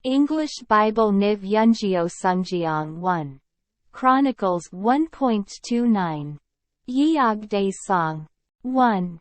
English Bible NIV Yunjio 1. Chronicles 1.29. Yeogdae Song. 1.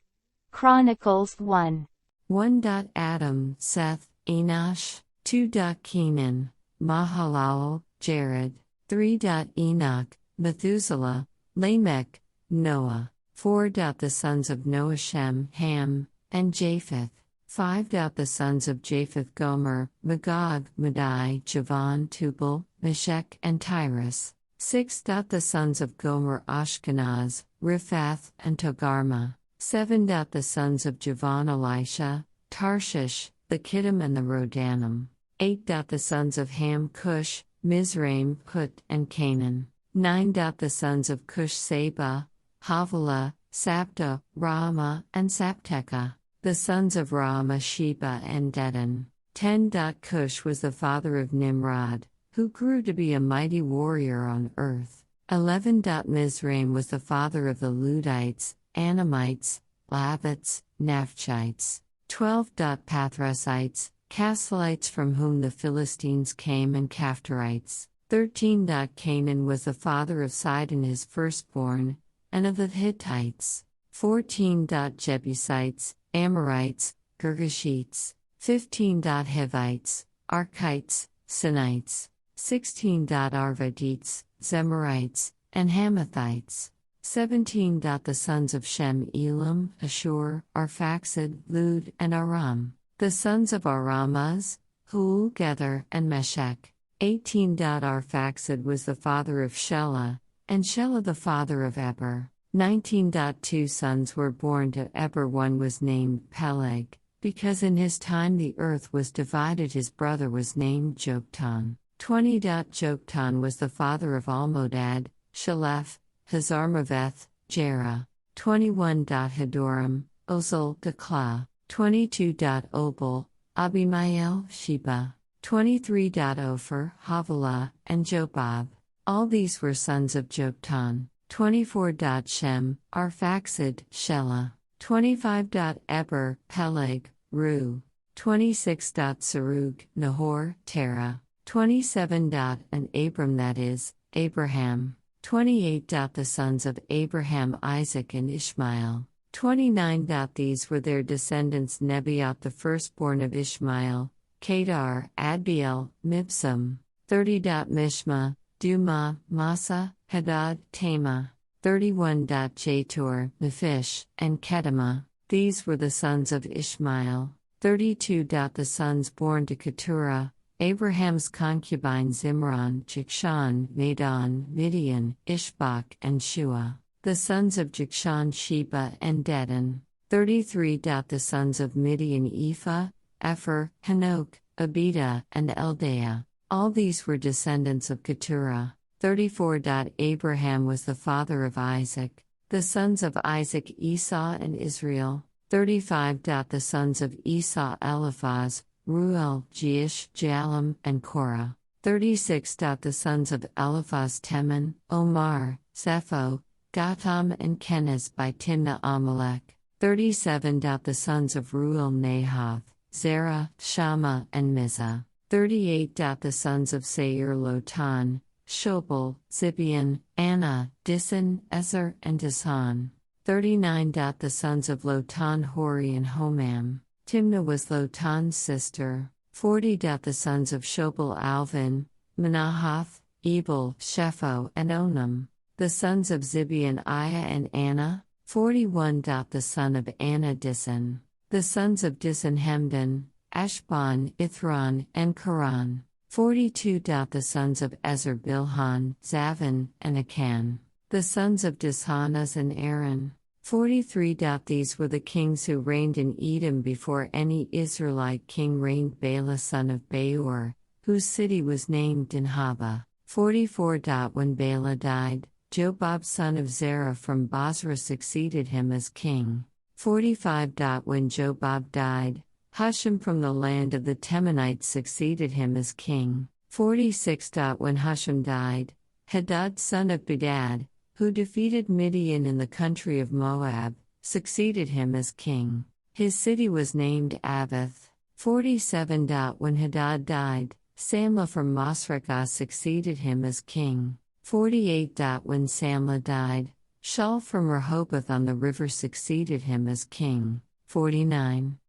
Chronicles 1. 1. Adam, Seth, Enosh. 2. Kenan, Mahalalel, Jared. 3. Enoch, Methuselah, Lamech, Noah. 4. The sons of Noah Shem, Ham, and Japheth. 5. The sons of Japheth Gomer, Magog, Madai, Javan, Tubal, Meshech, and Tyrus. 6. The sons of Gomer Ashkenaz, Riphath, and Togarmah. 7. The sons of Javan Elisha, Tarshish, the Kittim and the Rodanim. 8. The sons of Ham Cush, Mizraim, Put, and Canaan. 9. The sons of Cush Seba, Havilah, Sabta, Raamah, and Sapteca. The sons of Raamah Sheba and Dedan. 10. Cush was the father of Nimrod, who grew to be a mighty warrior on earth. 11. Mizraim was the father of the Ludites, Anamites, Lavites, Naphchites. 12. Pathrusites, Casluhites from whom the Philistines came, and Caphtorites. 13. Canaan was the father of Sidon his firstborn, and of the Hittites. 14. Jebusites, Amorites, Girgashites. 15. Hivites, Archites, Sinites. 16. Arvadites, Zemarites, and Hamathites. 17. The sons of Shem Elam, Ashur, Arphaxad, Lud, and Aram. The sons of Aramaz, Hul, Gether, and Meshech. 18. Arphaxad was the father of Shelah, and Shelah the father of Eber. 19. 2 sons were born to Eber. One was named Peleg, because in his time the earth was divided. His brother was named Joktan. 20. Joktan was the father of Almodad, Shalef, Hazarmaveth, Jerah. 21. Hadoram, Ozal, Dekla. 22. Obal, Abimael, Sheba. 23. Ophir, Havilah, and Jobab. All these were sons of Joktan. 24. Shem, Arphaxad, Shelah. 25. Eber, Peleg, Ru. 26. Serug, Nahor, Terah. 27. And Abram, that is, Abraham. 28. The sons of Abraham, Isaac, and Ishmael. 29. These were their descendants: Nebaioth, the firstborn of Ishmael, Kedar, Adbeel, Mibsam. 30. Mishma, Duma, Massa, Hadad, Tema. 31. Jator, Nephish, and Kedemah. These were the sons of Ishmael. 32. The sons born to Keturah, Abraham's concubine Zimran, Jikshan, Madon, Midian, Ishbak, and Shua. The sons of Jikshan, Sheba, and Dedan. 33. The sons of Midian, Ephah, Epher, Hanok, Abida, and Eldaah. All these were descendants of Keturah. 34. Abraham was the father of Isaac. The sons of Isaac, Esau and Israel. 35. The sons of Esau, Eliphaz, Ruel, Jeish, Jalam, and Korah. 36. The sons of Eliphaz, Teman, Omar, Zepho, Gatam, and Kenaz by Timnah Amalek. 37. The sons of Ruel, Nahath, Zerah, Shammah, and Mizah. 38. The sons of Seir, Lotan, Shobal, Zibeon, Anna, Disan, Ezer, and Dishan. 39. The sons of Lotan, Hori, and Homam. Timnah was Lotan's sister. 40. The sons of Shobal, Alvin, Manahath, Ebal, Shepho, and Onam. The sons of Zibeon, Aiah, and Anna. 41. The son of Anna, Disan. The sons of Disan, Hemdan, Ashban, Ithran, and Karan. 42. The sons of Ezer, Bilhan, Zavin, and Akan. The sons of Dishanaz and Aaron. 43. These were the kings who reigned in Edom before any Israelite king reigned: Bela son of Beor, whose city was named Dinhaba. 44. When Bela died, Jobab son of Zerah from Basra succeeded him as king. 45. When Jobab died, Husham from the land of the Temanites succeeded him as king. 46. When Husham died, Hadad son of Bedad, who defeated Midian in the country of Moab, succeeded him as king. His city was named Avith. 47. When Hadad died, Samlah from Masrekah succeeded him as king. 48. When Samlah died, Shaul from Rehoboth on the river succeeded him as king. 49.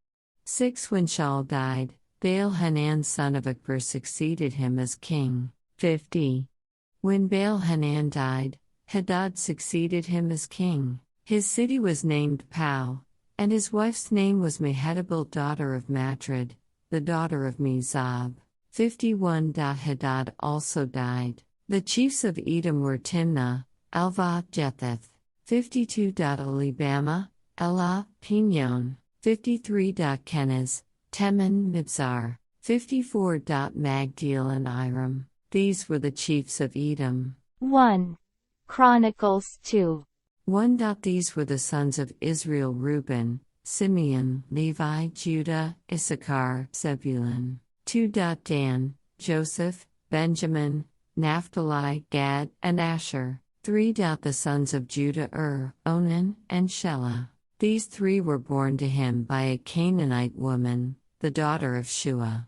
6. When Shaul died, Baal-Hanan son of Akbor succeeded him as king. 50. When Baal-Hanan died, Hadad succeeded him as king. His city was named Pau, and his wife's name was Mehetabel daughter of Matred, the daughter of Mezab. 51. Hadad also died. The chiefs of Edom were Timnah, Alvah, Jetheth. 52. Olibama, Elah, Pinon. 53. Kenaz, Teman, Mibzar. 54. Magdiel and Iram. These were the chiefs of Edom. 1. Chronicles 2. 1. These were the sons of Israel: Reuben, Simeon, Levi, Judah, Issachar, Zebulun. 2. Dan, Joseph, Benjamin, Naphtali, Gad, and Asher. 3. The sons of Judah: Onan, and Shelah. These three were born to him by a Canaanite woman, the daughter of Shua.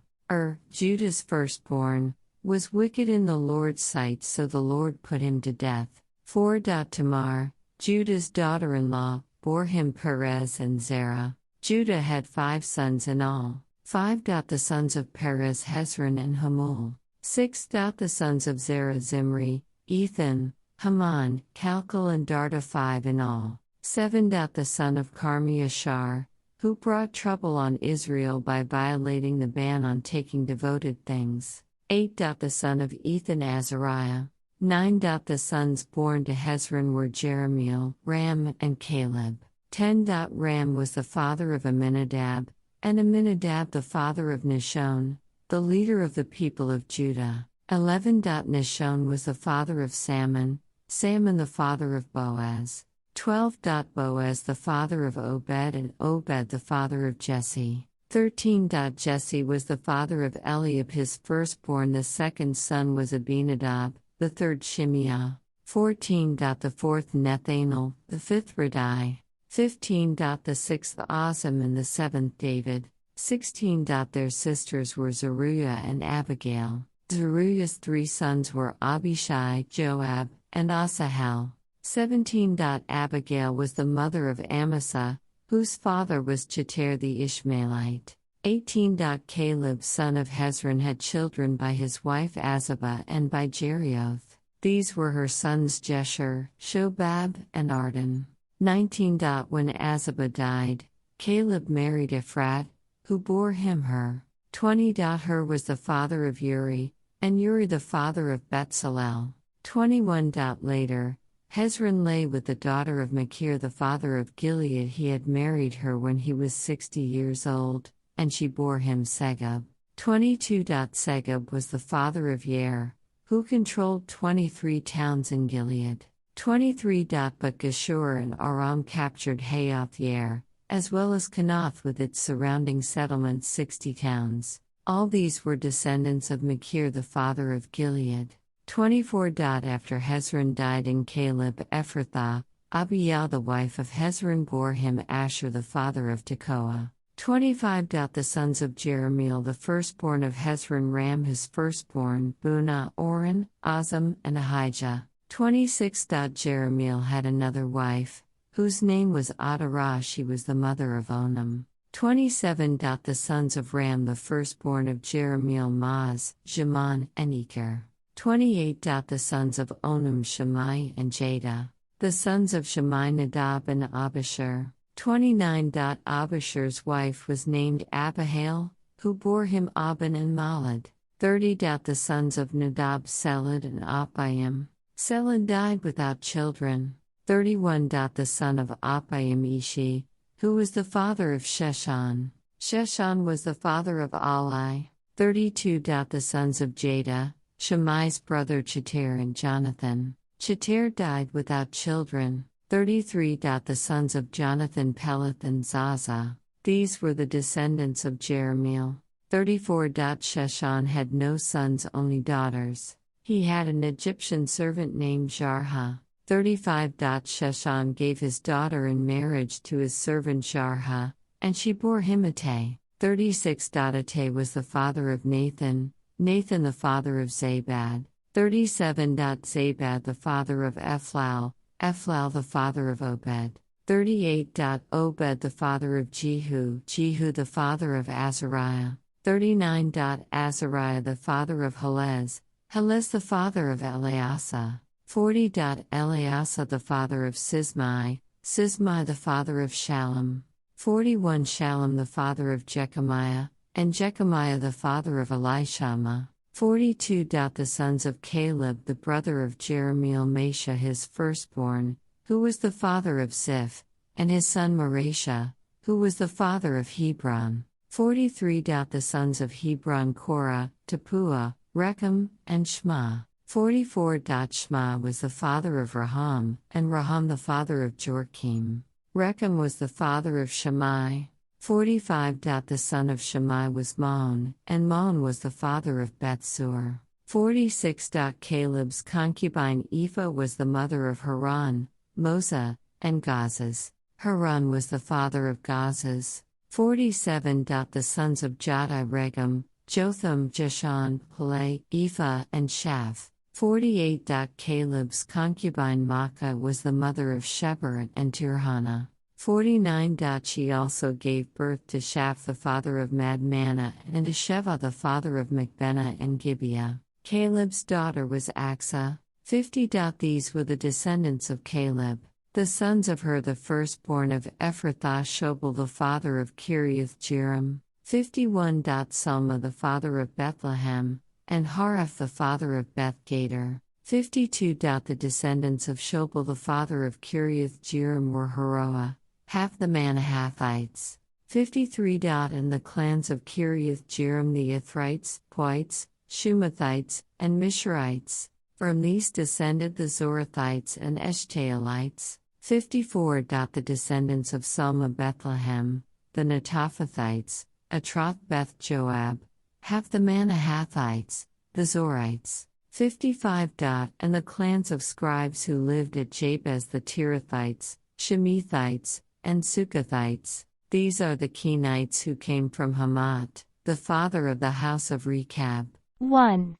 Judah's firstborn, was wicked in the Lord's sight, so the Lord put him to death. 4. Tamar, Judah's daughter-in-law, bore him Perez and Zerah. Judah had 5 sons in all. 5. The sons of Perez: Hezron and Hamul. 6. The sons of Zerah: Zimri, Ethan, Haman, Calcol and Darda, 5 in all. 7. The son of Carmi: Ashar, who brought trouble on Israel by violating the ban on taking devoted things. 8. The son of Ethan: Azariah. 9. The sons born to Hezron were Jerahmeel, Ram, and Caleb. 10. Ram was the father of Amminadab, and Amminadab the father of Nashon, the leader of the people of Judah. 11. Nashon was the father of Salmon, Salmon the father of Boaz. 12. Boaz the father of Obed, and Obed the father of Jesse. 13. Jesse was the father of Eliab his firstborn. The second son was Abinadab, the third Shimeah. 14. The fourth Nethanel, the fifth Radai. 15. The sixth Azam, and the seventh David. 16. Their sisters were Zeruiah and Abigail. Zeruiah's 3 sons were Abishai, Joab, and Asahel. 17. Abigail was the mother of Amasa, whose father was Jeter the Ishmaelite. 18. Caleb son of Hezron had children by his wife Azabah and by Jerioth. These were her sons Jeshur, Shobab, and Arden. 19. When Azabah died, Caleb married Ephrat, who bore him Hur. 20. Hur was the father of Uri, and Uri the father of Betsalel. 21. Later, Hezron lay with the daughter of Machir the father of Gilead. He had married her when he was 60 years old, and she bore him Segub. 22. Segub was the father of Yair, who controlled 23 towns in Gilead. 23. But Geshur and Aram captured Hayoth Yair, as well as Kenath with its surrounding settlements, 60 towns. All these were descendants of Machir the father of Gilead. 24. After Hezron died in Caleb Ephrathah, Abiah the wife of Hezron bore him Asher the father of Tekoa. 25. The sons of Jerahmeel the firstborn of Hezron: Ram his firstborn, Bunah, Oren, Azam, and Ahijah. 26. Jerahmeel had another wife, whose name was Adarah. She was the mother of Onam. 27. The sons of Ram the firstborn of Jerahmeel: Maz, Jaman, and Eker. 28. The sons of Onam: Shammai and Jada. The sons of Shammai: Nadab and Abishur. 29. Abishur's wife was named Abihail, who bore him Aban and Malad. 30. The sons of Nadab: Seled and Appaim. Seled died without children. 31. The son of Appaim: Ishi, who was the father of Sheshan. Sheshan was the father of Ali. 32. The sons of Jada: Shammai's brother Cheter and Jonathan. Cheter died without children. 33. The sons of Jonathan: Peleth and Zaza. These were the descendants of Jerahmeel. 34. Sheshan had no sons, only daughters. He had an Egyptian servant named Jarha. 35. Sheshan gave his daughter in marriage to his servant Jarha, and she bore him Ittai. 36. Ittai was the father of Nathan, Nathan the father of Zabad. 37. Zabad the father of Ephlal, Ephlal the father of Obed. 38. Obed the father of Jehu, Jehu the father of Azariah. 39. Azariah the father of Helez, Helez the father of Eleasa. 40. Eleasa the father of Sismai, Sismai the father of Shallum. 41. Shallum the father of Jechemiah, and Jechemiah the father of Elishama. 42. The sons of Caleb the brother of Jerahmeel, Mesha his firstborn, who was the father of Ziph, and his son Mareshah, who was the father of Hebron. 43. The sons of Hebron, Korah, Tapua, Rechem, and Shema. 44. Shema was the father of Raham, and Raham the father of Jorkim. Rechem was the father of Shammai. 45. The son of Shammai was Maon, and Maon was the father of Bethsur. 46. Caleb's concubine Ephah was the mother of Haran, Mosa, and Gazas. Haran was the father of Gazas. 47. The sons of Jadai Regem, Jotham, Jeshan, Peleh, Ephah, and Shaph. 48. Caleb's concubine Maacah was the mother of Sheber and Tirhana. 49. She also gave birth to Shaph the father of Madmannah, and to Sheva the father of Macbenah and Gibeah. Caleb's daughter was Axa. 50. These were the descendants of Caleb. The sons of Hur the firstborn of Ephrathah, Shobal the father of Kiriath-Jearim. 51. Salma the father of Bethlehem, and Haraph the father of Beth-Gader. 52. The descendants of Shobal the father of Kiriath-Jearim were Haroah, half the Manahathites. 53. And the clans of Kiriath-Jearim the Ithrites, Poites, Shumathites, and Mishrites. From these descended the Zorathites and Eshtaolites. 54. The descendants of Salma Bethlehem, the Netophathites, Atroth Beth Joab, half the Manahathites, the Zorites. 55. And the clans of scribes who lived at Jabez the Tirathites, Shemithites, and Sukathites. These are the Kenites who came from Hamath, the father of the house of Rechab. 1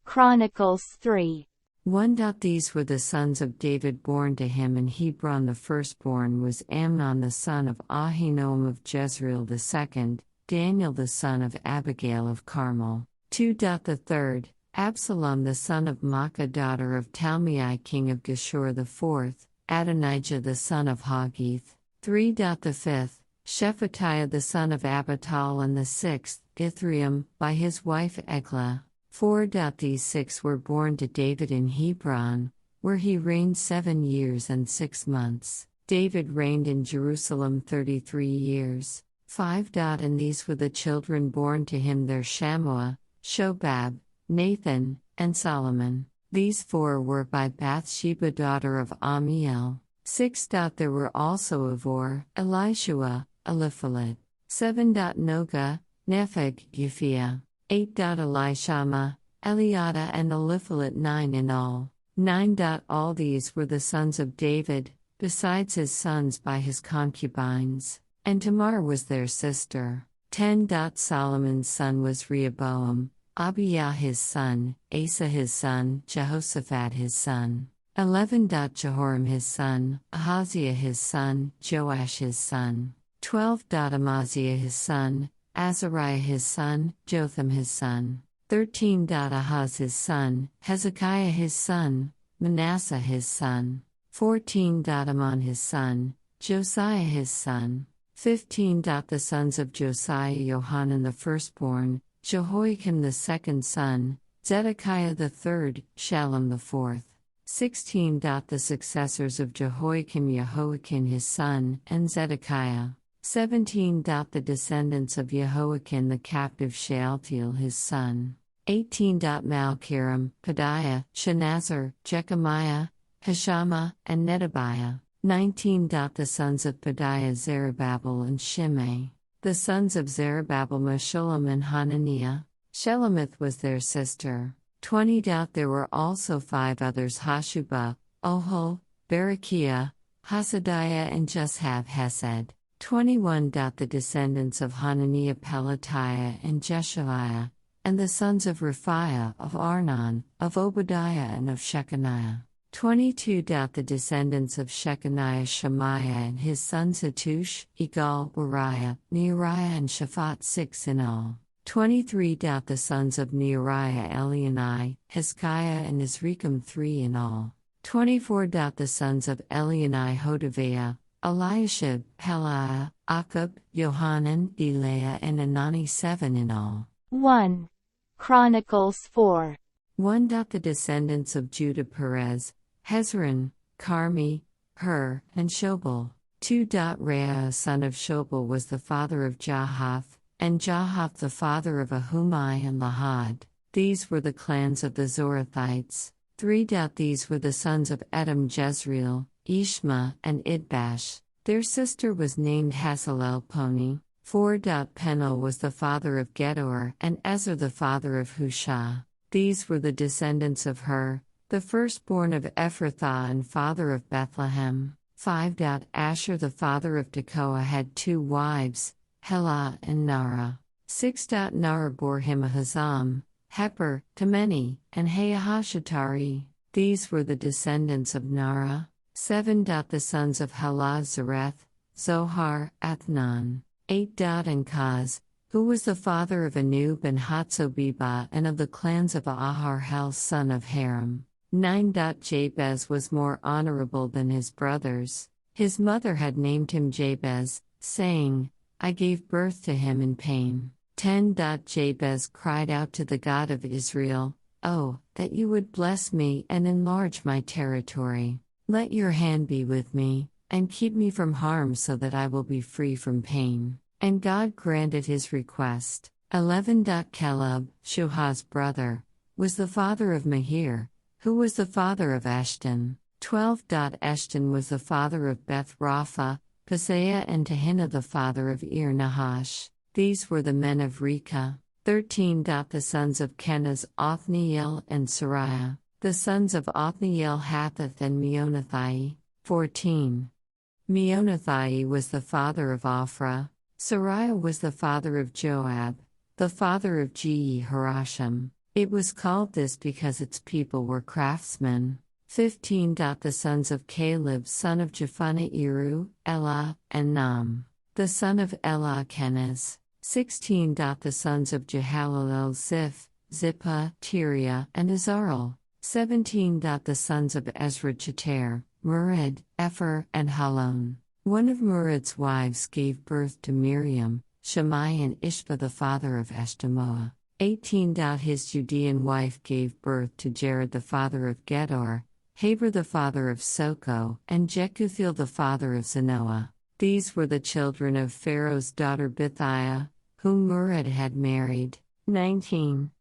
Chronicles 3. 1. These were the sons of David born to him in Hebron. The firstborn was Amnon the son of Ahinoam of Jezreel. The second, Daniel the son of Abigail of Carmel. 2. The third, Absalom the son of Maacah daughter of Talmai king of Geshur. The fourth, Adonijah the son of Haggith. 3. The fifth, Shephatiah the son of Abital. And the sixth, Ithream, by his wife Eglah. 4. These 6 were born to David in Hebron, where he reigned 7 years and 6 months. David reigned in Jerusalem 33 years. 5. And these were the children born to him there: Shammua, Shobab, Nathan, and Solomon. These 4 were by Bathsheba daughter of Amiel. 6. There were also Avor, Elishua, Eliphalet. 7. Noga, Nepheg, Euphia. 8. Elishama, Eliada, and Eliphalet. 9 in all. 9. All these were the sons of David, besides his sons by his concubines. And Tamar was their sister. 10. Solomon's son was Rehoboam, Abiyah his son, Asa his son, Jehoshaphat his son. 11. Jehoram his son, Ahaziah his son, Joash his son. 12. Amaziah his son, Azariah his son, Jotham his son. 13. Ahaz his son, Hezekiah his son, Manasseh his son. 14. Amon his son, Josiah his son. 15. The sons of Josiah: Johanan the firstborn, Jehoiakim the second son, Zedekiah the third, Shallum the fourth. 16. The successors of Jehoiakim: Jehoiakim his son, and Zedekiah. 17. The descendants of Jehoiakim the captive: Shealtiel his son. 18. Malchiram, Pedaiah, Shenazar, Jechemiah, Hashama, and Nedabiah. 19. The sons of Pedaiah: Zerubbabel and Shimei. The sons of Zerubbabel: Meshullam and Hananiah. Shelomith was their sister. 20. There were also 5 others: Hashubah, Ohol, Berechiah, Hasadiah, and Jushab Hesed. 21. The descendants of Hananiah: Pelatiah and Jeshaviah. and the sons of Rephaiah, of Arnon, of Obadiah, and of Shechaniah. 22. The descendants of Shechaniah: Shemaiah and his sons Hattush, Igal, Uriah, Neariah, and Shaphat, 6 in all. 23. The sons of Neariah: Elionai, Hezekiah, and Azrikam, 3 in all. 24. The sons of Elionai: Hodaviah, Eliashib, Pelaiah, Akub, Johanan, Delaiah, and Anani, 7 in all. 1 Chronicles 4. 1. The descendants of Judah: Perez, Hezron, Carmi, Hur, and Shobal. 2. Reah son of Shobal was the father of Jahath, and Jahath the father of Ahumai and Lahad. These were the clans of the Zorathites. 3. These were the sons of Edom: Jezreel, Ishma, and Idbash. Their sister was named Hasalelponi. 4. Penuel was the father of Gedor, and Ezer the father of Hushah. These were the descendants of Hur, the firstborn of Ephrathah and father of Bethlehem. 5. Asher the father of Tekoa had 2 wives, Helah and Nara. 6. Nara bore him Ahazam, Heper, Temeni, and Haahashatari. These were the descendants of Nara. 7. The sons of Helah: Zareth, Zohar, Athnan. 8. And Kaz, who was the father of Anub and Hatzobeba, and of the clans of Aharhel son of Haram. 9. Jabez was more honorable than his brothers. His mother had named him Jabez, saying, I gave birth to him in pain. 10. Jabez cried out to the God of Israel, Oh, that you would bless me and enlarge my territory. Let your hand be with me, and keep me from harm so that I will be free from pain. And God granted his request. 11. Caleb, Shuhah's brother, was the father of Mahir, who was the father of Ashton. 12. Ashton was the father of Beth Rapha, Paseah, and Tehinnah the father of Ir-Nahash. These were the men of Reka. 13. The sons of Kenaz: Othniel and Sariah. The sons of Othniel: Hathath and Meonothai. 14. Meonothai was the father of Ophrah. Sariah was the father of Joab, the father of Jehi-Harashim. It was called this because its people were craftsmen. 15. The sons of Caleb son of Jephunneh: Eru, Elah, and Nam. The son of Elah: Kenaz. 16. The sons of Jehalelel: Ziph, Zippah, Tiria, and Azarel. 17. The sons of Ezra: Cheter, Murid, Epher, and Halon. One of Murid's wives gave birth to Miriam, Shammai, and Ishba the father of Eshtemoa. 18. His Judean wife gave birth to Jared the father of Gedor, Haber the father of Soko, and Jekuthiel the father of Zanoah. These were the children of Pharaoh's daughter Bithiah, whom Murid had married. 19.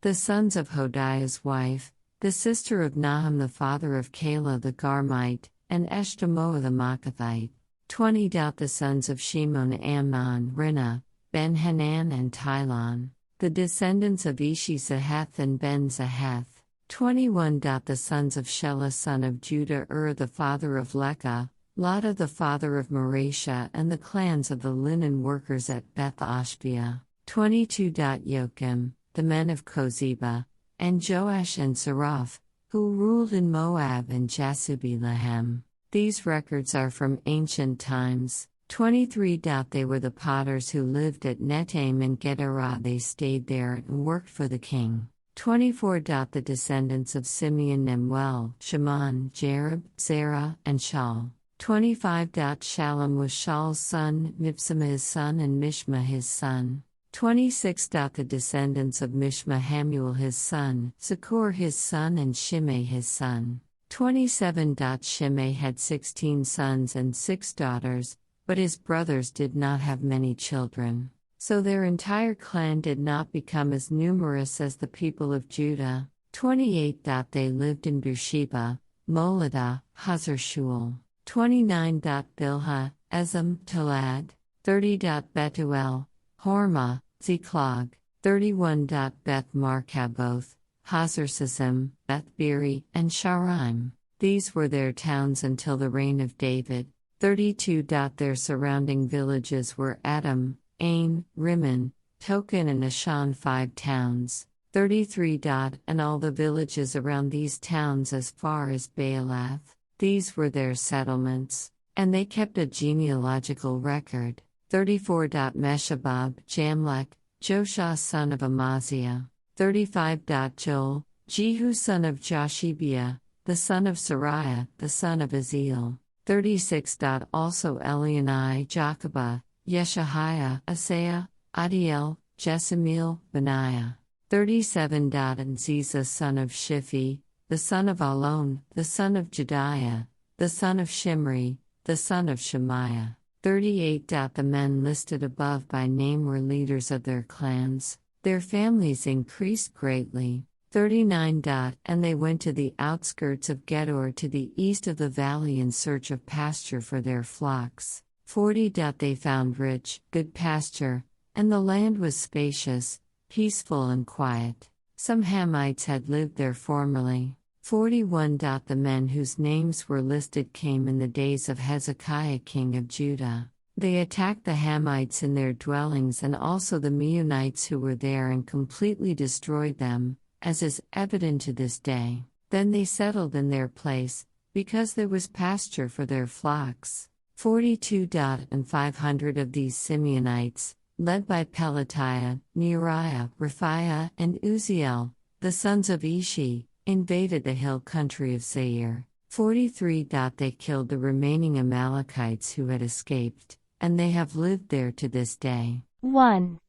The sons of Hodiah's wife, the sister of Nahum the father of Kala the Garmite, and Eshtemoa the Maacathite. 20. The sons of Shimon: Amnon, Rinnah, Ben-Hanan, and Tilon. The descendants of Ishi-Zahath and Ben-Zahath. 21. The sons of Shelah son of Judah: the father of Lekah, Lada the father of Mareshah, and the clans of the linen workers at Beth-Ashbea. 22. Joachim, the men of Kozeba, and Joash and Saraph, who ruled in Moab and Jasubi-Lehem. These records are from ancient times. 23. They were the potters who lived at Netaim and Gederah. They stayed there and worked for the king. 24. The descendants of Simeon: Nemuel, Shimon, Jerib, Zerah, and Shaul. 25. Shalom was Shaul's son, Mibsam his son, and Mishma his son. 26. The descendants of Mishma: Hamuel his son, Zakur his son, and Shimei his son. 27. Shimei had 16 sons and 6 daughters, but his brothers did not have many children. So their entire clan did not become as numerous as the people of Judah. 28. They lived in Beersheba, Moladah, Hazar-Shual. 29. Bilhah, Ezem, Tolad. 30. Betuel, Hormah, Ziklag. 31. Beth-Markaboth, Hazar-Sazim, Beth-Biri, and Sharaim. These were their towns until the reign of David. 32. Their surrounding villages were Adam, Ain, Rimmon, Token and Ashan 5 towns, 33. And all the villages around these towns as far as Baalath, these were their settlements, and they kept a genealogical record. 34. Meshabab, Jamlech, Joshua son of Amaziah. 35. Joel, Jehu son of Joshibiah, the son of Sariah, the son of Aziel. 36. Also Elionai, Jochebah, Yeshahiah, Asaiah, Adiel, Jesamiel, Benaiah. 37. And Ziza son of Shiphi, the son of Alon, the son of Jediah, the son of Shimri, the son of Shemaiah. 38. The men listed above by name were leaders of their clans. Their families increased greatly. 39. And they went to the outskirts of Gedor to the east of the valley in search of pasture for their flocks. 40. They found rich, good pasture, and the land was spacious, peaceful and quiet. Some Hamites had lived there formerly. 41. The men whose names were listed came in the days of Hezekiah king of Judah. They attacked the Hamites in their dwellings and also the Meunites who were there and completely destroyed them, as is evident to this day. Then they settled in their place, because there was pasture for their flocks. 42. And 500 of these Simeonites, led by Pelatiah, Neriah, Rephaiah, and Uziel, the sons of Ishi, invaded the hill country of Seir. 43. They killed the remaining Amalekites who had escaped, and they have lived there to this day. 1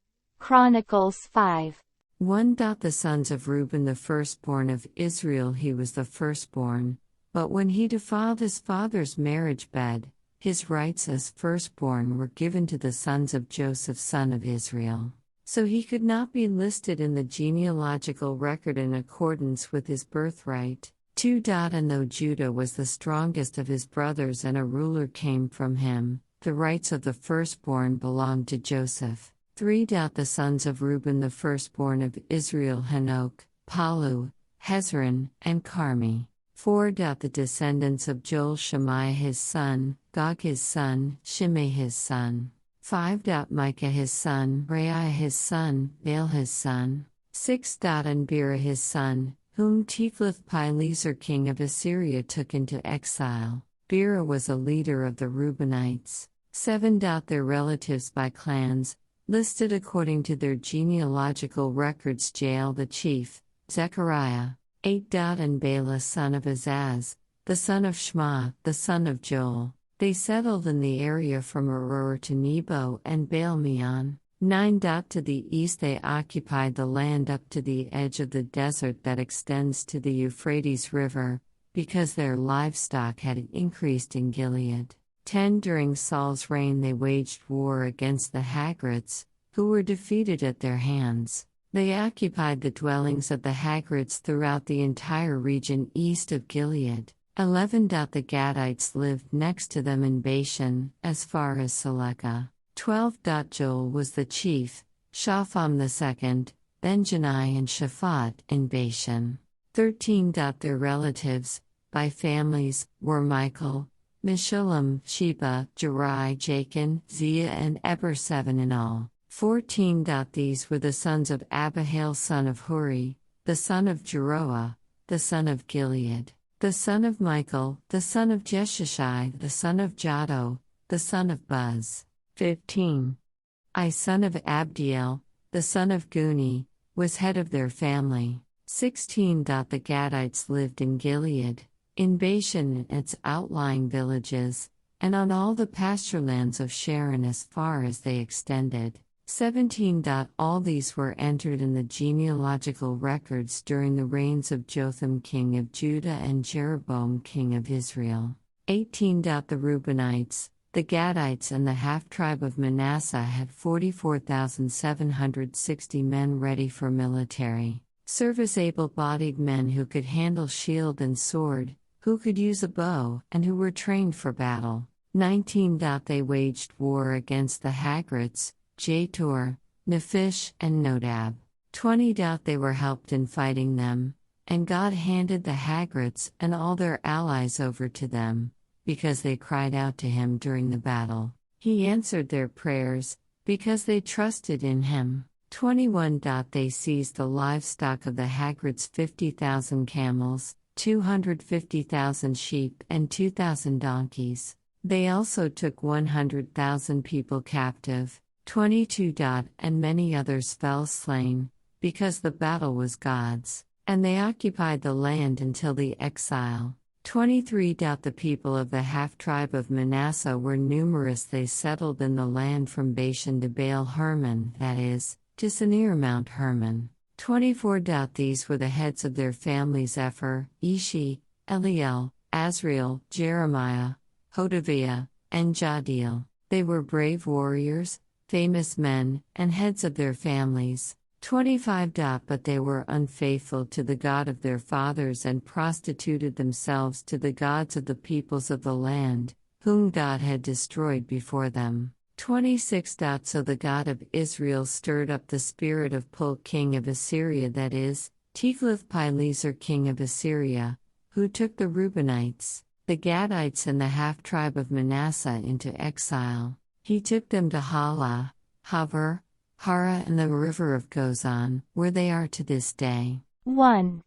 Chronicles 5. 1. The sons of Reuben, the firstborn of Israel, he was the firstborn, but when he defiled his father's marriage bed, his rights as firstborn were given to the sons of Joseph son of Israel. So he could not be listed in the genealogical record in accordance with his birthright. 2. And though Judah was the strongest of his brothers and a ruler came from him, the rights of the firstborn belonged to Joseph. 3. The sons of Reuben, the firstborn of Israel, Hanok, Palu, Hezron, and Carmi. 4. The descendants of Joel, Shemaiah his son, Gog his son, Shimei his son. 5. Micah his son, Raiah his son, Baal his son. 6. And Bera his son, whom Tiglath-Pileser king of Assyria took into exile. Bera was a leader of the Reubenites. 7. Their relatives by clans, listed according to their genealogical records: Jael the chief, Zechariah. 8. And Bela son of Azaz, the son of Shema, the son of Joel. They settled in the area from Aroer to Nebo and Baal-Meon. 9. To the east they occupied the land up to the edge of the desert that extends to the Euphrates River, because their livestock had increased in Gilead. 10. During Saul's reign they waged war against the Hagrites, who were defeated at their hands. They occupied the dwellings of the Hagrites throughout the entire region east of Gilead. 11. The Gadites lived next to them in Bashan, as far as Selekah. 12. Joel was the chief, Shapham the second, Benjani and Shaphat in Bashan. 13. Their relatives, by families, were Michael, Meshullam, Sheba, Jerai, Jachin, Zia and Eber, 7 in all. 14. These were the sons of Abihail son of Huri, the son of Jeroah, the son of Gilead, the son of Michael, the son of Jeshashai, the son of Jado, the son of Buz. 15. Son of Abdiel, the son of Guni, was head of their family. 16. The Gadites lived in Gilead, in Bashan and its outlying villages, and on all the pasturelands of Sharon as far as they extended. 17. All these were entered in the genealogical records during the reigns of Jotham king of Judah and Jeroboam king of Israel. 18. The Reubenites, the Gadites and the half-tribe of Manasseh had 44,760 men ready for military service, able-bodied men who could handle shield and sword, who could use a bow, and who were trained for battle. 19. They waged war against the Hagrites, Jator, Nephish, and Nodab. 20. They were helped in fighting them, and God handed the Hagrites and all their allies over to them, because they cried out to him during the battle. He answered their prayers, because they trusted in him. 21. They seized the livestock of the Hagrids 50,000 camels, 250,000 sheep, and 2,000 donkeys. They also took 100,000 people captive. 22. And many others fell slain, because the battle was God's, and they occupied the land until the exile. 23. The people of the half-tribe of Manasseh were numerous. They settled in the land from Bashan to Baal Hermon, that is, to Senir Mount Hermon. 24. These were the heads of their families: Epher, Ishi, Eliel, Azriel, Jeremiah, Hodaviah, and Jadiel. They were brave warriors, famous men, and heads of their families. 25. But they were unfaithful to the God of their fathers and prostituted themselves to the gods of the peoples of the land, whom God had destroyed before them. 26. So the God of Israel stirred up the spirit of Pul, king of Assyria, that is, Tiglath-Pileser, king of Assyria, who took the Reubenites, the Gadites, and the half-tribe of Manasseh into exile. He took them to Hala, Havar, Hara, and the river of Gozan, where they are to this day. 1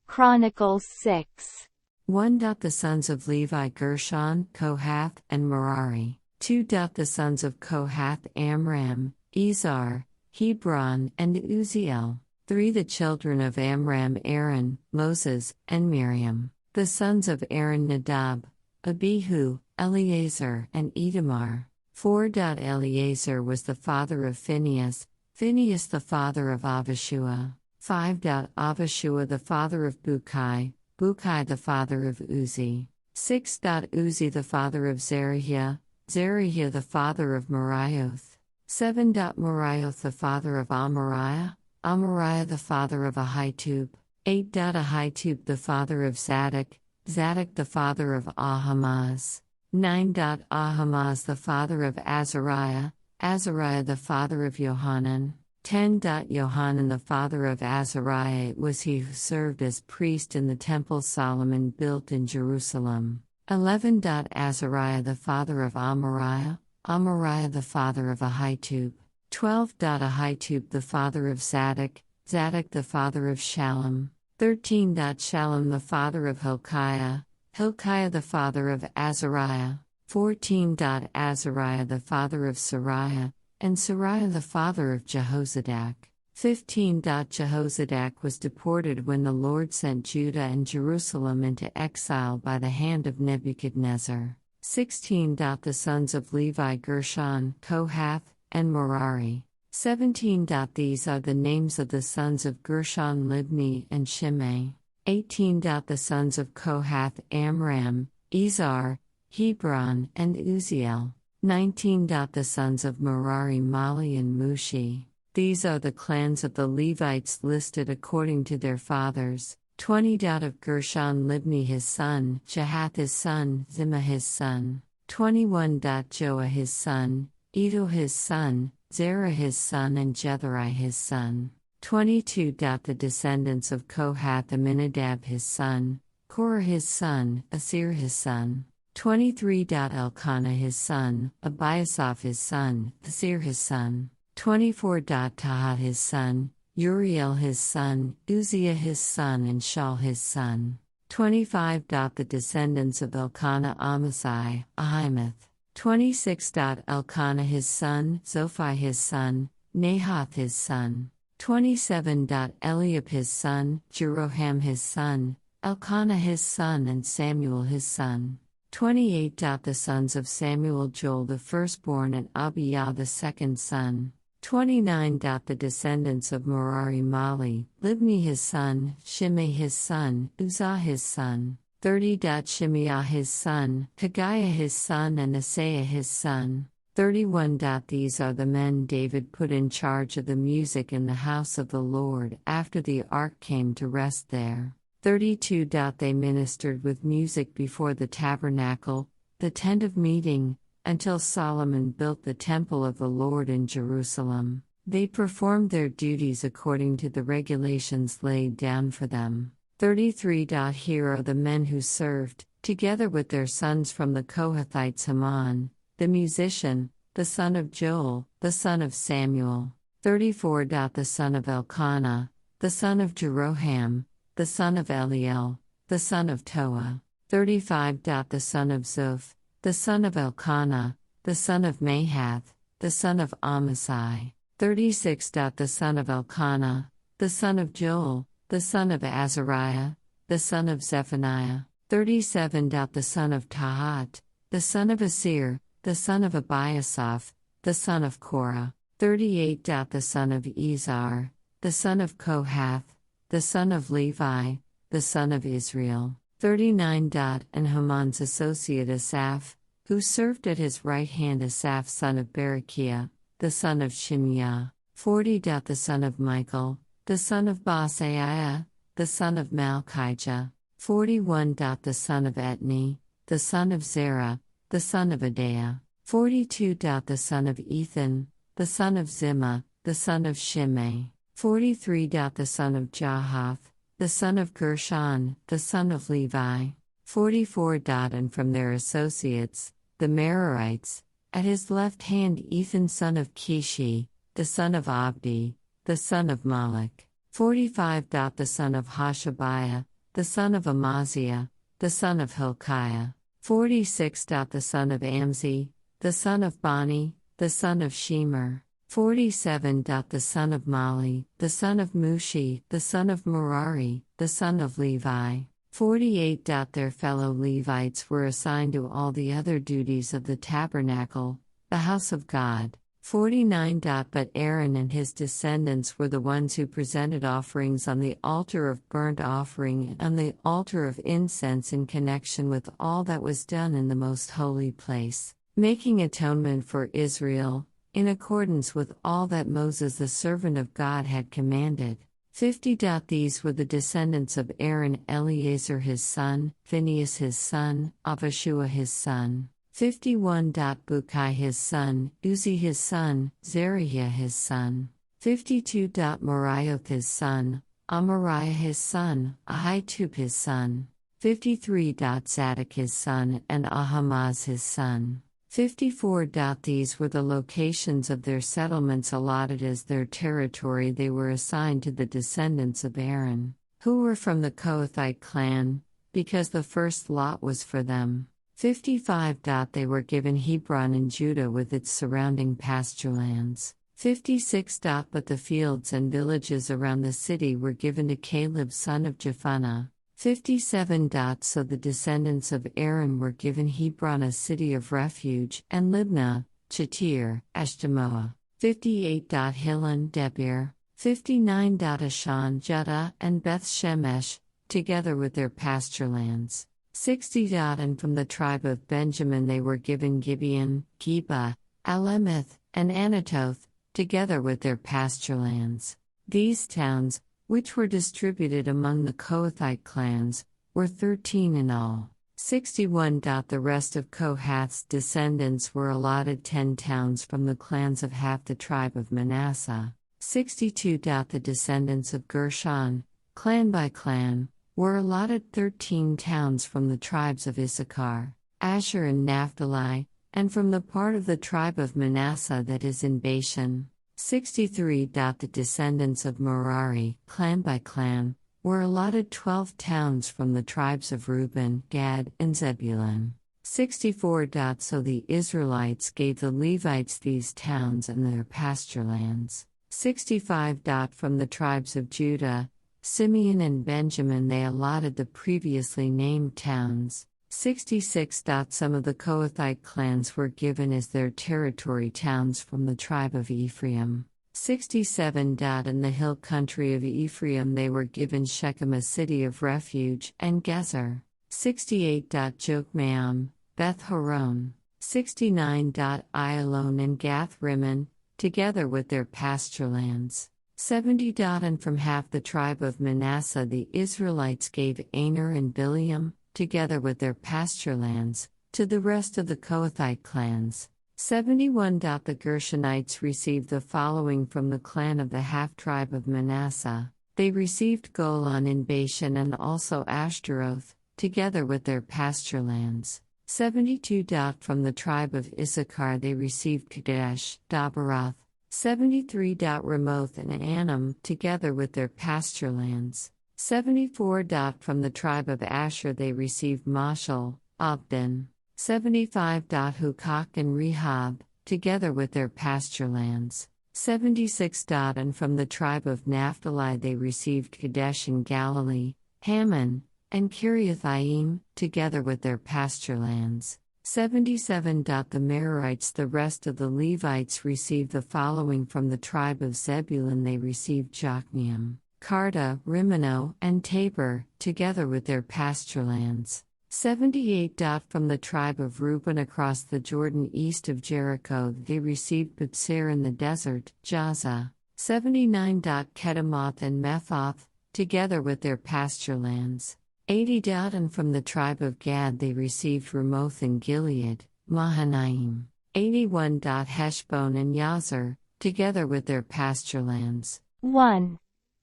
Chronicles 6. 1. The sons of Levi: Gershon, Kohath, and Merari. 2. The sons of Kohath: Amram, Izhar, Hebron, and Uziel. 3. The children of Amram: Aaron, Moses, and Miriam. The sons of Aaron: Nadab, Abihu, Eleazar, and Itamar. 4. Eleazar was the father of Phinehas, Phinehas the father of Avishua. 5. Avishua the father of Bukai, Bukai the father of Uzi. 6. Uzi the father of Zerahiah, Zerahiah the father of Meraioth. 7. Meraioth the father of Amariah, Amariah the father of Ahitub. 8. Ahitub the father of Zadok, Zadok the father of Ahimaaz. 9. Ahimaaz the father of Azariah, Azariah the father of Johanan. 10. Johanan the father of Azariah. It was he who served as priest in the temple Solomon built in Jerusalem. 11. Azariah the father of Amariah, Amariah the father of Ahitub. 12. Ahitub the father of Zadok, Zadok the father of Shallum. 13. Shallum the father of Hilkiah, Hilkiah the father of Azariah. 14. Azariah the father of Sariah, and Sariah the father of Jehozadak. 15. Jehozadak was deported when the Lord sent Judah and Jerusalem into exile by the hand of Nebuchadnezzar. 16. The sons of Levi: Gershon, Kohath, and Merari. 17. These are the names of the sons of Gershon: Libni and Shimei. 18. The sons of Kohath: Amram, Izhar, Hebron, and Uziel. 19. The sons of Merari: Mali and Mushi. These are the clans of the Levites listed according to their fathers. 20. Of Gershon: Libni his son, Jahath his son, Zimmah his son. 21. Joah his son, Edo his son, Zerah his son, and Jetheri his son. 22. The descendants of Kohath: Aminadab his son, Korah his son, Asir his son. 23. Elkanah his son, Abiasaph his son, Asir his son. 24. Tahat his son, Uriel his son, Uzziah his son, and Shaul his son. 25. The descendants of Elkanah: Amasai, Ahimoth. 26. Elkanah his son, Zophai his son, Nahath his son. 27. Eliab his son, Jeroham his son, Elkanah his son, and Samuel his son. 28. The sons of Samuel: Joel the firstborn, and Abiah the second son. 29. The descendants of Merari: Mali, Libni his son, Shimei his son, Uzzah his son. 30. Shimeah his son, Haggiah his son, and Asaiah his son. 31. These are the men David put in charge of the music in the house of the Lord after the ark came to rest there. 32. They ministered with music before the tabernacle, the tent of meeting, until Solomon built the temple of the Lord in Jerusalem. They performed their duties according to the regulations laid down for them. 33. Here are the men who served, together with their sons from the Kohathites: Haman, the musician, the son of Joel, the son of Samuel. 34. The son of Elkanah, the son of Jeroham, the son of Eliel, the son of Toa. 35. The son of Zoph, the son of Elkanah, the son of Mahath, the son of Amasai. 36. The son of Elkanah, the son of Joel, the son of Azariah, the son of Zephaniah. 37. The son of Tahat, the son of Asir, the son of Abiasaph, the son of Korah. 38. The son of Izhar, the son of Kohath, the son of Levi, the son of Israel. 39. And Haman's associate Asaph, who served at his right hand, Asaph son of Berechiah, the son of Shimea. 40. The son of Michael, the son of Basaiah, the son of Malchijah. 41. The son of Etni, the son of Zerah, the son of Adaiah. 42. The son of Ethan, the son of Zimmah, the son of Shimei. 43. The son of Jahath, the son of Gershon, the son of Levi. 44. And from their associates, the Merarites, at his left hand Ethan son of Kishi, the son of Abdi, the son of Malach. 45. The son of Hashabiah, the son of Amaziah, the son of Hilkiah. 46. The son of Amzi, the son of Bani, the son of Shemer. 47. The son of Mali, the son of Mushi, the son of Merari, the son of Levi. 48. Their fellow Levites were assigned to all the other duties of the tabernacle, the house of God. 49. But Aaron and his descendants were the ones who presented offerings on the altar of burnt offering and on the altar of incense in connection with all that was done in the most holy place, making atonement for Israel, in accordance with all that Moses the servant of God had commanded. 50. These were the descendants of Aaron: Eleazar his son, Phinehas his son, Avishua his son. 51. Bukai his son, Uzi his son, Zeriah his son. 52. Marioth his son, Amariah his son, Ahitub his son. 53. Zadok his son, and Ahamaz his son. 54. These were the locations of their settlements allotted as their territory. They were assigned to the descendants of Aaron, who were from the Kohathite clan, because the first lot was for them. 55. They were given Hebron in Judah with its surrounding pasturelands. 56. But the fields and villages around the city were given to Caleb son of Jephunneh. 57. So the descendants of Aaron were given Hebron, a city of refuge, and Libnah, Chatir, Eshtemoa. 58. Hilon, Debir. 59. Ashan, Judah, and Beth Shemesh, together with their pasturelands. 60. And from the tribe of Benjamin they were given Gibeon, Geba, Alemeth, and Anatoth, together with their pasturelands. These towns, which were distributed among the Kohathite clans, were 13 in all. 61. The rest of Kohath's descendants were allotted 10 towns from the clans of half the tribe of Manasseh. 62. The descendants of Gershon, clan by clan, were allotted 13 towns from the tribes of Issachar, Asher, and Naphtali, and from the part of the tribe of Manasseh that is in Bashan. 63. The descendants of Merari, clan by clan, were allotted 12 towns from the tribes of Reuben, Gad, and Zebulun. 64. So the Israelites gave the Levites these towns and their pasturelands. 65. From the tribes of Judah, Simeon, and Benjamin they allotted the previously named towns. 66. Some of the Kohathite clans were given as their territory towns from the tribe of Ephraim. 67. In the hill country of Ephraim they were given Shechem, a city of refuge, and Gezer. 68. Jokmeam, Beth Horon. 69. Ayalon and Gath Rimmon, together with their pasturelands. 70. And from half the tribe of Manasseh the Israelites gave Aner and Bileam, together with their pasturelands, to the rest of the Kohathite clans. 71. The Gershonites received the following from the clan of the half-tribe of Manasseh. They received Golan in Bashan and also Ashtaroth, together with their pasturelands. 72. From the tribe of Issachar they received Kadesh, Dabaroth, 73. Ramoth and Anam, together with their pasture lands. 74. From the tribe of Asher they received Mashal, Abdon. 75. Hukok and Rehob, together with their pasture lands. 76. And from the tribe of Naphtali they received Kadesh in Galilee, Hammon, and Kiriathaim, together with their pasture lands. 77. The Merarites, the rest of the Levites, received the following from the tribe of Zebulun they received Jokneam, Karta, Rimmono, and Tabor, together with their pasture lands. 78. From the tribe of Reuben across the Jordan east of Jericho they received Bethser in the desert, Jaza. 79. Kedemoth and Methoth, together with their pasture lands. 80. And from the tribe of Gad they received Ramoth in Gilead, Mahanaim. 81. Heshbon and Yazer, together with their pasture lands. 1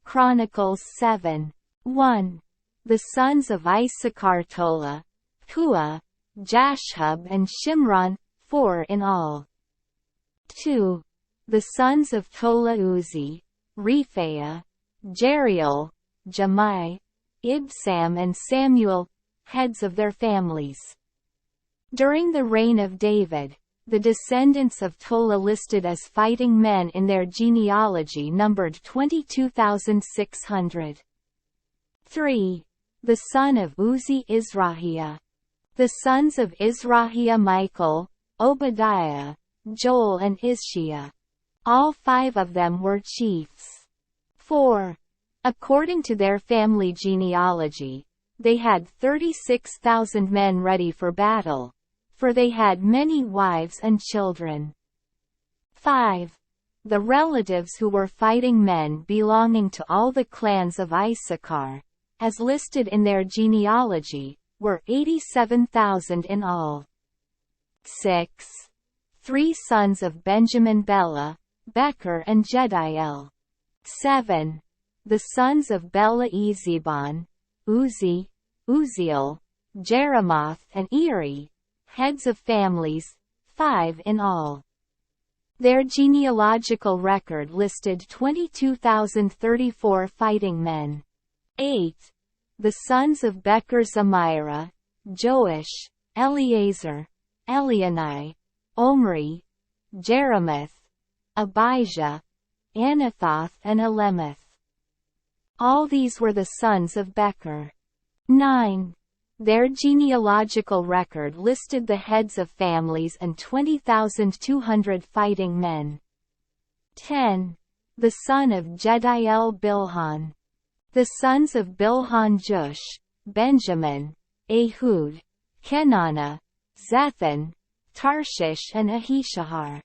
Chronicles 7. 1. The sons of Issachar Tola, Pua, Jashub and Shimron, 4 in all. 2. The sons of Tola Uzi, Rephaiah, Jeriel, Jamai, Ibsam and Samuel, heads of their families. During the reign of David, the descendants of Tola listed as fighting men in their genealogy numbered 22,600. 3. The son of Uzi Izrahiah. The sons of Izrahiah Michael, Obadiah, Joel and Ishiah. All 5 of them were chiefs. 4. According to their family genealogy, they had 36,000 men ready for battle, for they had many wives and children. 5. The relatives who were fighting men belonging to all the clans of Issachar, as listed in their genealogy, were 87,000 in all. 6. 3 sons of Benjamin Bela, Becher and Jediel. 7. The sons of Bela Ezebon, Uzi, Uziel, Jeremoth and Eri, heads of families, 5 in all. Their genealogical record listed 22,034 fighting men. 8. The sons of Becher Zamira, Joash, Eleazar, Elionai, Omri, Jeremoth, Abijah, Anathoth and Alemeth. All these were the sons of Becher. 9. Their genealogical record listed the heads of families and 20,200 fighting men. 10. The son of Jediel Bilhan. The sons of Bilhan Jush, Benjamin, Ehud, Kenana, Zethan, Tarshish and Ahishahar.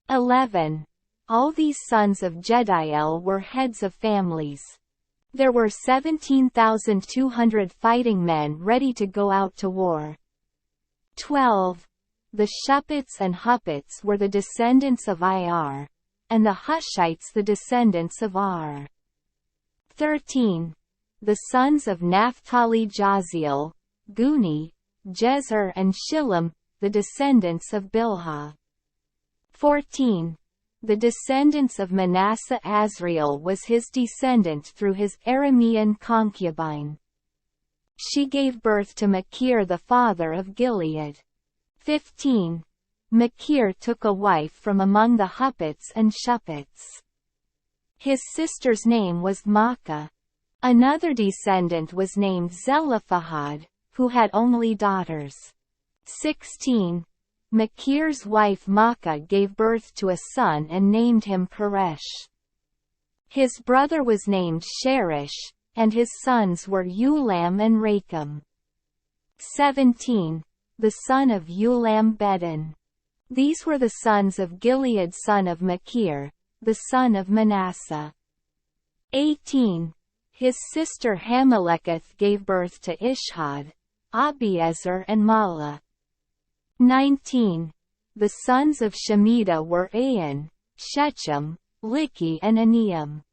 11. All these sons of Jediel were heads of families. There were 17,200 fighting men ready to go out to war. 12. The Shuppites and Huppites were the descendants of Ir, and the Hushites the descendants of Ar. 13. The sons of Naphtali Jaziel, Guni, Jezer and Shillem, the descendants of Bilhah. 14. The descendants of Manasseh. Azriel was his descendant through his Aramean concubine. She gave birth to Machir the father of Gilead. 15. Machir took a wife from among the Huppites and Shuppites. His sister's name was Maacah. Another descendant was named Zelophehad, who had only daughters. 16. Machir's wife Maacah gave birth to a son and named him Peresh. His brother was named Sherish, and his sons were Ulam and Rakem. 17. The son of Ulam Bedin. These were the sons of Gilead son of Machir, the son of Manasseh. 18. His sister Hameleketh gave birth to Ishhad, Abiezer and Mala. 19. The sons of Shemida were Ain, Shechem, Likhi and Aneam.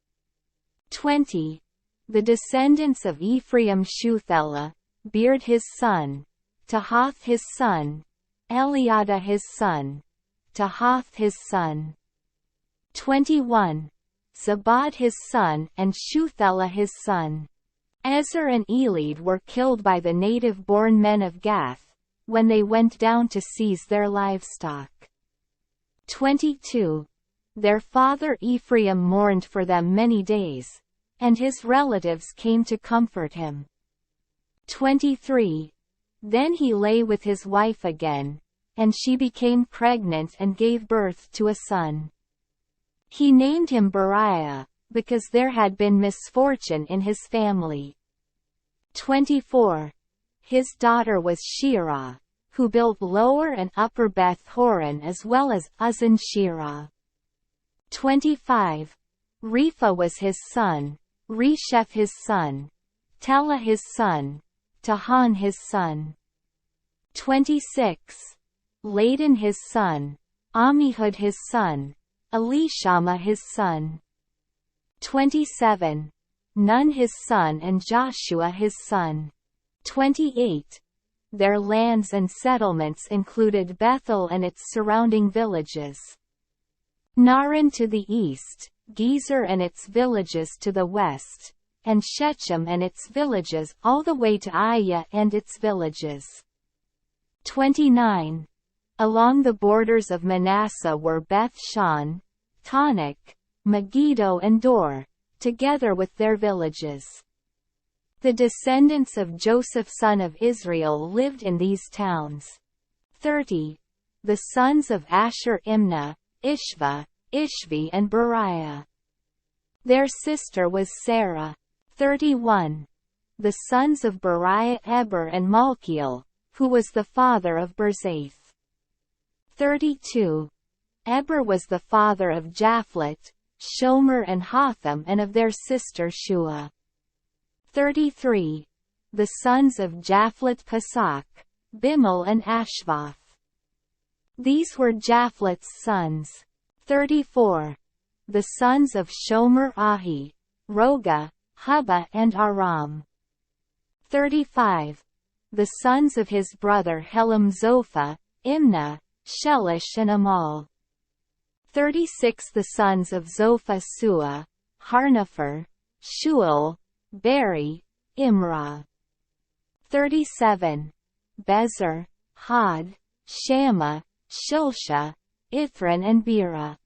20. The descendants of Ephraim Shuthelah, Beard his son, Tahath his son, Eliada his son, Tahath his son. 21. Zabad his son and Shuthelah his son. Ezer and Elid were killed by the native-born men of Gath, when they went down to seize their livestock. 22. Their father Ephraim mourned for them many days, and his relatives came to comfort him. 23. Then he lay with his wife again, and she became pregnant and gave birth to a son. He named him Beriah, because there had been misfortune in his family. 24. His daughter was Shirah, who built Lower and Upper Beth Horon as well as Uzan Shirah. 25. Repha was his son, Resheph his son, Telah his son, Tahan his son. 26. Ladan his son, Ammihud his son, Elishama his son. 27. Nun his son and Joshua his son. 28. Their lands and settlements included Bethel and its surrounding villages, Naran to the east, Gezer and its villages to the west, and Shechem and its villages all the way to Aiah and its villages. 29. Along the borders of Manasseh were Beth-shan, Tanakh, Megiddo and Dor, together with their villages. The descendants of Joseph son of Israel lived in these towns. 30. The sons of Asher Imnah, Ishva, Ishvi and Beriah. Their sister was Sarah. 31. The sons of Beriah Eber and Malkiel, who was the father of Berzaith. 32. Eber was the father of Japhlet, Shomer and Hotham and of their sister Shua. 33. The sons of Japhlet Pasach, Bimal and Ashvath. These were Japhlet's sons. 34. The sons of Shomer Ahi, Roga, Hubba and Aram. 35. The sons of his brother Helam Zophah, Imnah, Shelish and Amal. 36. The sons of Zophah Sua, Harnepher, Shual, Beri, Imrah. 37. Bezer, Had, Shammah, Shilsha, Ithran and Bera.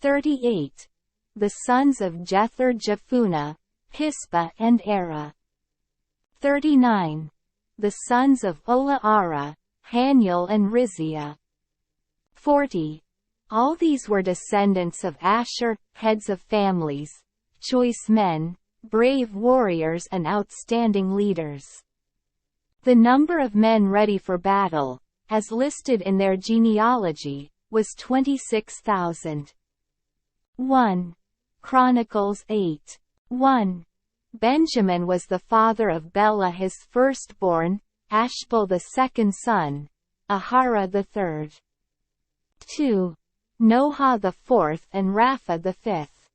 38. The sons of Jether Jephunneh, Pispa and Era. 39. The sons of Olaara, Haniel and Rizia. 40. All these were descendants of Asher, heads of families, choice men, brave warriors and outstanding leaders. The number of men ready for battle, as listed in their genealogy, was 26,000. 1. Chronicles 8. 1. Benjamin was the father of Bela his firstborn, Ashbel the second son, Ahara the third. 2. Noha the fourth and Rapha the fifth.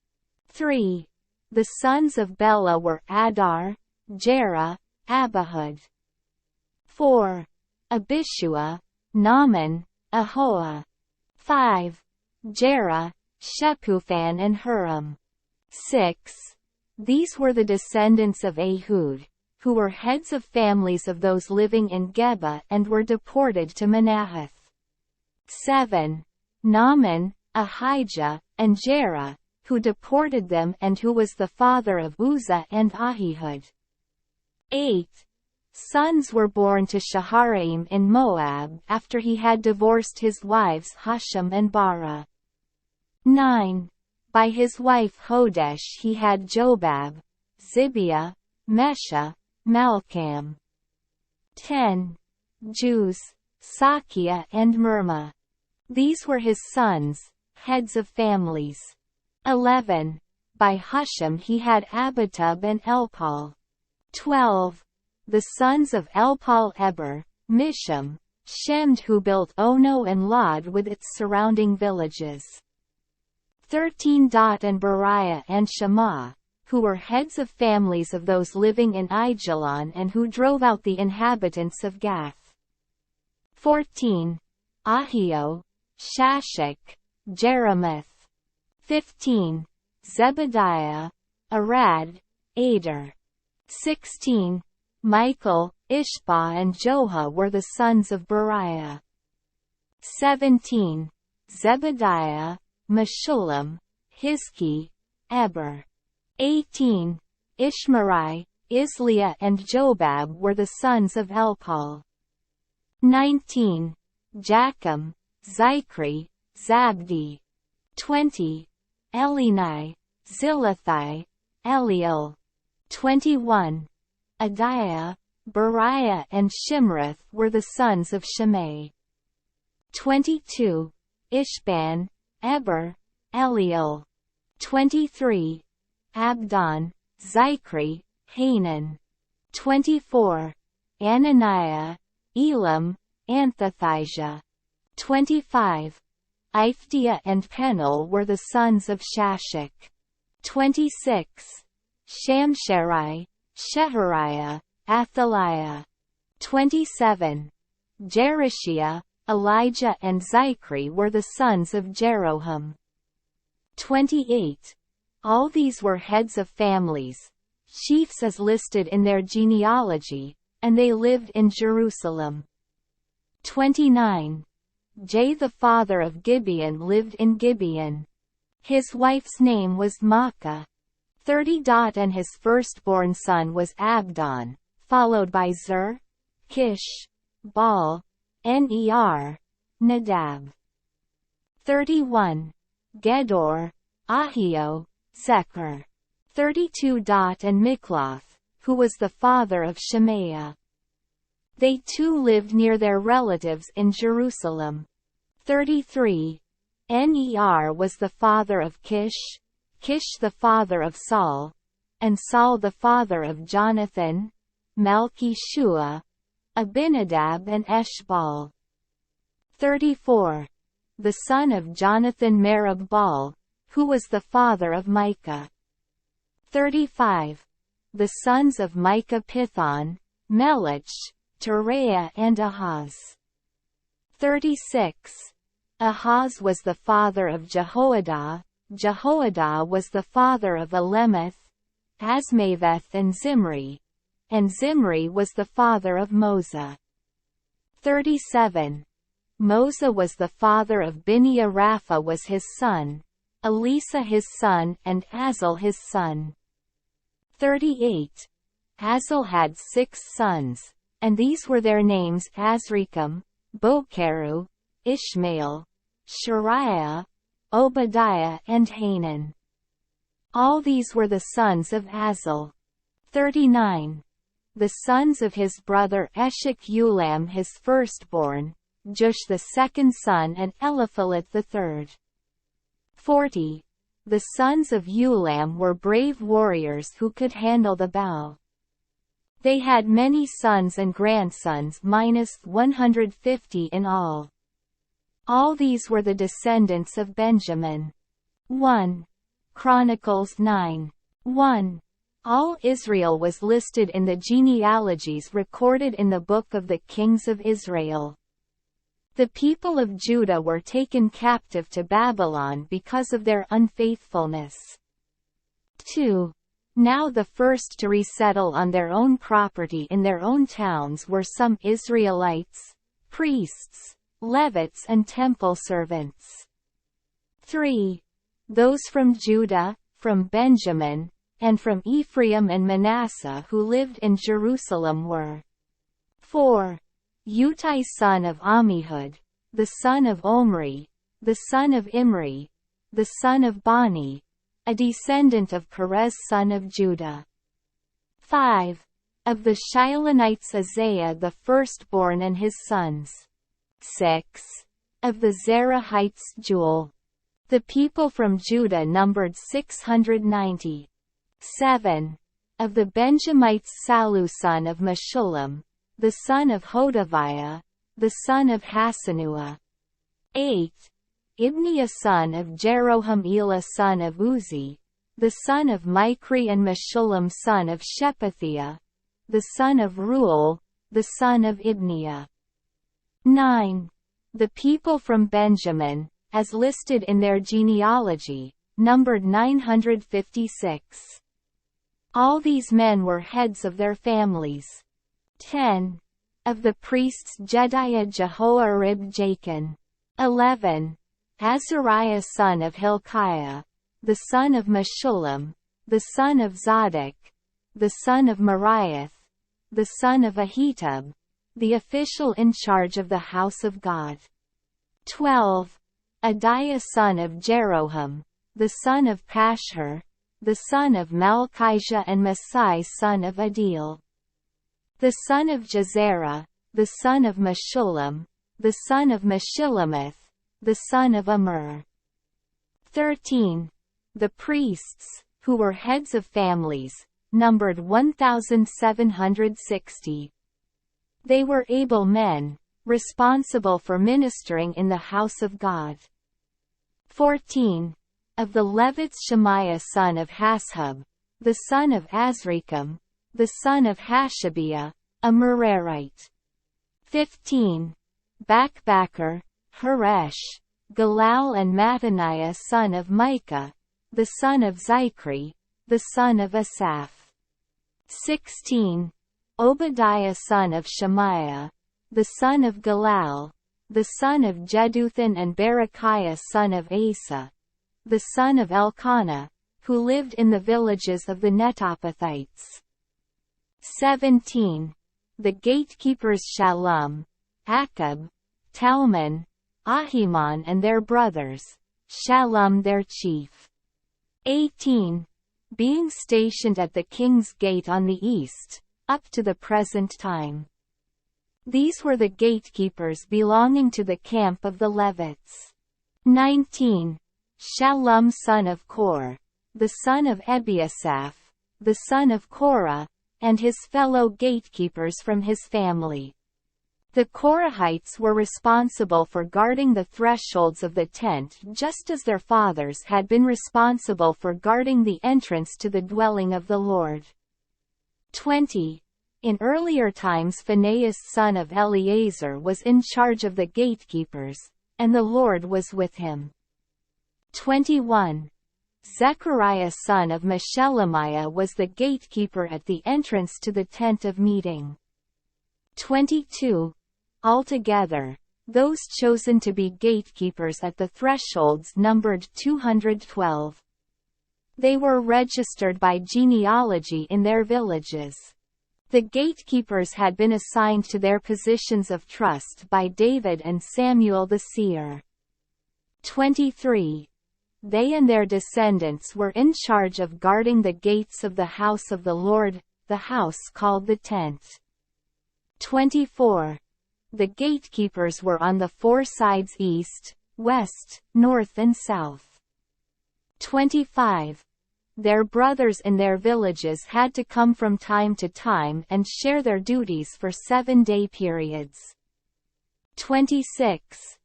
3. The sons of Bela were Adar, Jerah, Abihud. 4. Abishua, Naaman, Ahoah. 5. Jerah, Shepuphan and Huram. 6. These were the descendants of Ehud, who were heads of families of those living in Geba and were deported to Manahath. 7. Naaman, Ahijah, and Jerah, who deported them and who was the father of Uzzah and Ahihud. 8. Sons were born to Shaharaim in Moab after he had divorced his wives Husham and Bara. 9. By his wife Hodesh he had Jobab, Zibiah, Mesha, Malcham. 10. Jews, Sakia and Mirma. These were his sons, heads of families. 11. By Husham he had Abitub and Elpal. 12. The sons of Elpal Eber, Misham, Shemd who built Ono and Lod with its surrounding villages. 13. And Beriah and Shema, who were heads of families of those living in Aijalon and who drove out the inhabitants of Gath. 14. Ahio, Shashak, Jeremoth. 15. Zebediah, Arad, Ader. 16. Michael, Ishbah and Joha were the sons of Beriah. 17. Zebediah, Meshullam, Hizki, Eber. 18. Ishmerai, Isliah and Jobab were the sons of Elpal. 19. Jacham, Zichri, Zabdi. 20. Elini, Zilathai, Eliel. 21. Adiah, Beriah and Shimrath were the sons of Shimei. 22. Ishban, Eber, Eliel. 23. Abdon, Zichri, Hanan. 24. Ananiah, Elam, Anthothijah. 25. Iphdeiah and Penel were the sons of Shashak. 26. Shamsherai, Shehariah, Athaliah. 27. Jerishiah, Elijah and Zichri were the sons of Jeroham. 28. All these were heads of families, chiefs as listed in their genealogy, and they lived in Jerusalem. 29. The father of Gibeon lived in Gibeon. His wife's name was Maacah. 30. And his firstborn son was Abdon, followed by Zur, Kish, Baal, Ner, Nadab. 31. Gedor, Ahio, Zechar. 32. And Mikloth, who was the father of Shemaiah. They too lived near their relatives in Jerusalem. 33. Ner was the father of Kish, Kish the father of Saul, and Saul the father of Jonathan, Malchi-Shua, Abinadab and Eshbaal. 34. The son of Jonathan Merib-Baal, who was the father of Micah. 35. The sons of Micah Pithon, Melech, Tereah and Ahaz. 36. Ahaz was the father of Jehoiada, Jehoiada was the father of Alemeth, Asmaveth and Zimri was the father of Moza. 37. Moza was the father of Biniah. Rapha was his son, Elisa his son and Azel his son. 38. Azel had 6 sons, and these were their names: Azrikam, Bokeru, Ishmael, Shariah, Obadiah and Hanan. All these were the sons of Azel. 39. The sons of his brother Eshek: Ulam his firstborn, Jush the second son and Eliphalet the third. 40. The sons of Ulam were brave warriors who could handle the bow. They had many sons and grandsons, -150 in all. All these were the descendants of Benjamin. 1. Chronicles 9:1. All Israel was listed in the genealogies recorded in the book of the kings of Israel. The people of Judah were taken captive to Babylon because of their unfaithfulness. 2. Now the first to resettle on their own property in their own towns were some Israelites, priests, Levites and temple servants. 3. Those from Judah, from Benjamin, and from Ephraim and Manasseh who lived in Jerusalem were: 4. Utai son of Ammihud, the son of Omri, the son of Imri, the son of Bani, a descendant of Perez son of Judah. 5. Of the Shilonites Isaiah the firstborn and his sons. 6. Of the Zerahites Joel. The people from Judah numbered 690. 7. Of the Benjamites Sallu son of Meshullam, the son of Hodaviah, the son of Hasenuah. 8. Ibniah son of Jeroham, Elah son of Uzi, the son of Michri and Meshullam son of Shephatiah, the son of Ruel, the son of Ibniah. 9. The people from Benjamin, as listed in their genealogy, numbered 956. All these men were heads of their families. 10. Of the priests Jediah Jehoiarib Jachin. 11. Azariah son of Hilkiah, the son of Meshullam, the son of Zadok, the son of Meriath, the son of Ahitub, the official in charge of the house of God. 12. Adiah son of Jeroham, the son of Pashhur, the son of Malchijah and Masai son of Adil, the son of Jezerah, the son of Meshullam, the son of Meshillemith, the son of Immer. 13. The priests, who were heads of families, numbered 1,760. They were able men, responsible for ministering in the house of God. 14. Of the Levites Shemaiah son of Hashub, the son of Azrikam, the son of Hashabiah, a Merarite. 15. Bakbakkar, Haresh, Galal and Mattaniah son of Micah, the son of Zichri, the son of Asaph. 16. Obadiah son of Shemaiah, the son of Galal, the son of Jeduthun and Berechiah son of Asa, the son of Elkanah, who lived in the villages of the Netophathites. 17. The gatekeepers Shallum, Akab, Talmon, Ahiman and their brothers, Shallum their chief. 18. Being stationed at the king's gate on the east, up to the present time. These were the gatekeepers belonging to the camp of the Levites. 19. Shallum son of Kor, the son of Ebiasaph, the son of Korah, and his fellow gatekeepers from his family. The Korahites were responsible for guarding the thresholds of the tent just as their fathers had been responsible for guarding the entrance to the dwelling of the Lord. 20. In earlier times Phinehas son of Eleazar was in charge of the gatekeepers, and the Lord was with him. 21. Zechariah son of Meshelemiah was the gatekeeper at the entrance to the tent of meeting. 22. Altogether, those chosen to be gatekeepers at the thresholds numbered 212. They were registered by genealogy in their villages. The gatekeepers had been assigned to their positions of trust by David and Samuel the seer. 23. They and their descendants were in charge of guarding the gates of the house of the Lord, the house called the tent. 24. The gatekeepers were on the four sides east, west, north and south. 25. Their brothers in their villages had to come from time to time and share their duties for 7-day periods. 26.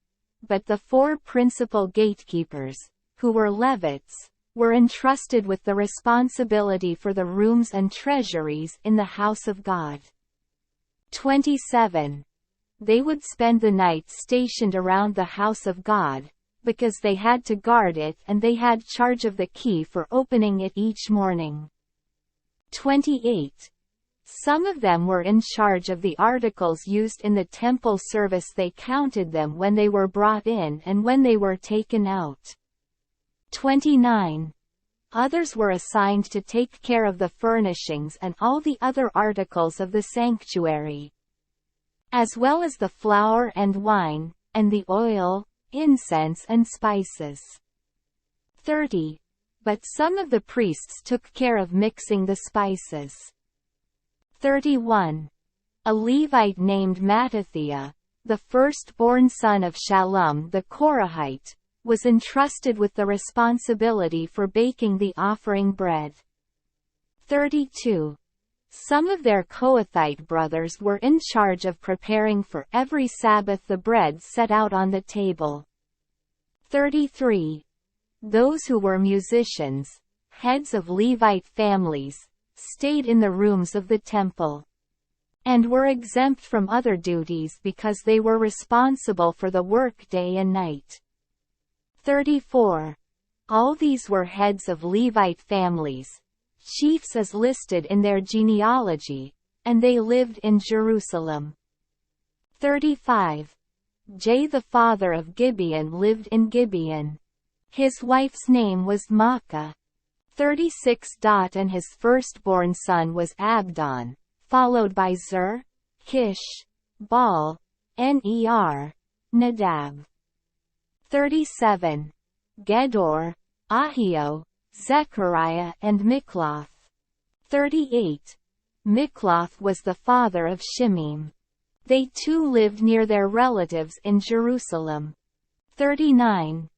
But the four principal gatekeepers, who were Levites, were entrusted with the responsibility for the rooms and treasuries in the house of God. 27. They would spend the night stationed around the house of God, because they had to guard it and they had charge of the key for opening it each morning. 28. Some of them were in charge of the articles used in the temple service. They counted them when they were brought in and when they were taken out. 29. Others were assigned to take care of the furnishings and all the other articles of the sanctuary, as well as the flour and wine, and the oil, incense and spices. 30. But some of the priests took care of mixing the spices. 31. A Levite named Mattithiah, the firstborn son of Shallum the Korahite, was entrusted with the responsibility for baking the offering bread. 32. Some of their Kohathite brothers were in charge of preparing for every Sabbath the bread set out on the table. 33. Those who were musicians, heads of Levite families, stayed in the rooms of the temple, and were exempt from other duties because they were responsible for the work day and night. 34. All these were heads of Levite families, chiefs as listed in their genealogy, and they lived in Jerusalem. 35. The father of Gibeon lived in Gibeon. His wife's name was Maacah. 36. And his firstborn son was Abdon, followed by Zur, Kish, Baal, Ner, Nadab. 37. Gedor, Ahio, Zechariah and Mikloth. 38. Mikloth was the father of Shimim. They too lived near their relatives in Jerusalem. 39.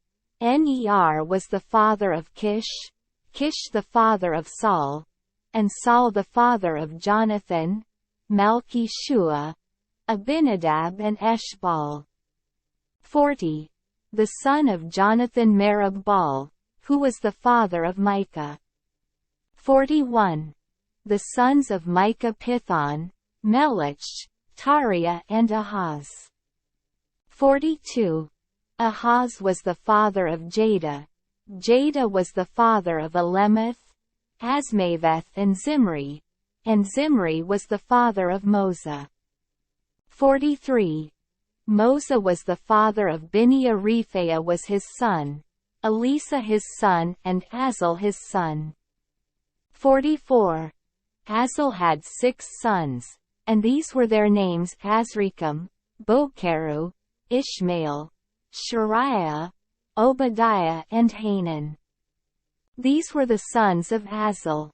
Ner was the father of Kish, Kish the father of Saul, and Saul the father of Jonathan, Malchi-Shua, Abinadab and Eshbal. 40. The son of Jonathan Merib-Baal, who was the father of Micah. 41. The sons of Micah Pithon, Melech, Tariah and Ahaz. 42. Ahaz was the father of Jada. Jada was the father of Alemeth, Asmaveth and Zimri was the father of Moza. 43. Moza was the father of Binia. Rephaiah was his son, Elisa his son and Azel his son. 44. Azel had 6 sons, and these were their names: Azrikam, Bokeru, Ishmael, Shariah, Obadiah and Hanan. These were the sons of Azel.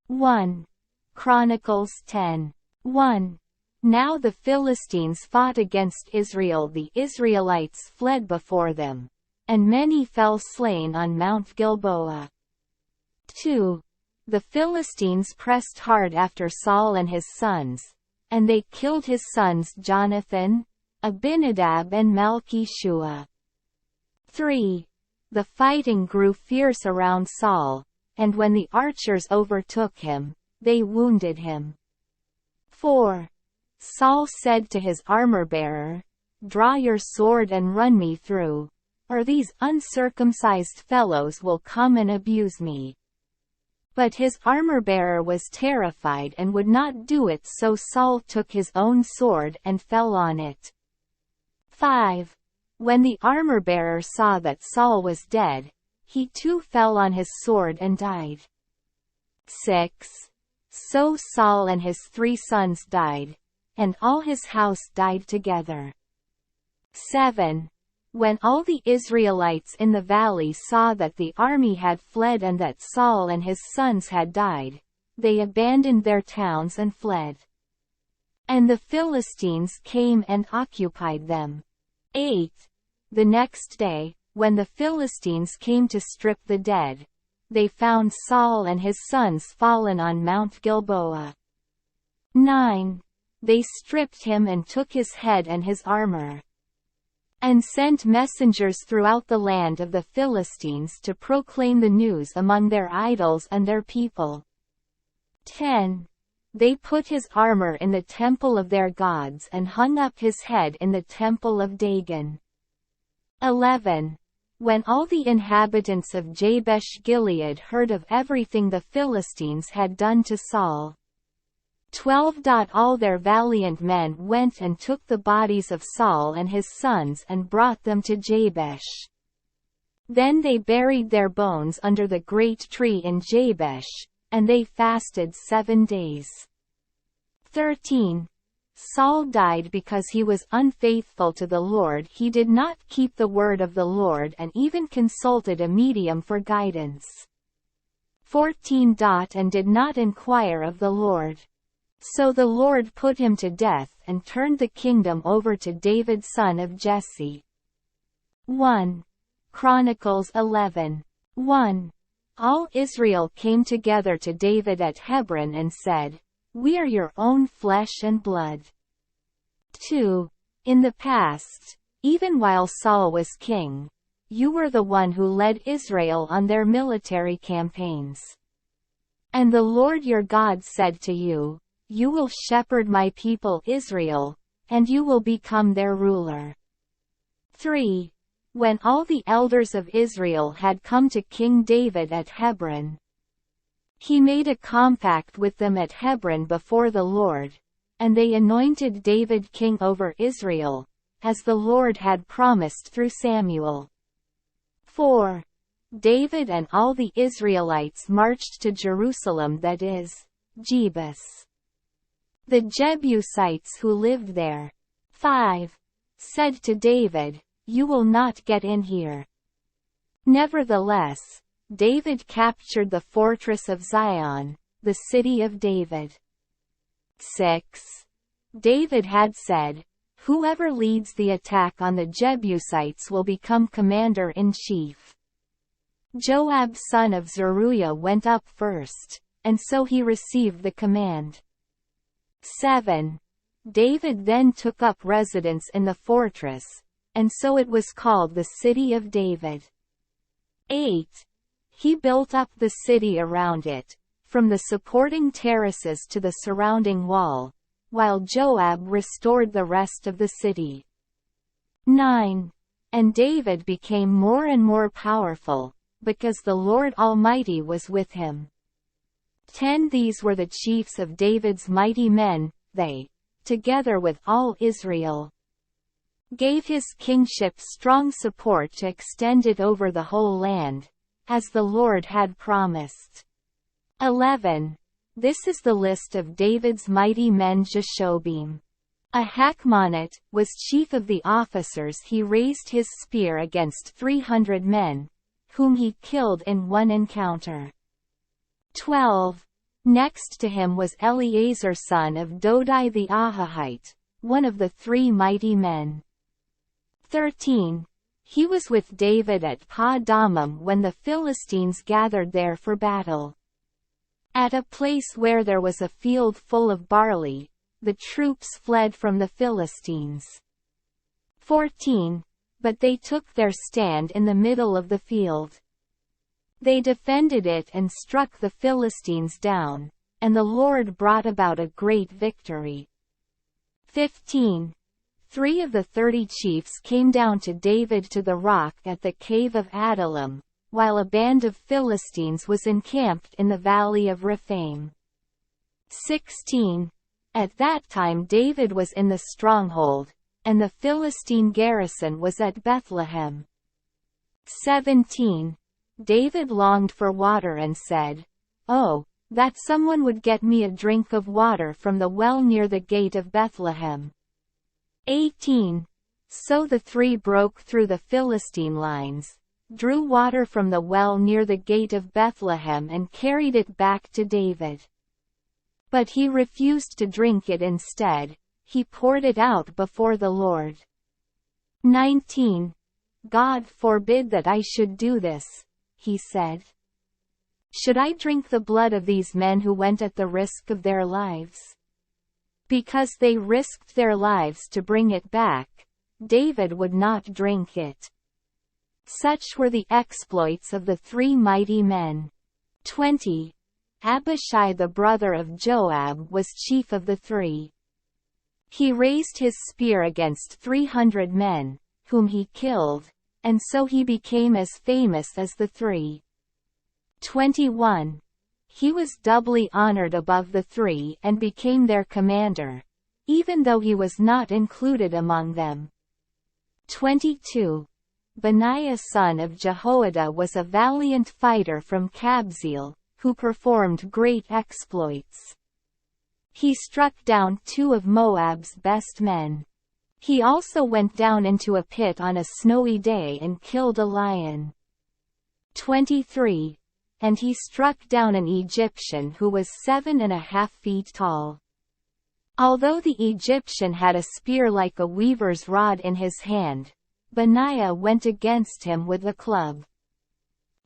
1 Chronicles 10:1. Now the Philistines fought against Israel. The Israelites fled before them, and many fell slain on Mount Gilboa. 2. The Philistines pressed hard after Saul and his sons, and they killed his sons Jonathan, Abinadab and Malchi-Shua. 3. The fighting grew fierce around Saul, and when the archers overtook him, they wounded him. 4. Saul said to his armor-bearer, "Draw your sword and run me through, or these uncircumcised fellows will come and abuse me." But his armor-bearer was terrified and would not do it, so Saul took his own sword and fell on it. 5. When the armor-bearer saw that Saul was dead, he too fell on his sword and died. 6. So Saul and his 3 sons died, and all his house died together. 7. When all the Israelites in the valley saw that the army had fled and that Saul and his sons had died, they abandoned their towns and fled. And the Philistines came and occupied them. 8. The next day, when the Philistines came to strip the dead, they found Saul and his sons fallen on Mount Gilboa. 9. They stripped him and took his head and his armor, and sent messengers throughout the land of the Philistines to proclaim the news among their idols and their people. 10. They put his armor in the temple of their gods and hung up his head in the temple of Dagon. 11. When all the inhabitants of Jabesh Gilead heard of everything the Philistines had done to Saul, 12. All their valiant men went and took the bodies of Saul and his sons and brought them to Jabesh. Then they buried their bones under the great tree in Jabesh, and they fasted 7 days. 13. Saul died because he was unfaithful to the Lord. He did not keep the word of the Lord and even consulted a medium for guidance. 14. And did not inquire of the Lord. So the Lord put him to death and turned the kingdom over to David son of Jesse. 1 Chronicles 11:1. All Israel came together to David at Hebron and said, "We are your own flesh and blood." 2. In the past, even while Saul was king, you were the one who led Israel on their military campaigns. And the Lord your God said to you, "You will shepherd my people Israel, and you will become their ruler." 3. when all the elders of Israel had come to King David at Hebron. He made a compact with them at Hebron before the Lord, and they anointed David king over Israel, as the Lord had promised through Samuel. 4. David and all the Israelites marched to Jerusalem, that is, Jebus. The Jebusites who lived there, 5. said to David, "You will not get in here." Nevertheless, David captured the fortress of Zion, the city of David. 6. David had said, "Whoever leads the attack on the Jebusites will become commander-in-chief." Joab son of Zeruiah went up first, and so he received the command. 7. David then took up residence in the fortress, and so it was called the City of David. 8. He built up the city around it, from the supporting terraces to the surrounding wall, while Joab restored the rest of the city. 9. And David became more and more powerful, because the Lord Almighty was with him. 10. These were the chiefs of David's mighty men. They, together with all Israel, gave his kingship strong support to extend it over the whole land, as the Lord had promised. 11. This is the list of David's mighty men. Jashobim, a Hachmonite, was chief of the officers. He raised his spear against 300 men, whom he killed in one encounter. 12. Next to him was Eleazar son of Dodai the Ahahite, one of the 3 mighty men. 13. He was with David at Pa-Damim when the Philistines gathered there for battle. At a place where there was a field full of barley, the troops fled from the Philistines. 14. But they took their stand in the middle of the field. They defended it and struck the Philistines down, and the Lord brought about a great victory. 15. 3 of the 30 chiefs came down to David to the rock at the cave of Adullam, while a band of Philistines was encamped in the valley of Rephaim. 16. At that time David was in the stronghold, and the Philistine garrison was at Bethlehem. 17. David longed for water and said, "Oh, that someone would get me a drink of water from the well near the gate of Bethlehem." 18. So the 3 broke through the Philistine lines, drew water from the well near the gate of Bethlehem and carried it back to David. But he refused to drink it. Instead, he poured it out before the Lord. 19. God forbid that I should do this, he said. Should I drink the blood of these men who went at the risk of their lives? Because they risked their lives to bring it back, David would not drink it. Such were the exploits of the 3 mighty men. 20. Abishai the brother of Joab was chief of the 3. He raised his spear against 300 men, whom he killed, and so he became as famous as the 3. 21. He was doubly honored above the 3 and became their commander, even though he was not included among them. 22. Benaiah son of Jehoiada was a valiant fighter from Kabzeel, who performed great exploits. He struck down 2 of Moab's best men. He also went down into a pit on a snowy day and killed a lion. 23. And he struck down an Egyptian who was 7.5 feet tall. Although the Egyptian had a spear like a weaver's rod in his hand, Benaiah went against him with a club.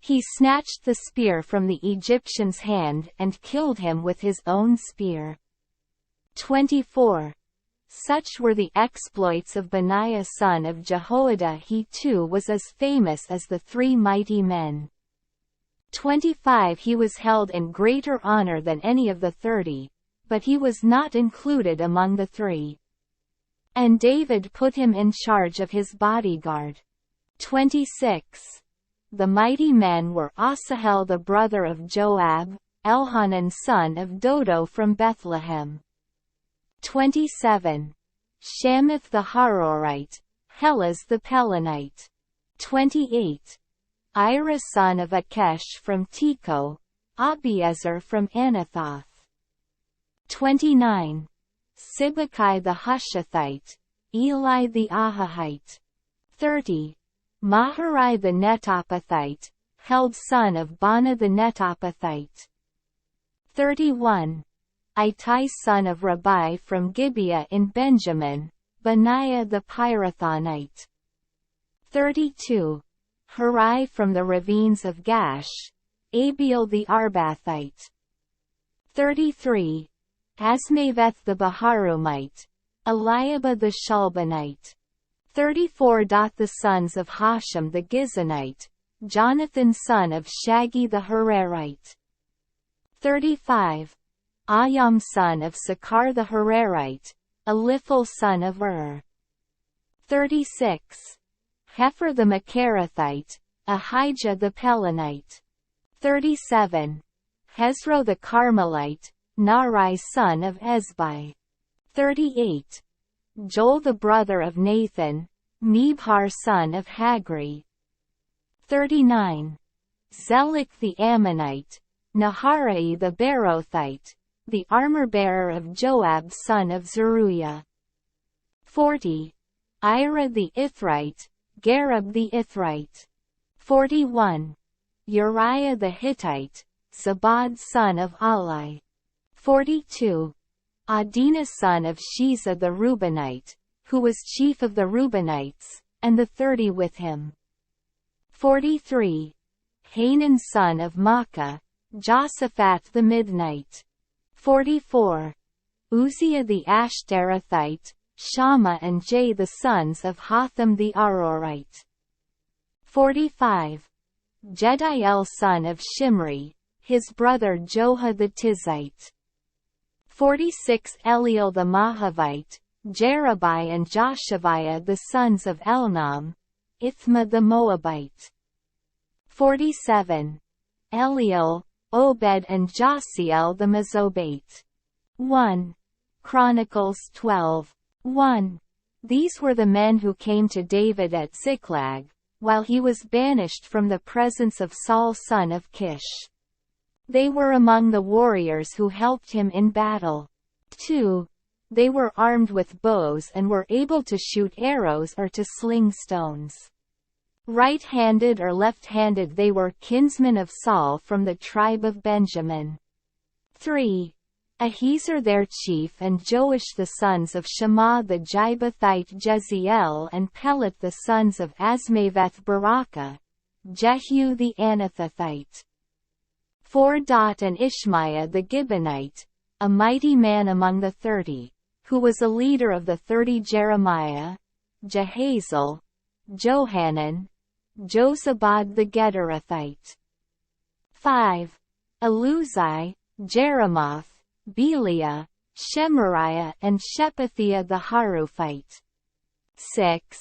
He snatched the spear from the Egyptian's hand and killed him with his own spear. 24. Such were the exploits of Benaiah son of Jehoiada. He too was as famous as the 3 mighty men. 25. He was held in greater honor than any of the 30, but he was not included among the 3. And David put him in charge of his bodyguard. 26. The mighty men were Asahel the brother of Joab, Elhanan son of Dodo from Bethlehem. 27. Shamath the Harorite, Helaz the Pelonite. 28. Ira son of Akesh from Tekoa, Abiezer from Anathoth. 29. Sibbecai the Hushathite, Eli the Ahahite. 30. Maharai the Netophathite, Held son of Bana the Netophathite. 31. Ittai son of Rabbi from Gibeah in Benjamin, Benaiah the Pirathonite. 32. Hurai from the ravines of Gash, Abiel the Arbathite. 33. Asmaveth the Baharumite, Eliabah the Shulbanite. 34. The sons of Hashem the Gizonite, Jonathan son of Shagi the Hararite. 35. Ayam son of Sakar the Hararite, Eliphel son of Ur. 36. Hefer the Macharathite, Ahijah the Pelonite. 37. Hezro the Carmelite, Nari son of Ezbai. 38. Joel the brother of Nathan, Mibhar son of Hagri. 39. Zelek the Ammonite, Naharai the Berothite, the armor-bearer of Joab son of Zeruiah. 40. Ira the Ithrite, Gareb the Ithrite. 41. Uriah the Hittite, Zabad son of Ali. 42. Adinah son of Shiza the Reubenite, who was chief of the Reubenites, and the 30 with him. 43. Hanan son of Makkah, Josaphat the Midnite. 44. Uzziah the Ashterathite, Shammah and Jay the sons of Hotham the Arorite. 45. Jediel son of Shimri, his brother Joha the Tizite. 46. Eliel the Mahavite, Jerubai and Joshaviah the sons of Elnam, Ithma the Moabite. 47. Eliel, Obed and Jasiel the Mezobate. 1. Chronicles 12:1. These were the men who came to David at Ziklag, while he was banished from the presence of Saul son of Kish. They were among the warriors who helped him in battle. 2. They were armed with bows and were able to shoot arrows or to sling stones. Right-handed or left-handed, they were kinsmen of Saul from the tribe of Benjamin. 3. Ahiezer their chief and Joash the sons of Shammah the Gibathite, Jeziel and Pelet the sons of Asmaveth Barakah, Jehu the Anathothite. 4. And Ishmaiah the Gibeonite, a mighty man among the 30, who was a leader of the 30, Jeremiah, Jehazel, Johanan, Jozabad the Gederathite. 5. Eluzai, Jeremoth, Beliah, Shemariah and Shephatiah the Haruphite. 6.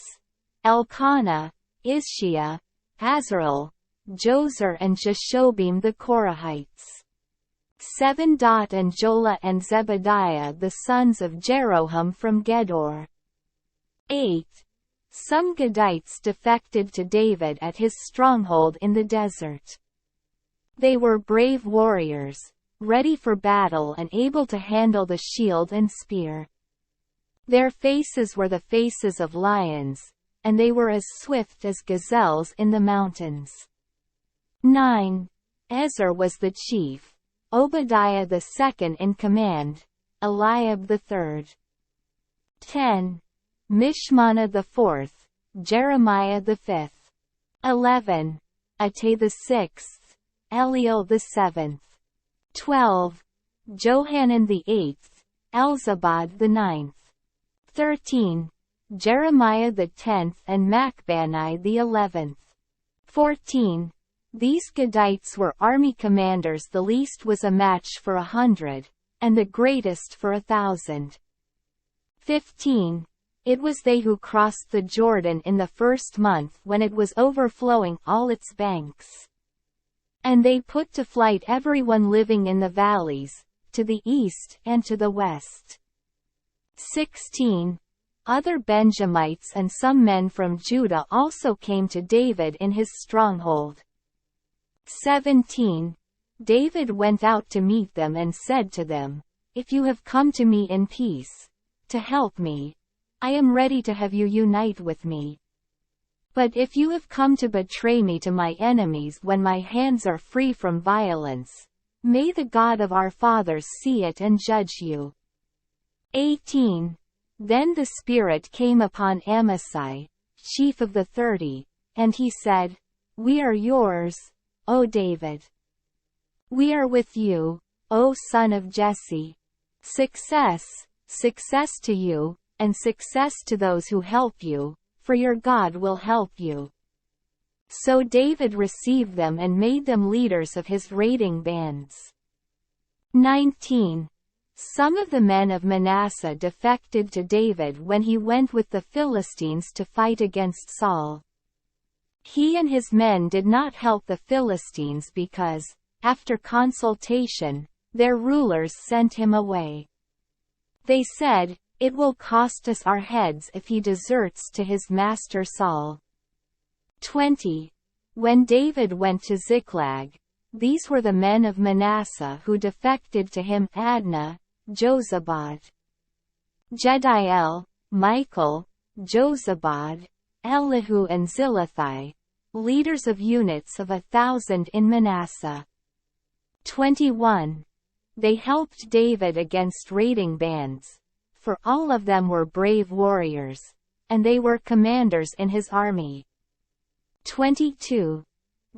Elkanah, Ishiah, Azrael, Jozer and Jeshobim the Korahites. 7. And Jola and Zebediah the sons of Jeroham from Gedor. 8. Some Gadites defected to David at his stronghold in the desert. They were brave warriors, ready for battle and able to handle the shield and spear. Their faces were the faces of lions, and they were as swift as gazelles in the mountains. 9. Ezer was the chief, Obadiah the second in command, Eliab the third. 10. Mishmana the fourth, Jeremiah the fifth. 11. Attai the sixth, Eliel the seventh. 12. Johanan the eighth, Elzabad the ninth. 13. Jeremiah the 10th and Machbani the 11th. 14. These Gadites were army commanders. The least was a match for 100, and the greatest for 1,000. 15. It was they who crossed the Jordan in the first month when it was overflowing all its banks. And they put to flight everyone living in the valleys, to the east and to the west. 16. Other Benjamites and some men from Judah also came to David in his stronghold. 17. David went out to meet them and said to them, "If you have come to me in peace, to help me, I am ready to have you unite with me. But if you have come to betray me to my enemies when my hands are free from violence, may the God of our fathers see it and judge you." 18. Then the Spirit came upon Amasai, chief of the 30, and he said, "We are yours, O David. We are with you, O son of Jesse. Success, success to you, and success to those who help you, for your God will help you." So David received them and made them leaders of his raiding bands. 19. Some of the men of Manasseh defected to David when he went with the Philistines to fight against Saul. He and his men did not help the Philistines because, after consultation, their rulers sent him away. They said, "It will cost us our heads if he deserts to his master Saul." 20. When David went to Ziklag, these were the men of Manasseh who defected to him: Adnah, Jozabad, Jediel, Michael, Jozabad, Elihu and Zillethai, leaders of units of 1,000 in Manasseh. 21. They helped David against raiding bands, for all of them were brave warriors, and they were commanders in his army. 22.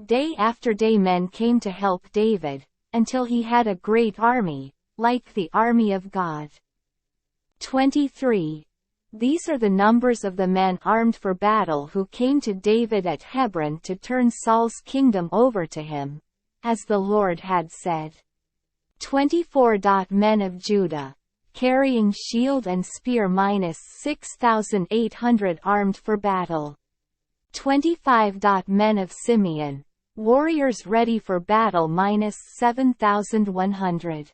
Day after day men came to help David, until he had a great army, like the army of God. 23. These are the numbers of the men armed for battle who came to David at Hebron to turn Saul's kingdom over to him, as the Lord had said. 24. Men of Judah, carrying shield and spear -6,800 armed for battle. 25. Men of Simeon, warriors ready for battle -7,100.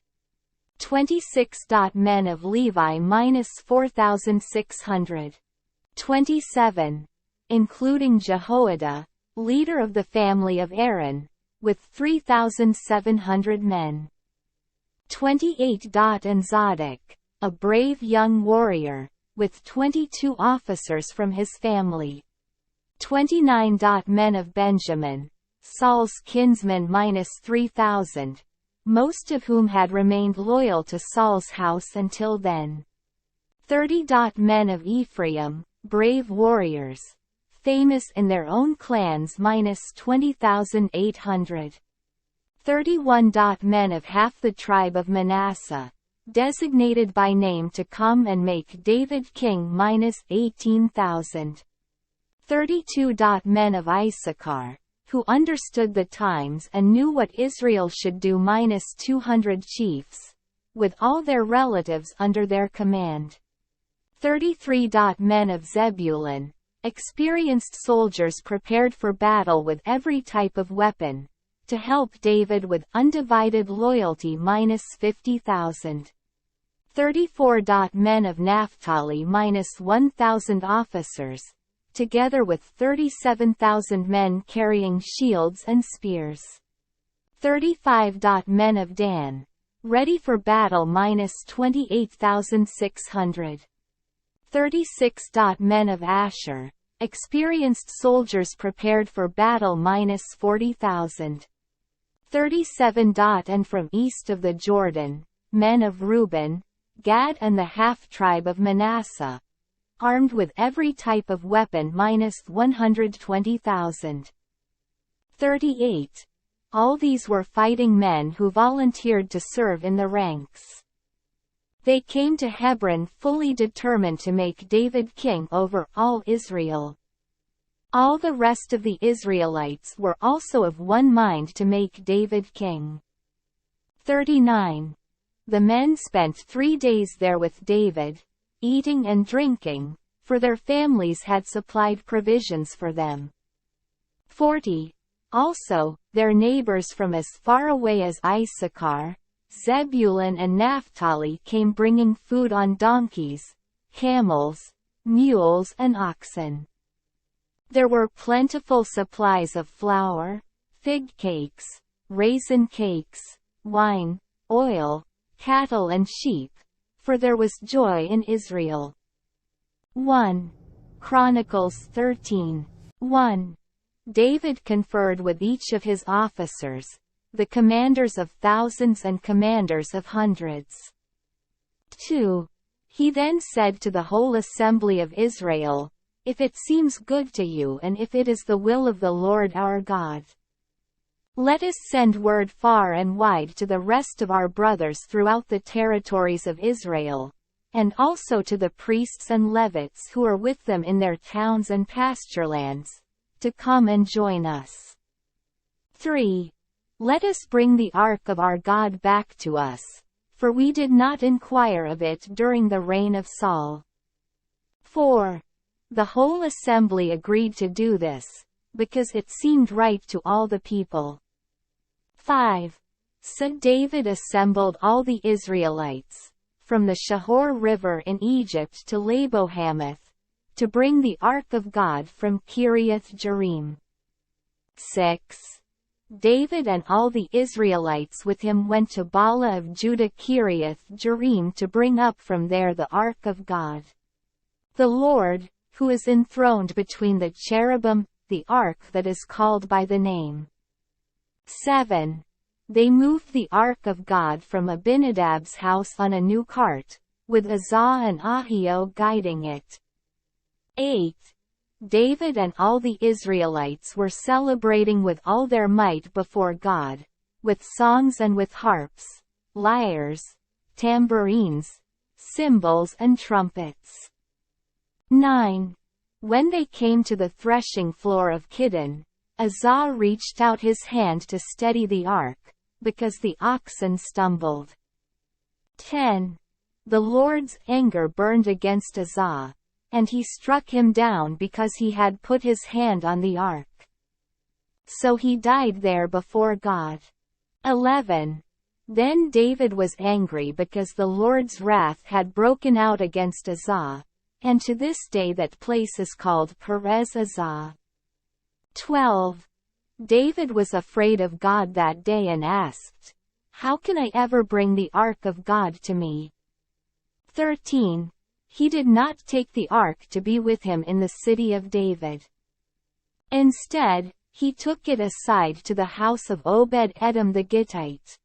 26. Men of Levi -4,600. 27. Including Jehoiada, leader of the family of Aaron, with 3,700 men. 28. And Zadok, a brave young warrior, with 22 officers from his family. 29. Men of Benjamin, Saul's kinsmen -3,000, most of whom had remained loyal to Saul's house until then. 30. Men of Ephraim, brave warriors, famous in their own clans -20,800. 31. Men of half the tribe of Manasseh, designated by name to come and make David king -18,000. 32. Men of Issachar, who understood the times and knew what Israel should do -200 chiefs, with all their relatives under their command. 33. Men of Zebulun, experienced soldiers prepared for battle with every type of weapon, to help David with undivided loyalty -50,000. 34. Men of Naphtali -1,000 officers, together with 37,000 men carrying shields and spears. 35. Men of Dan, ready for battle -28,600. 36. Men of Asher, experienced soldiers prepared for battle -40,000. 37. And from east of the Jordan, men of Reuben, Gad and the half-tribe of Manasseh, armed with every type of weapon -120,000. 38. All these were fighting men who volunteered to serve in the ranks. They came to Hebron fully determined to make David king over all Israel. All the rest of the Israelites were also of one mind to make David king. 39. The men spent 3 days there with David, eating and drinking, for their families had supplied provisions for them. 40. Also, their neighbors from as far away as Issachar, Zebulun and Naphtali came bringing food on donkeys, camels, mules and oxen. There were plentiful supplies of flour, fig cakes, raisin cakes, wine, oil, cattle and sheep, for there was joy in Israel. 1 Chronicles 13:1. David conferred with each of his officers, the commanders of thousands and commanders of hundreds. 2. He then said to the whole assembly of Israel, "If it seems good to you and if it is the will of the Lord our God, let us send word far and wide to the rest of our brothers throughout the territories of Israel, and also to the priests and Levites who are with them in their towns and pasturelands, to come and join us. 3. Let us bring the ark of our God back to us, for we did not inquire of it during the reign of Saul." 4. The whole assembly agreed to do this, because it seemed right to all the people. 5. So David assembled all the Israelites, from the Shahor River in Egypt to Labohamath, to bring the ark of God from Kiriath Jearim. 6. David and all the Israelites with him went to Bala of Judah Kiriath Jearim to bring up from there the ark of God, the Lord, who is enthroned between the cherubim, the ark that is called by the name. 7. They moved the ark of God from Abinadab's house on a new cart, with Uzzah and Ahio guiding it. 8. David and all the Israelites were celebrating with all their might before God, with songs and with harps, lyres, tambourines, cymbals and trumpets. 9. When they came to the threshing floor of Kidon, Uzzah reached out his hand to steady the ark, because the oxen stumbled. 10. The Lord's anger burned against Uzzah, and he struck him down because he had put his hand on the ark. So he died there before God. 11. Then David was angry because the Lord's wrath had broken out against Uzzah, and to this day that place is called Perez Uzzah. 12. David was afraid of God that day and asked, "How can I ever bring the ark of God to me?" 13. He did not take the ark to be with him in the city of David. Instead, he took it aside to the house of Obed-Edom the Gittite.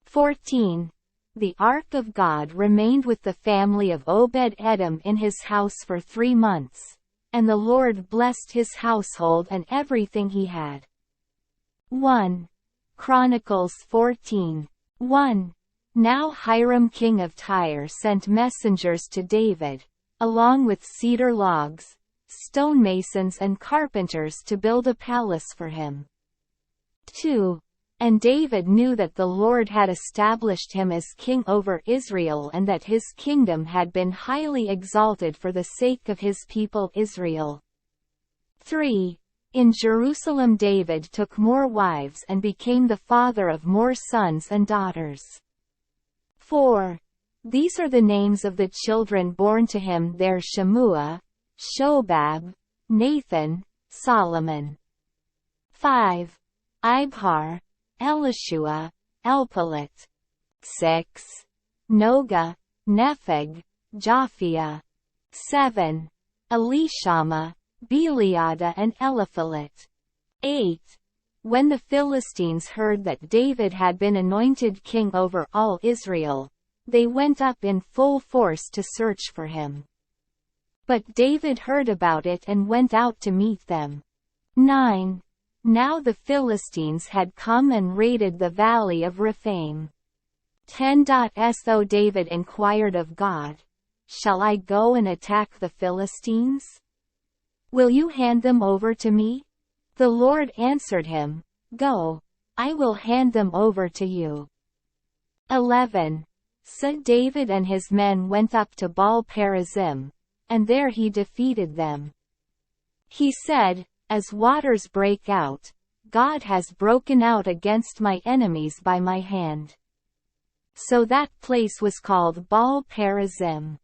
14. The ark of God remained with the family of Obed-Edom in his house for 3 months, and the Lord blessed his household and everything he had. 1 Chronicles 14:1. Now Hiram king of Tyre sent messengers to David, along with cedar logs, stonemasons and carpenters to build a palace for him. 2. And David knew that the Lord had established him as king over Israel and that his kingdom had been highly exalted for the sake of his people Israel. 3. In Jerusalem David took more wives and became the father of more sons and daughters. 4. These are the names of the children born to him there: Shemua, Shobab, Nathan, Solomon. 5. Ibhar, Elishua, Elpalet. 6. Noga, Nepheg, Japhia. 7. Elishama, Beliada and Eliphalet. 8. When the Philistines heard that David had been anointed king over all Israel, they went up in full force to search for him. But David heard about it and went out to meet them. 9. Now the Philistines had come and raided the valley of Rephaim. 10. So David inquired of God, "Shall I go and attack the Philistines? Will you hand them over to me?" The Lord answered him, "Go, I will hand them over to you." 11. So David and his men went up to Baal-perazim, and there he defeated them. He said, "As waters break out, God has broken out against my enemies by my hand." So that place was called Baal Perazim.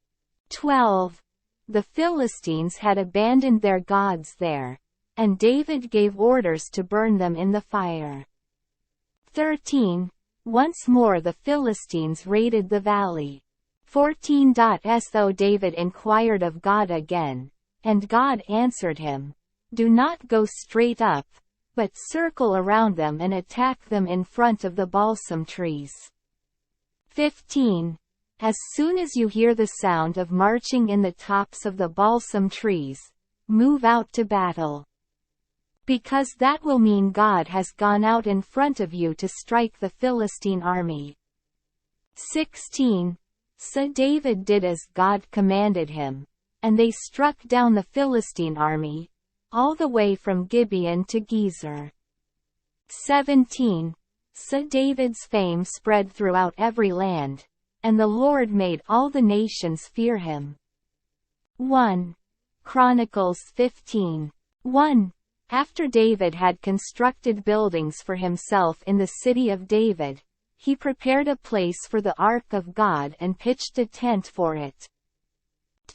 12. The Philistines had abandoned their gods there, and David gave orders to burn them in the fire. 13. Once more the Philistines raided the valley. 14. So David inquired of God again, and God answered him, "Do not go straight up, but circle around them and attack them in front of the balsam trees." 15. As soon as you hear the sound of marching in the tops of the balsam trees, move out to battle. Because that will mean God has gone out in front of you to strike the Philistine army. 16. So David did as God commanded him, and they struck down the Philistine army, all the way from Gibeon to Gezer. 17. So David's fame spread throughout every land, and the Lord made all the nations fear him. 1 Chronicles 15. 1. After David had constructed buildings for himself in the city of David, he prepared a place for the ark of God and pitched a tent for it.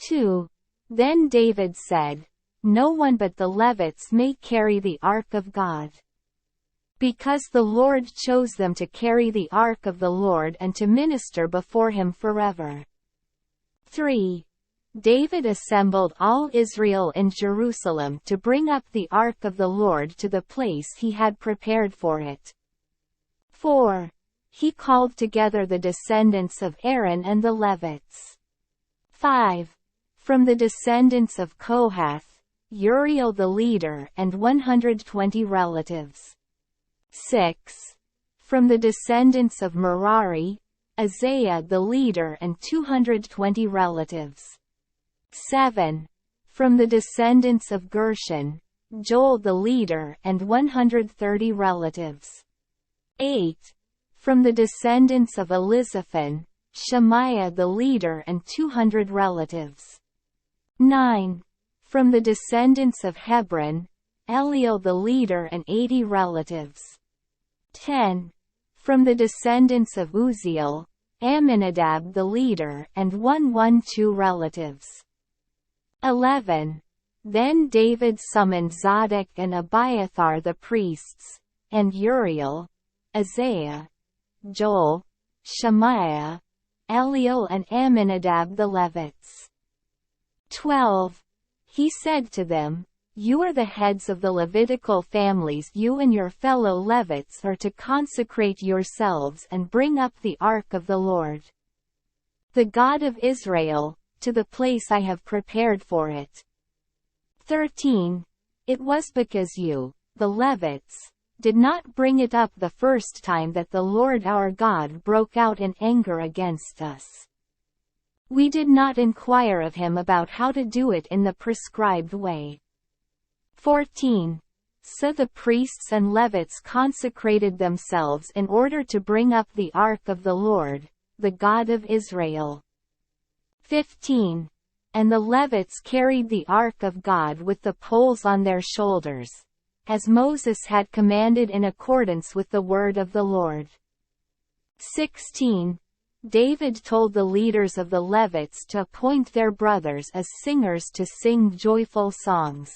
2. Then David said, "No one but the Levites may carry the ark of God." Because the Lord chose them to carry the ark of the Lord and to minister before him forever. 3. David assembled all Israel in Jerusalem to bring up the ark of the Lord to the place he had prepared for it. 4. He called together the descendants of Aaron and the Levites. 5. From the descendants of Kohath, Uriel the leader and 120 relatives. 6. From the descendants of Merari, Isaiah the leader and 220 relatives. 7. From the descendants of Gershon, Joel the leader and 130 relatives. 8. From the descendants of Elizaphan, Shemaiah the leader and 200 relatives. 9. From the descendants of Hebron, Eliel the leader and 80 relatives. 10. From the descendants of Uzziel, Amminadab the leader and 112 relatives. 11. Then David summoned Zadok and Abiathar the priests, and Uriel, Isaiah, Joel, Shemaiah, Eliel and Amminadab the Levites. 12. He said to them, "You are the heads of the Levitical families. You and your fellow Levites are to consecrate yourselves and bring up the ark of the Lord, the God of Israel, to the place I have prepared for it." 13. It was because you, the Levites, did not bring it up the first time that the Lord our God broke out in anger against us. We did not inquire of him about how to do it in the prescribed way. 14. So the priests and Levites consecrated themselves in order to bring up the ark of the Lord, the God of Israel. 15. And the Levites carried the ark of God with the poles on their shoulders, as Moses had commanded in accordance with the word of the Lord. 16. David told the leaders of the Levites to appoint their brothers as singers to sing joyful songs,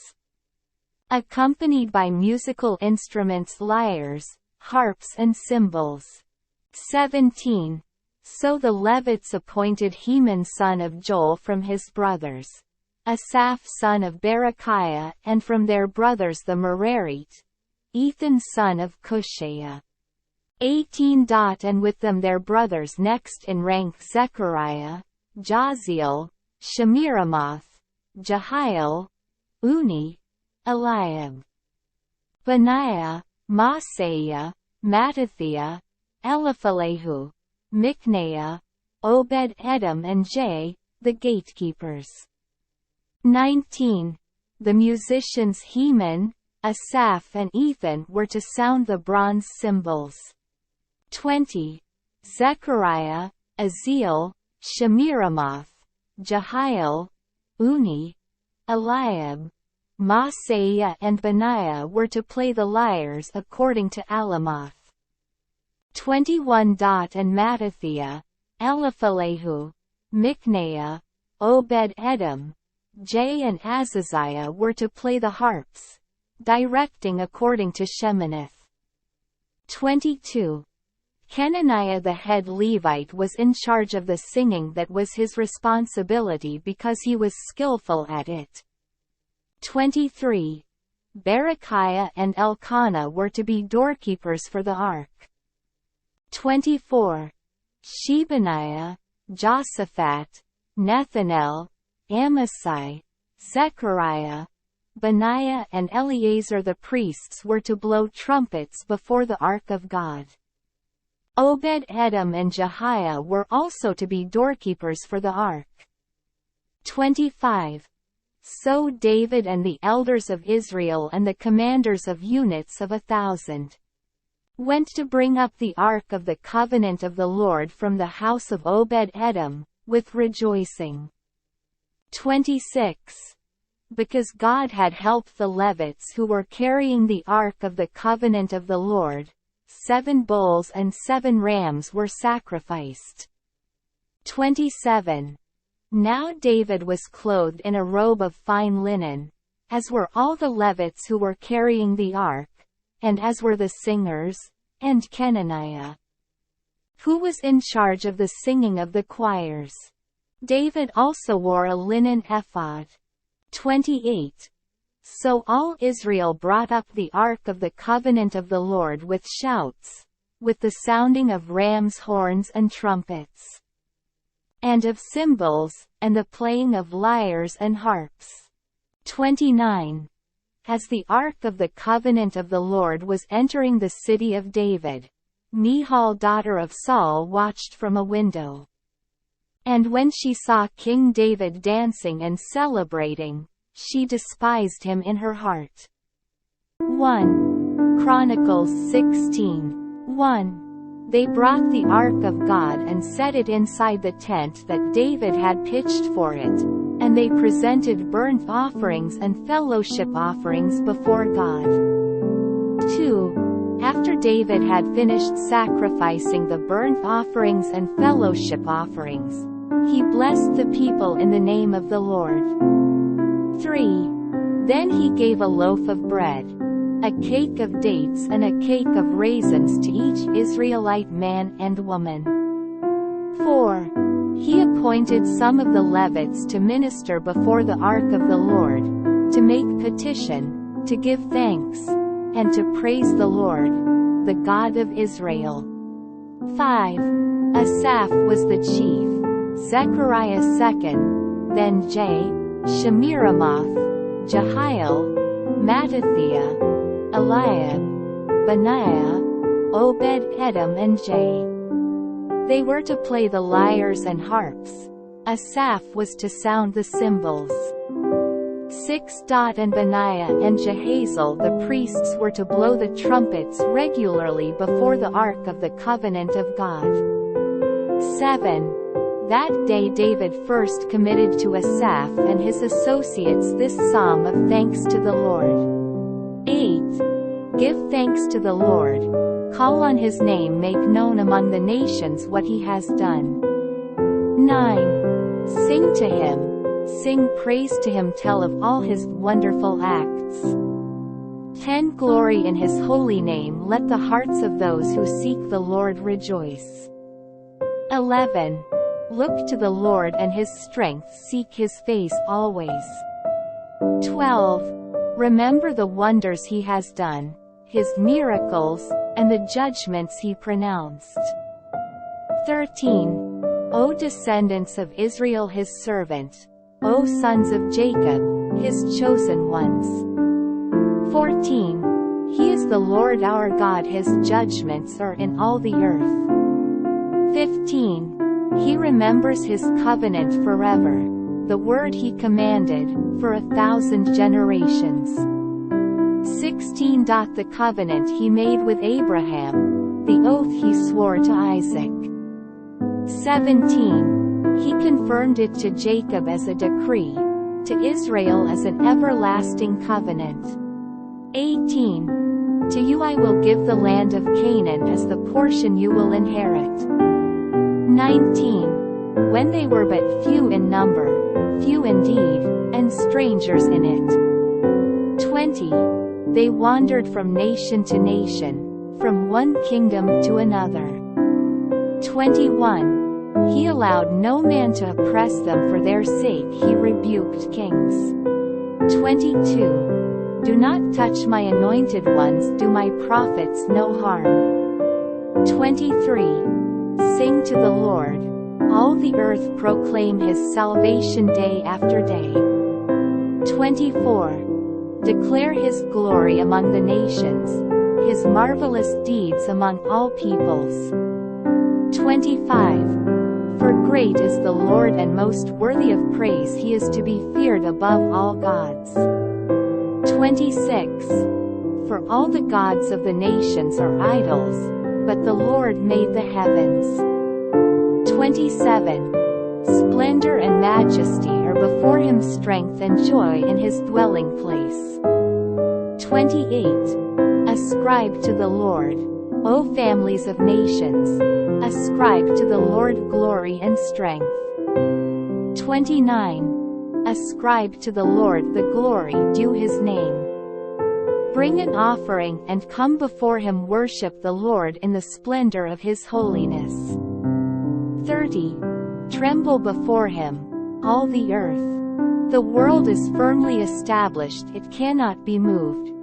accompanied by musical instruments, lyres, harps and cymbals. 17. So the Levites appointed Heman son of Joel from his brothers, Asaph son of Berechiah, and from their brothers the Merarite, Ethan son of Cushaiah. 18. And with them their brothers next in rank Zechariah, Jaziel, Shemiramoth, Jehiel, Uni, Eliab, Benaiah, Maaseiah, Mattithiah, Eliphalehu, Mikneiah, Obed-Edom and Jay, the gatekeepers. 19. The musicians Heman, Asaph and Ethan were to sound the bronze cymbals. 20. Zechariah, Aziel, Shemiramoth, Jehiel, Uni, Eliab, Maaseiah and Benaiah were to play the lyres according to Alamoth. 21. And Mattathiah, Eliphalehu, Mikneiah, Obed-Edom, Jay and Azaziah were to play the harps, directing according to Sheminith. 22. Kenaniah the head Levite was in charge of the singing. That was his responsibility because he was skillful at it. 23. Berechiah and Elkanah were to be doorkeepers for the ark. 24. Shebaniah, Josaphat, Nethanel, Amasai, Zechariah, Benaiah and Eleazar the priests were to blow trumpets before the ark of God. Obed-Edom and Jehiah were also to be doorkeepers for the ark. 25. So David and the elders of Israel and the commanders of units of 1,000 went to bring up the ark of the covenant of the Lord from the house of Obed-Edom, with rejoicing. 26. Because God had helped the Levites who were carrying the ark of the covenant of the Lord, 7 bulls and 7 rams were sacrificed. 27. Now David was clothed in a robe of fine linen, as were all the Levites who were carrying the ark, and as were the singers, and Kenaniah, who was in charge of the singing of the choirs. David also wore a linen ephod. 28. So all Israel brought up the ark of the covenant of the Lord with shouts, with the sounding of rams' horns and trumpets, and of cymbals, and the playing of lyres and harps. 29. As the ark of the covenant of the Lord was entering the city of David, Michal daughter of Saul watched from a window. And when she saw King David dancing and celebrating, she despised him in her heart. 1 Chronicles 16:1. They brought the ark of God and set it inside the tent that David had pitched for it, and they presented burnt offerings and fellowship offerings before God. 2. After David had finished sacrificing the burnt offerings and fellowship offerings, he blessed the people in the name of the Lord. 3. Then he gave a loaf of bread, a cake of dates and a cake of raisins to each Israelite man and woman. 4. He appointed some of the Levites to minister before the ark of the Lord, to make petition, to give thanks, and to praise the Lord, the God of Israel. 5. Asaph was the chief, Zechariah second, then Shemiramoth, Jehiel, Mattathiah, Eliab, Benaiah, Obed-Edom and Jay. They were to play the lyres and harps. Asaph was to sound the cymbals. 6. And Benaiah and Jehaziel the priests were to blow the trumpets regularly before the ark of the covenant of God. 7. That day David first committed to Asaph and his associates this psalm of thanks to the Lord. 8. Give thanks to the Lord. Call on his name, make known among the nations what he has done. 9. Sing to him. Sing praise to him, tell of all his wonderful acts. 10. Glory in his holy name, let the hearts of those who seek the Lord rejoice. 11. Look to the Lord and his strength, seek his face always. 12. Remember the wonders he has done, his miracles, and the judgments he pronounced. 13. O descendants of Israel his servant, O sons of Jacob, his chosen ones. 14. He is the Lord our God, his judgments are in all the earth. 15. He remembers his covenant forever, the word he commanded, for 1,000 generations. 16. The covenant he made with Abraham, the oath he swore to Isaac. 17. He confirmed it to Jacob as a decree, to Israel as an everlasting covenant. 18. To you I will give the land of Canaan as the portion you will inherit. 19. When they were but few in number, few indeed, and strangers in it. 20. They wandered from nation to nation, from one kingdom to another. 21. He allowed no man to oppress them, for their sake he rebuked kings. 22. Do not touch my anointed ones, do my prophets no harm. 23. Sing to the Lord. All the earth proclaim his salvation day after day. 24. Declare his glory among the nations, his marvelous deeds among all peoples. 25. For great is the Lord and most worthy of praise, he is to be feared above all gods. 26. For all the gods of the nations are idols, but the Lord made the heavens. 27. Splendor and majesty are before him, strength and joy in his dwelling place. 28. Ascribe to the Lord, O families of nations, ascribe to the Lord glory and strength. 29. Ascribe to the Lord the glory due his name. Bring an offering and come before him, worship the Lord in the splendor of his holiness. 30. Tremble before him, all the earth. The world is firmly established, it cannot be moved.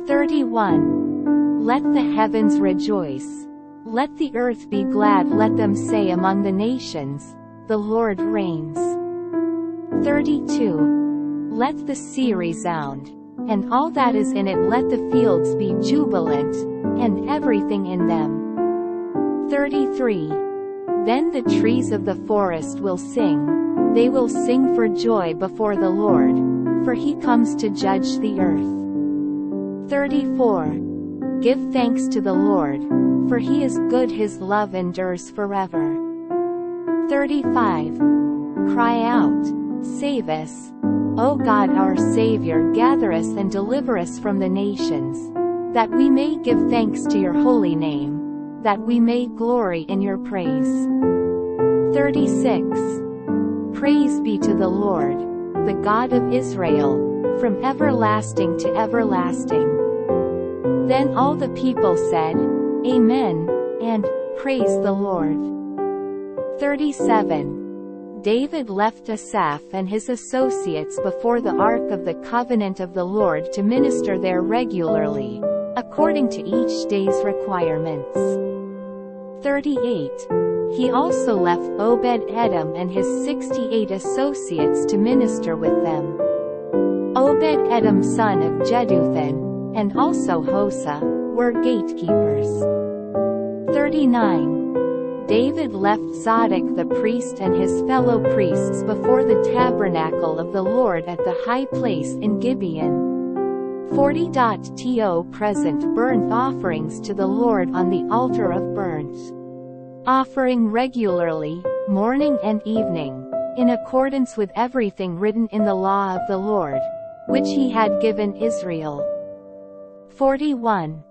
31. Let the heavens rejoice. Let the earth be glad, let them say among the nations, the Lord reigns. 32. Let the sea resound, and all that is in it, let the fields be jubilant, and everything in them. 33. Then the trees of the forest will sing, they will sing for joy before the Lord, for he comes to judge the earth. 34. Give thanks to the Lord, for he is good, his love endures forever. 35. Cry out, save us, O God our Savior, gather us and deliver us from the nations, that we may give thanks to your holy name, that we may glory in your praise. 36. Praise be to the Lord, the God of Israel, from everlasting to everlasting. Then all the people said, Amen, and praise the Lord. 37. David left Asaph and his associates before the ark of the covenant of the Lord to minister there regularly, according to each day's requirements. 38. He also left Obed-Edom and his 68 associates to minister with them. Obed-Edom son of Jeduthun, and also Hosa, were gatekeepers. 39. David left Zadok the priest and his fellow priests before the tabernacle of the Lord at the high place in Gibeon. 40. Present burnt offerings to the Lord on the altar of burnt offering regularly, morning and evening, in accordance with everything written in the law of the Lord, which he had given Israel. 41.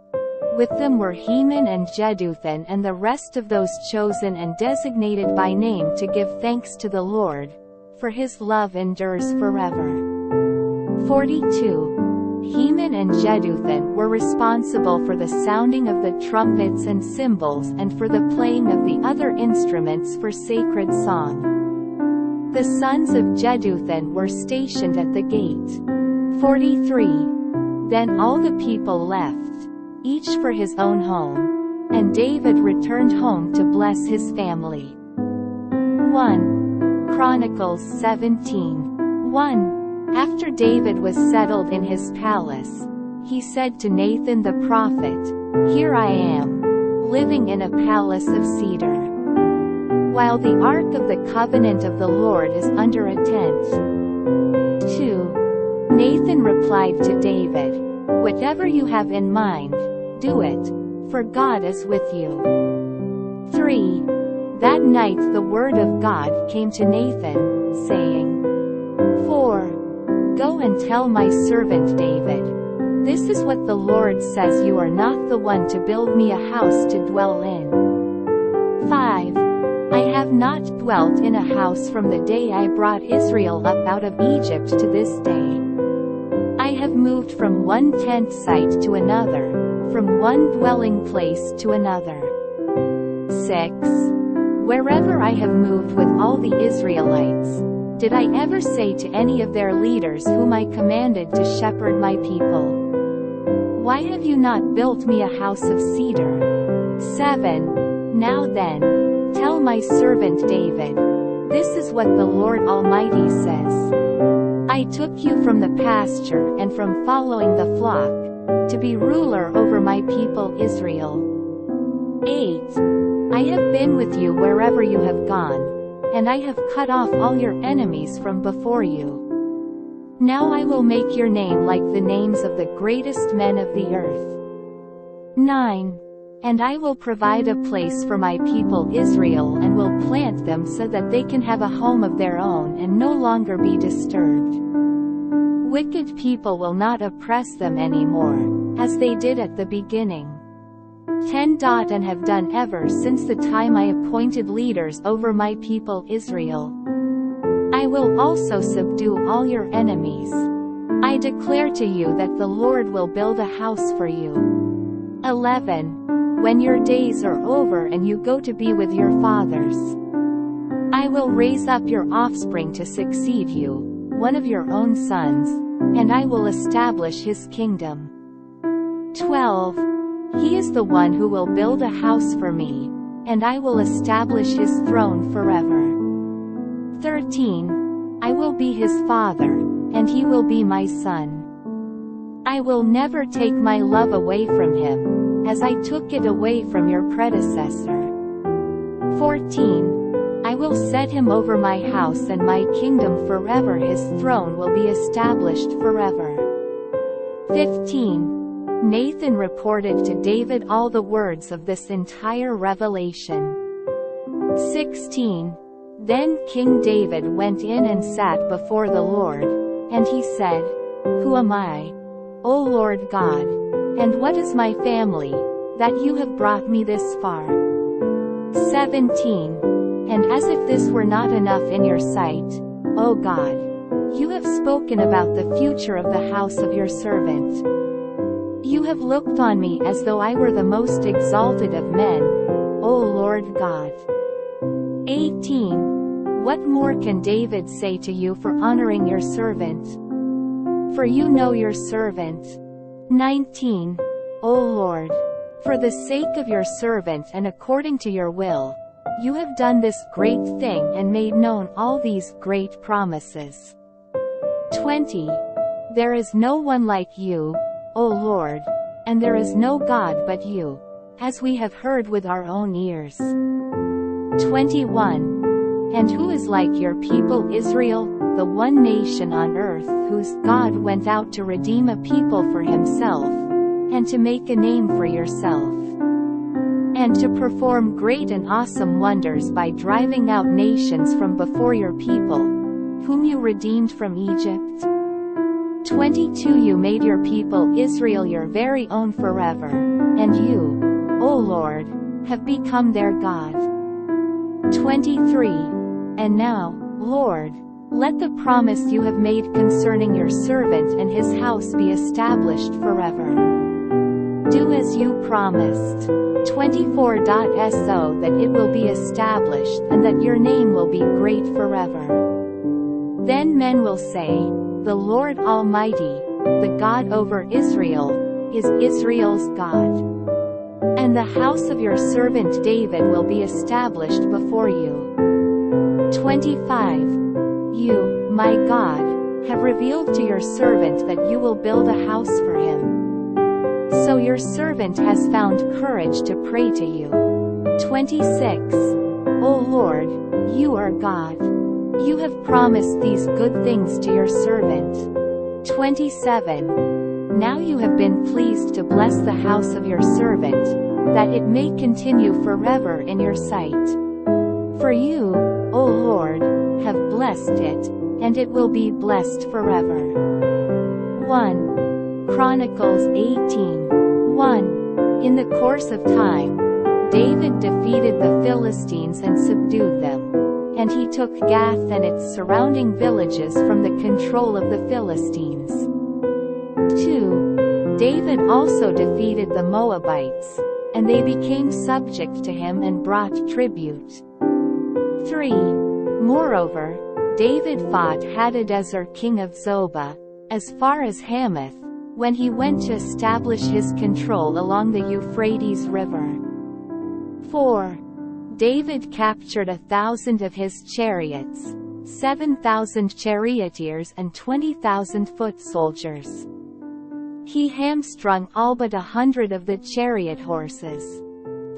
With them were Heman and Jeduthun and the rest of those chosen and designated by name to give thanks to the Lord, for his love endures forever. 42. Heman and Jeduthun were responsible for the sounding of the trumpets and cymbals and for the playing of the other instruments for sacred song. The sons of Jeduthun were stationed at the gate. 43. Then all the people left, each for his own home, and David returned home to bless his family. 1 Chronicles 17. 1. After David was settled in his palace, he said to Nathan the prophet, Here I am, living in a palace of cedar, while the ark of the covenant of the Lord is under a tent. 2. Nathan replied to David, Whatever you have in mind, do it, for God is with you. 3. That night the word of God came to Nathan, saying, 4. Go and tell my servant David, this is what the Lord says, you are not the one to build me a house to dwell in. 5. I have not dwelt in a house from the day I brought Israel up out of Egypt to this day. I have moved from one tent site to another, from one dwelling place to another. 6. Wherever I have moved with all the Israelites, did I ever say to any of their leaders whom I commanded to shepherd my people, why have you not built me a house of cedar? 7. Now then, tell my servant David, this is what the Lord Almighty says. I took you from the pasture and from following the flock, to be ruler over my people Israel. 8. I have been with you wherever you have gone, and I have cut off all your enemies from before you. Now I will make your name like the names of the greatest men of the earth. 9. And I will provide a place for my people Israel and will plant them so that they can have a home of their own and no longer be disturbed. Wicked people will not oppress them anymore, as they did at the beginning. 10. And have done ever since the time I appointed leaders over my people Israel. I will also subdue all your enemies. I declare to you that the Lord will build a house for you. 11. When your days are over and you go to be with your fathers, I will raise up your offspring to succeed you, one of your own sons, and I will establish his kingdom. 12. He is the one who will build a house for me, and I will establish his throne forever. 13. I will be his father, and he will be my son. I will never take my love away from him, as I took it away from your predecessor. 14. I will set him over my house and my kingdom forever, his throne will be established forever. 15. Nathan reported to David all the words of this entire revelation. 16. Then King David went in and sat before the Lord, and he said, Who am I, O Lord God, and what is my family, that you have brought me this far? 17. And as if this were not enough in your sight, O God, you have spoken about the future of the house of your servant. You have looked on me as though I were the most exalted of men, O Lord God. 18. What more can David say to you for honoring your servant? For you know your servant. 19. O Lord, for the sake of your servant and according to your will, you have done this great thing and made known all these great promises. 20. There is no one like you, O Lord, and there is no God but you, as we have heard with our own ears. 21. And who is like your people Israel, the one nation on earth whose God went out to redeem a people for himself, and to make a name for yourself, and to perform great and awesome wonders by driving out nations from before your people, whom you redeemed from Egypt? 22. You made your people Israel your very own forever, and you, O Lord, have become their God. 23. And now, Lord, let the promise you have made concerning your servant and his house be established forever. Do as you promised. 24. So that it will be established and that your name will be great forever. Then men will say, The Lord Almighty, the God over Israel, is Israel's God. And the house of your servant David will be established before you. 25. You, my God, have revealed to your servant that you will build a house for him. So your servant has found courage to pray to you. 26. O Lord, you are God. You have promised these good things to your servant. 27. Now you have been pleased to bless the house of your servant, that it may continue forever in your sight. For you, O Lord, have blessed it, and it will be blessed forever. 1 Chronicles 18:1. In the course of time, David defeated the Philistines and subdued them, and he took Gath and its surrounding villages from the control of the Philistines. 2 David also defeated the Moabites, and they became subject to him and brought tribute. 3 Moreover, David fought Hadadezer king of Zobah, as far as Hamath, when he went to establish his control along the Euphrates River. 4 David captured 1,000 of his chariots, 7,000 charioteers and 20,000 foot soldiers. He hamstrung all but 100 of the chariot horses.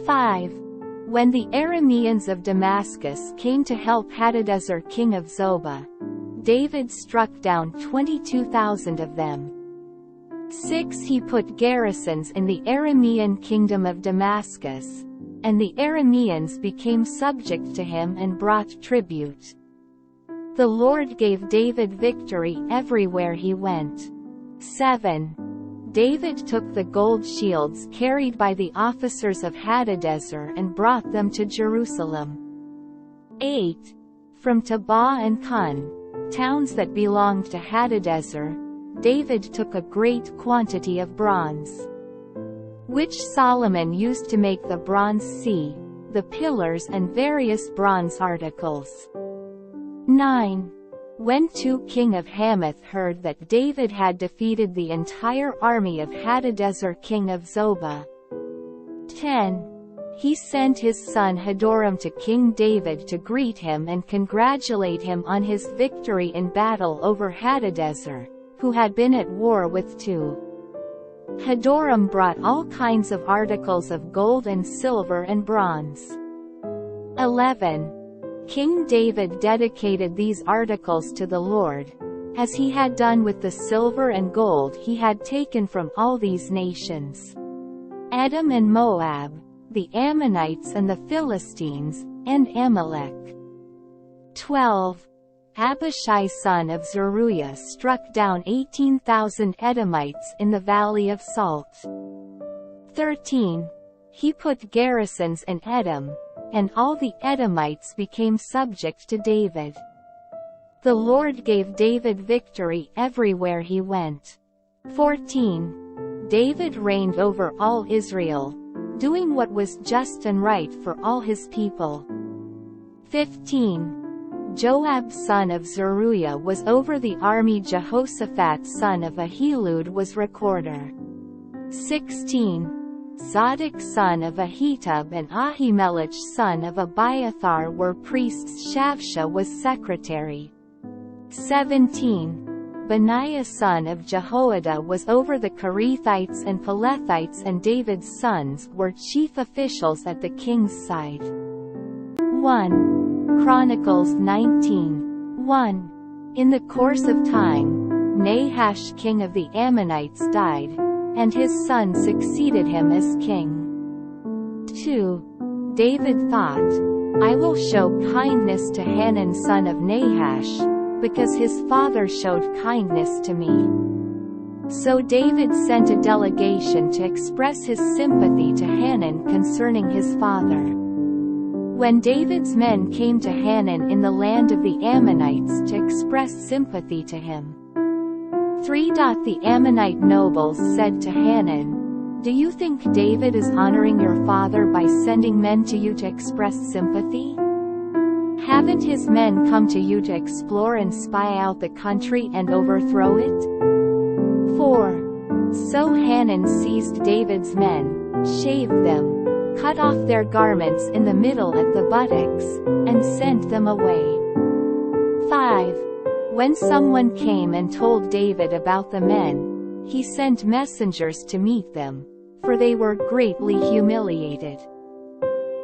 5 When the Arameans of Damascus came to help Hadadezer king of Zobah, David struck down 22,000 of them. 6 He put garrisons in the Aramean kingdom of Damascus, and the Arameans became subject to him and brought tribute. The Lord gave David victory everywhere he went. 7 David took the gold shields carried by the officers of Hadadezer and brought them to Jerusalem. 8 From Tabah and Kun, towns that belonged to Hadadezer, David took a great quantity of bronze, which Solomon used to make the bronze sea, the pillars and various bronze articles. 9 When king of Hamath heard that David had defeated the entire army of Hadadezer king of Zobah. 10 He sent his son Hadoram to King David to greet him and congratulate him on his victory in battle over Hadadezer, who had been at war with 2. Hadoram brought all kinds of articles of gold and silver and bronze. 11 King David dedicated these articles to the Lord, as he had done with the silver and gold he had taken from all these nations: Edom and Moab, the Ammonites and the Philistines, and Amalek. 12 Abishai son of Zeruiah struck down 18,000 Edomites in the Valley of Salt. 13 He put garrisons in Edom, and all the Edomites became subject to David. The Lord gave David victory everywhere he went. 14 David reigned over all Israel, doing what was just and right for all his people. 15 Joab son of Zeruiah was over the army. Jehoshaphat son of Ahilud was recorder. 16 Zadok son of Ahitub and Ahimelech son of Abiathar were priests. Shavsha was secretary. 17 Benaiah son of Jehoiada was over the Kerethites and Pelethites, and David's sons were chief officials at the king's side. 1 Chronicles 19:1. In the course of time, Nahash king of the Ammonites died, and his son succeeded him as king. 2 David thought, I will show kindness to Hanun son of Nahash, because his father showed kindness to me. So David sent a delegation to express his sympathy to Hanun concerning his father. When David's men came to Hanun in the land of the Ammonites to express sympathy to him, 3. The Ammonite nobles said to Hanun, Do you think David is honoring your father by sending men to you to express sympathy? Haven't his men come to you to explore and spy out the country and overthrow it? 4. So Hanun seized David's men, shaved them, cut off their garments in the middle at the buttocks, and sent them away. 5. When someone came and told David about the men, he sent messengers to meet them, for they were greatly humiliated.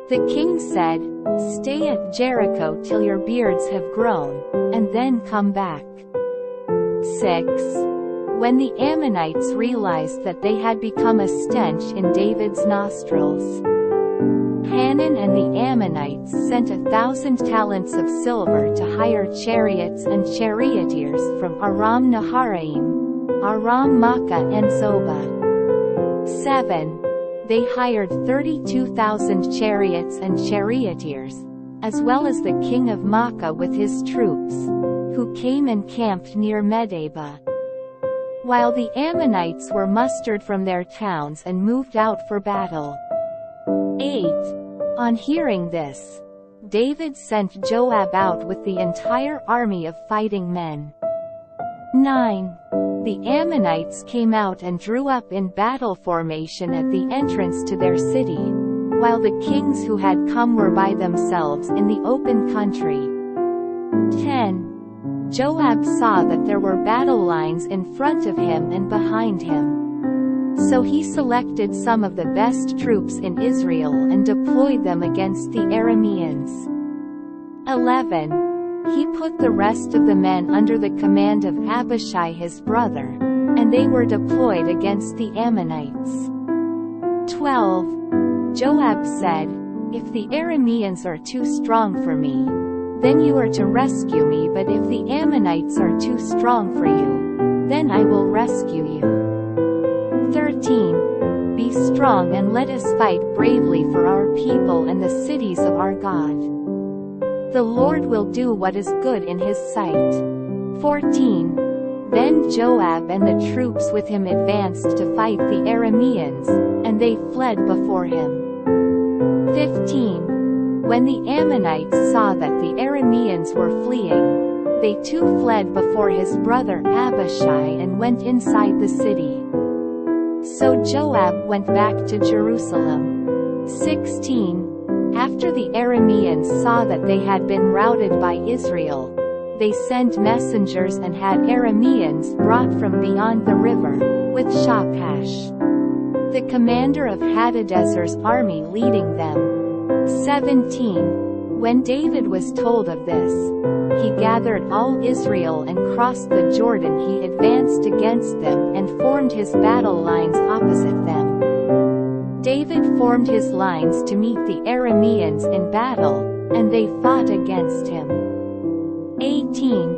The king said, Stay at Jericho till your beards have grown, and then come back. 6. When the Ammonites realized that they had become a stench in David's nostrils, Hanun and the Ammonites sent 1,000 talents of silver to hire chariots and charioteers from Aram Naharaim, Aram Makkah and Zobah. 7. They hired 32,000 chariots and charioteers, as well as the king of Makkah with his troops, who came and camped near Medeba, while the Ammonites were mustered from their towns and moved out for battle. 8. On hearing this, David sent Joab out with the entire army of fighting men. 9. The Ammonites came out and drew up in battle formation at the entrance to their city, while the kings who had come were by themselves in the open country. 10. Joab saw that there were battle lines in front of him and behind him. So he selected some of the best troops in Israel and deployed them against the Arameans. 11. He put the rest of the men under the command of Abishai his brother, and they were deployed against the Ammonites. 12. Joab said, "If the Arameans are too strong for me, then you are to rescue me, but if the Ammonites are too strong for you, then I will rescue you." 13. Be strong and let us fight bravely for our people and the cities of our God. The Lord will do what is good in his sight. 14. Then Joab and the troops with him advanced to fight the Arameans, and they fled before him. 15. When the Ammonites saw that the Arameans were fleeing, they too fled before his brother Abishai and went inside the city. So Joab went back to Jerusalem. 16. After the Arameans saw that they had been routed by Israel, they sent messengers and had Arameans brought from beyond the river, with Shaphash, the commander of Hadadezer's army, leading them. 17. When David was told of this, he gathered all Israel and crossed the Jordan. He advanced against them and formed his battle lines opposite them. David formed his lines to meet the Arameans in battle, and they fought against him. 18.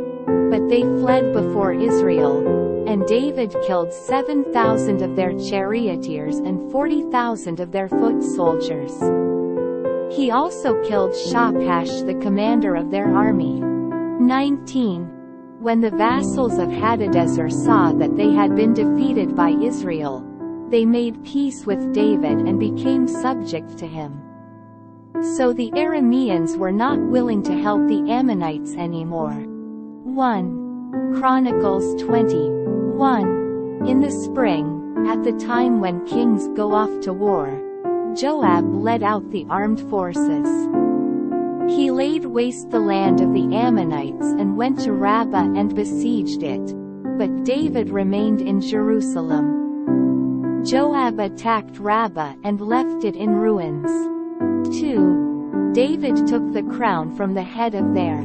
But they fled before Israel, and David killed 7,000 of their charioteers and 40,000 of their foot soldiers. He also killed Shaphash, the commander of their army. 19. When the vassals of Hadadezer saw that they had been defeated by Israel, they made peace with David and became subject to him. So the Arameans were not willing to help the Ammonites anymore. 1 Chronicles 20:1. In the spring, at the time when kings go off to war, Joab led out the armed forces. He laid waste the land of the Ammonites and went to Rabbah and besieged it, but David remained in Jerusalem. Joab attacked Rabbah and left it in ruins. 2. David took the crown from the head of their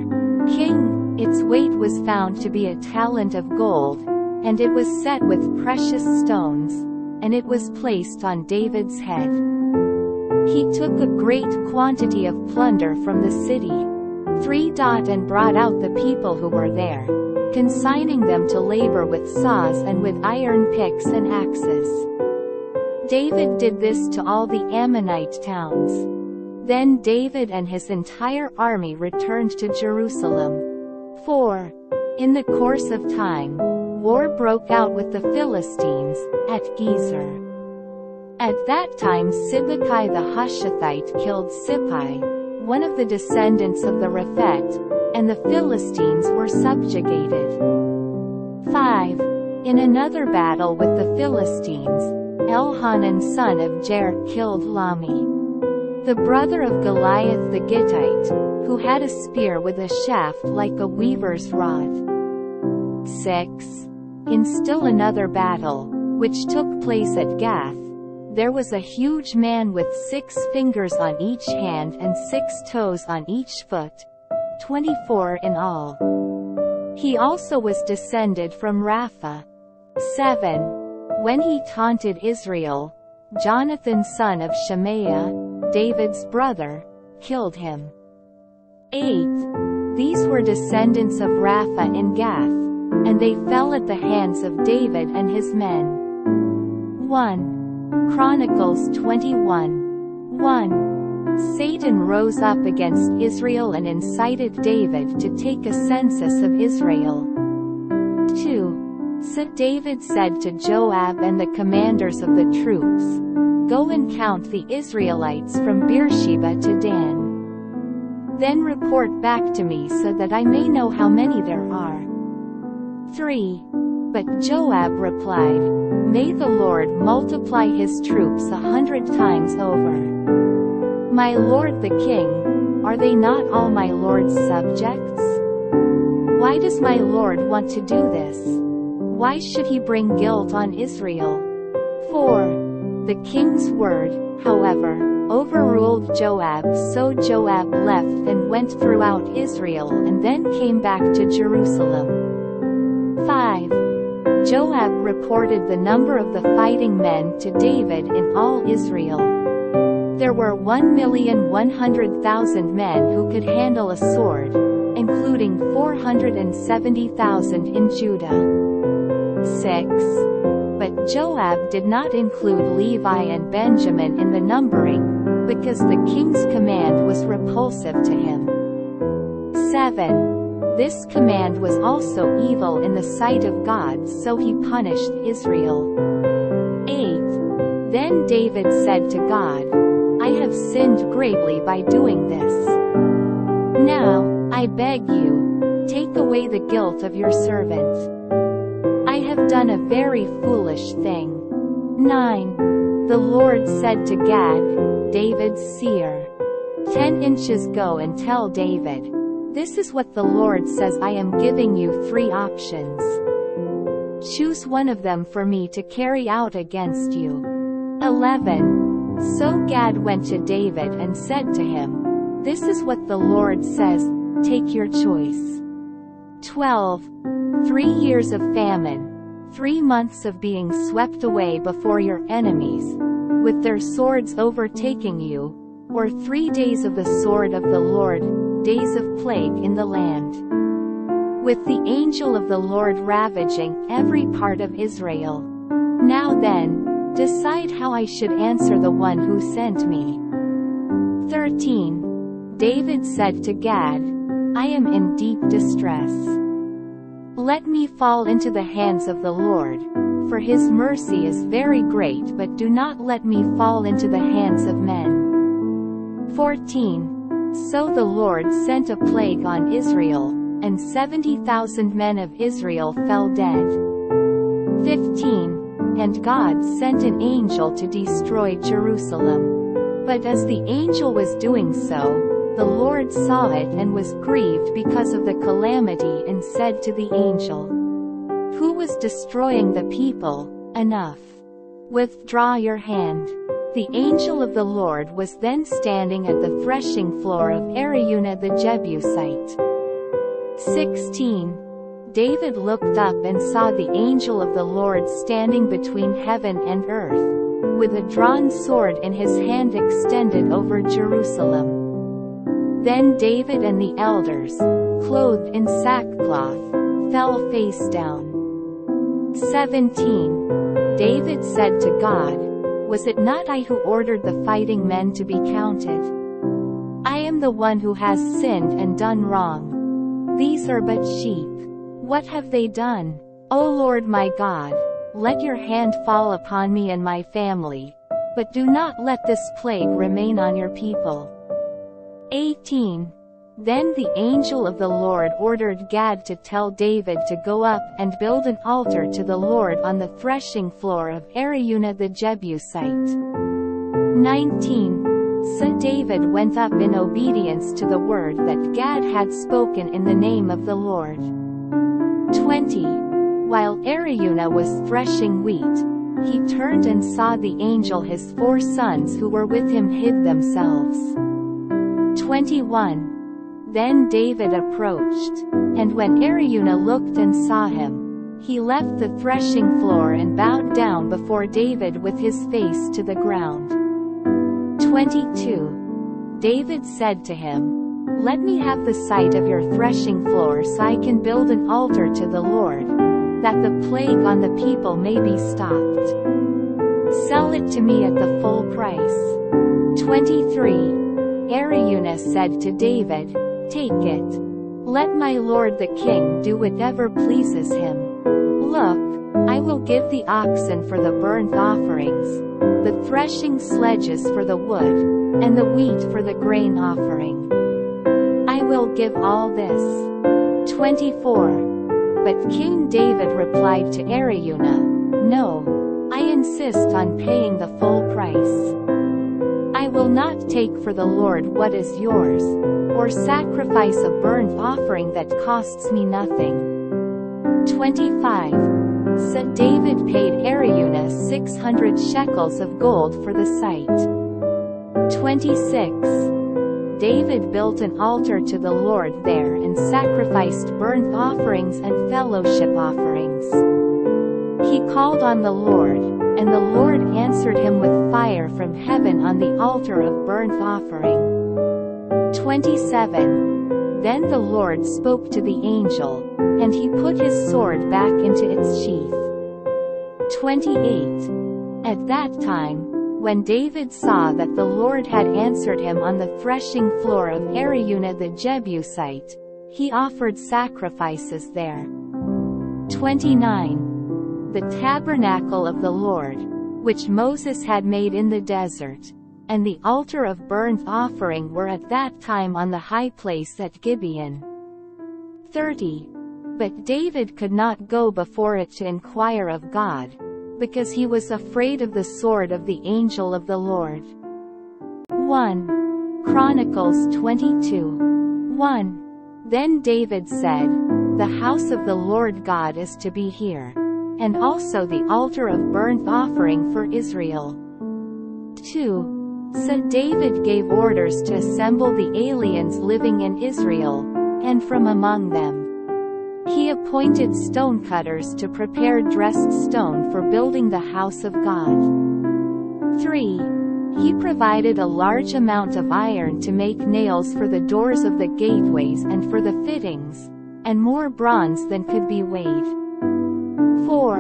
king. Its weight was found to be a talent of gold, and it was set with precious stones, and it was placed on David's head. He took a great quantity of plunder from the city. 3. And brought out the people who were there, consigning them to labor with saws and with iron picks and axes. David did this to all the Ammonite towns. Then David and his entire army returned to Jerusalem. 4. In the course of time, war broke out with the Philistines, at Gezer. At that time Sibbecai the Hushathite killed Sippai, one of the descendants of the Rephet, and the Philistines were subjugated. 5. In another battle with the Philistines, Elhanan son of Jair killed Lami, the brother of Goliath the Gittite, who had a spear with a shaft like a weaver's rod. 6. In still another battle, which took place at Gath, there was a huge man with 6 fingers on each hand and 6 toes on each foot, 24 in all. He also was descended from Rapha. 7. When he taunted Israel, Jonathan son of Shemaiah, David's brother, killed him. 8. These were descendants of Rapha in Gath, and they fell at the hands of David and his men. 1 Chronicles 21. 1. Satan rose up against Israel and incited David to take a census of Israel. 2. So David said to Joab and the commanders of the troops, "Go and count the Israelites from Beersheba to Dan. Then report back to me so that I may know how many there are." 3. But Joab replied, "May the Lord multiply his troops 100 times over. My lord the king, are they not all my lord's subjects? Why does my lord want to do this? Why should he bring guilt on Israel?" 4. The king's word, however, overruled Joab, so Joab left and went throughout Israel and then came back to Jerusalem. 5. Joab reported the number of the fighting men to David in all Israel. There were 1,100,000 men who could handle a sword, including 470,000 in Judah. 6. But Joab did not include Levi and Benjamin in the numbering, because the king's command was repulsive to him. 7. This command was also evil in the sight of God, so he punished Israel. 8. Then David said to God, "I have sinned greatly by doing this. Now, I beg you, take away the guilt of your servant. I have done a very foolish thing." 9. The Lord said to Gad, David's seer, 10 inches, "Go and tell David, this is what the Lord says, I am giving you 3 options. Choose one of them for me to carry out against you." 11. So Gad went to David and said to him, "This is what the Lord says, take your choice." 12. 3 years of famine, 3 months of being swept away before your enemies, with their swords overtaking you, or 3 days of the sword of the Lord, days of plague in the land, with the angel of the Lord ravaging every part of Israel. Now then, decide how I should answer the one who sent me." 13. David said to Gad, "I am in deep distress. Let me fall into the hands of the Lord, for his mercy is very great, but do not let me fall into the hands of men." 14. So the Lord sent a plague on Israel, and 70,000 men of Israel fell dead. 15. And God sent an angel to destroy Jerusalem. But as the angel was doing so, the Lord saw it and was grieved because of the calamity and said to the angel, who was destroying the people, "Enough. Withdraw your hand." The angel of the Lord was then standing at the threshing floor of Araunah the Jebusite. 16. David looked up and saw the angel of the Lord standing between heaven and earth, with a drawn sword in his hand extended over Jerusalem. Then David and the elders, clothed in sackcloth, fell face down. 17. David said to God, "Was it not I who ordered the fighting men to be counted? I am the one who has sinned and done wrong. These are but sheep. What have they done? O Lord my God, let your hand fall upon me and my family, but do not let this plague remain on your people." 18. Then the angel of the Lord ordered Gad to tell David to go up and build an altar to the Lord on the threshing floor of Araunah the Jebusite. 19. So David went up in obedience to the word that Gad had spoken in the name of the Lord. 20. While Araunah was threshing wheat, he turned and saw the angel. His 4 sons who were with him hid themselves. 21. Then David approached, and when Araunah looked and saw him, he left the threshing floor and bowed down before David with his face to the ground. 22. David said to him, "Let me have the site of your threshing floor so I can build an altar to the Lord, that the plague on the people may be stopped. Sell it to me at the full price." 23. Araunah said to David, "Take it. Let my lord the king do whatever pleases him. Look, I will give the oxen for the burnt offerings, the threshing sledges for the wood, and the wheat for the grain offering. I will give all this." 24. But King David replied to Araunah, "No, I insist on paying the full price. I will not take for the Lord what is yours, or sacrifice a burnt offering that costs me nothing." 25. So David paid Araunah 600 shekels of gold for the site. 26. David built an altar to the Lord there and sacrificed burnt offerings and fellowship offerings. He called on the Lord, and the Lord answered him with fire from heaven on the altar of burnt offering. 27. Then the Lord spoke to the angel, and he put his sword back into its sheath. 28. At that time, when David saw that the Lord had answered him on the threshing floor of Araunah the Jebusite, he offered sacrifices there. 29. The tabernacle of the Lord, which Moses had made in the desert, and the altar of burnt offering were at that time on the high place at Gibeon. 30. But David could not go before it to inquire of God, because he was afraid of the sword of the angel of the Lord. 1 Chronicles 22. 1. Then David said, "The house of the Lord God is to be here, and also the altar of burnt offering for Israel." 2. So David gave orders to assemble the aliens living in Israel, and from among them he appointed stonecutters to prepare dressed stone for building the house of God. 3. He provided a large amount of iron to make nails for the doors of the gateways and for the fittings, and more bronze than could be weighed. 4.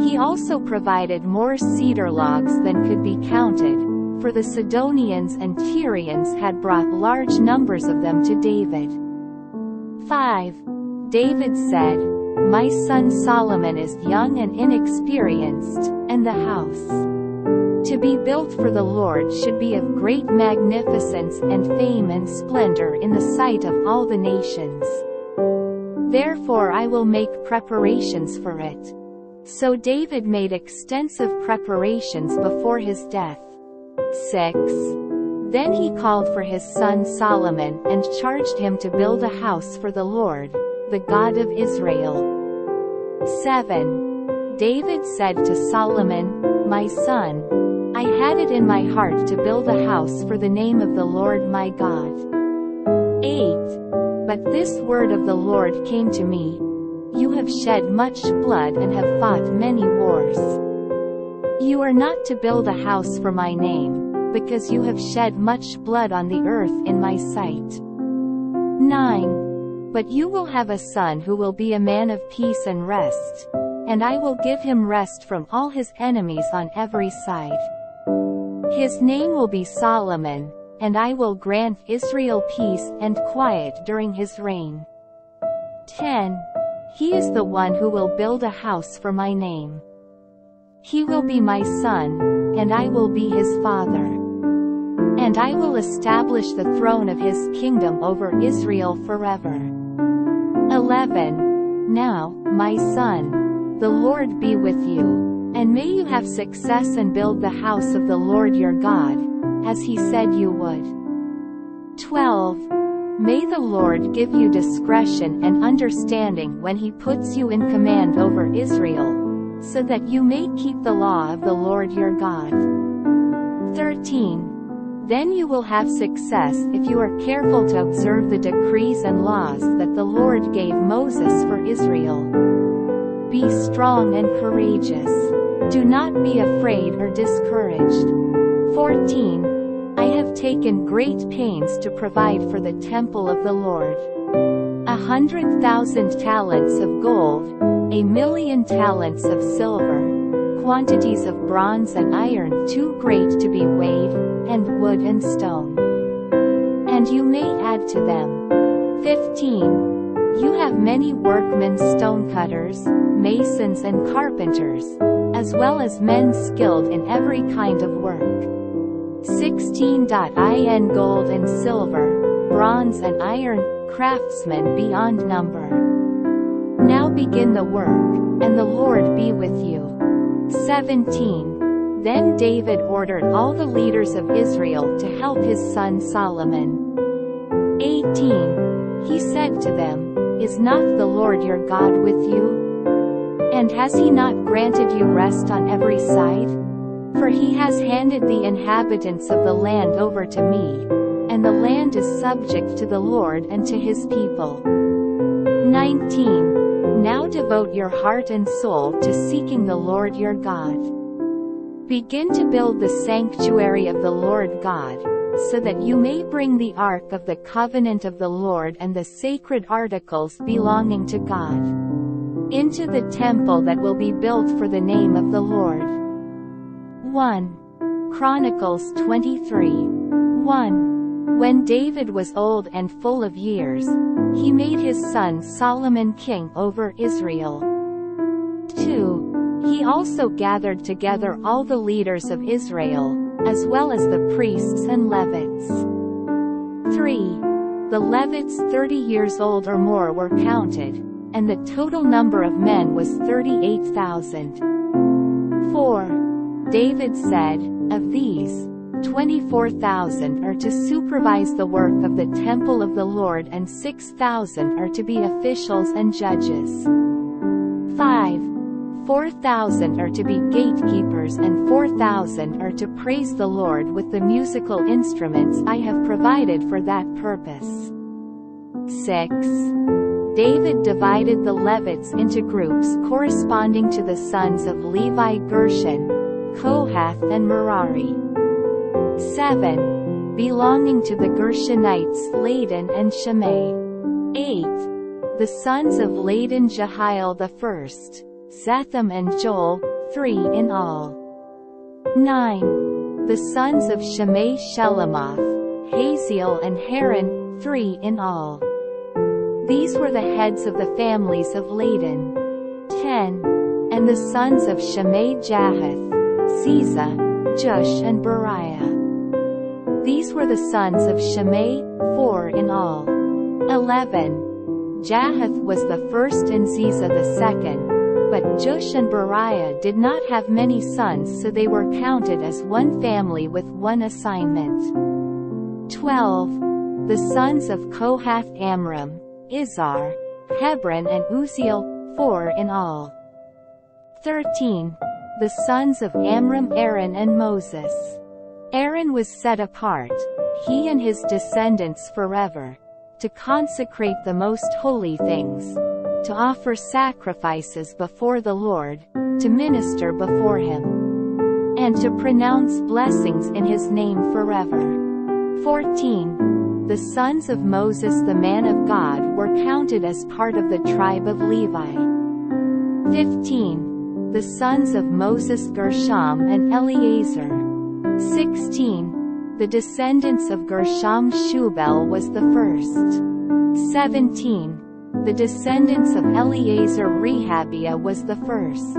He also provided more cedar logs than could be counted, for the Sidonians and Tyrians had brought large numbers of them to David. 5. David said, "My son Solomon is young and inexperienced, and the house to be built for the Lord should be of great magnificence and fame and splendor in the sight of all the nations. Therefore I will make preparations for it." So David made extensive preparations before his death. 6. Then he called for his son Solomon and charged him to build a house for the Lord, the God of Israel. 7. David said to Solomon, "My son, I had it in my heart to build a house for the name of the Lord my God. 8. But this word of the Lord came to me, you have shed much blood and have fought many wars. You are not to build a house for my name, because you have shed much blood on the earth in my sight. 9. But you will have a son who will be a man of peace and rest, and I will give him rest from all his enemies on every side. His name will be Solomon, and I will grant Israel peace and quiet during his reign. 10. He is the one who will build a house for my name. He will be my son, and I will be his father. And I will establish the throne of his kingdom over Israel forever. 11. Now, my son, the Lord be with you, and may you have success and build the house of the Lord your God, as he said you would. 12. May the Lord give you discretion and understanding when he puts you in command over Israel, so that you may keep the law of the Lord your God. 13. Then you will have success if you are careful to observe the decrees and laws that the Lord gave Moses for Israel. Be strong and courageous. Do not be afraid or discouraged. 14. I have taken great pains to provide for the temple of the Lord. 100,000 talents of gold, 1,000,000 talents of silver, quantities of bronze and iron too great to be weighed, and wood and stone. And you may add to them. 15. You have many workmen, stonecutters, masons and carpenters, as well as men skilled in every kind of work. 16. In gold and silver, bronze and iron, craftsmen beyond number. Now begin the work, and the Lord be with you. 17. Then David ordered all the leaders of Israel to help his son Solomon. 18. He said to them, Is not the Lord your God with you? And has he not granted you rest on every side? For he has handed the inhabitants of the land over to me, and the land is subject to the Lord and to his people. 19. Now devote your heart and soul to seeking the Lord your God. Begin to build the sanctuary of the Lord God, so that you may bring the ark of the covenant of the Lord and the sacred articles belonging to God into the temple that will be built for the name of the Lord. 1 Chronicles 23. 1. When David was old and full of years, he made his son Solomon king over Israel. 2. He also gathered together all the leaders of Israel, as well as the priests and Levites. 3. The Levites 30 years old or more were counted, and the total number of men was 38,000. 4. David said, Of these, 24,000 are to supervise the work of the temple of the Lord and 6,000 are to be officials and judges. 5. 4,000 are to be gatekeepers and 4,000 are to praise the Lord with the musical instruments I have provided for that purpose. 6. David divided the Levites into groups corresponding to the sons of Levi: Gershon, Kohath and Merari. 7. Belonging to the Gershonites: Ladan and Shimei. 8. The sons of Ladan: Jehiel the first, Zetham and Joel, 3 in all. 9. The sons of Shimei: Shelomoth, Haziel and Haran, 3 in all. These were the heads of the families of Ladan. 10. And the sons of Shimei: Jahath, Ziza, Jush and Beriah. These were the sons of Shimei, 4 in all. 11. Jahath was the first and Ziza the second. But Jush and Beriah did not have many sons, so they were counted as one family with one assignment. 12. The sons of Kohath: Amram, Izhar, Hebron and Uzziel, 4 in all. 13. The sons of Amram: Aaron and Moses. Aaron was set apart, he and his descendants forever, to consecrate the most holy things, to offer sacrifices before the Lord, to minister before him, and to pronounce blessings in his name forever. 14. The sons of Moses the man of God were counted as part of the tribe of Levi. 15. The sons of Moses: Gershom and Eleazar. 16. The descendants of Gershom: Shubal was the first. 17. The descendants of Eleazar: Rehabiah was the first.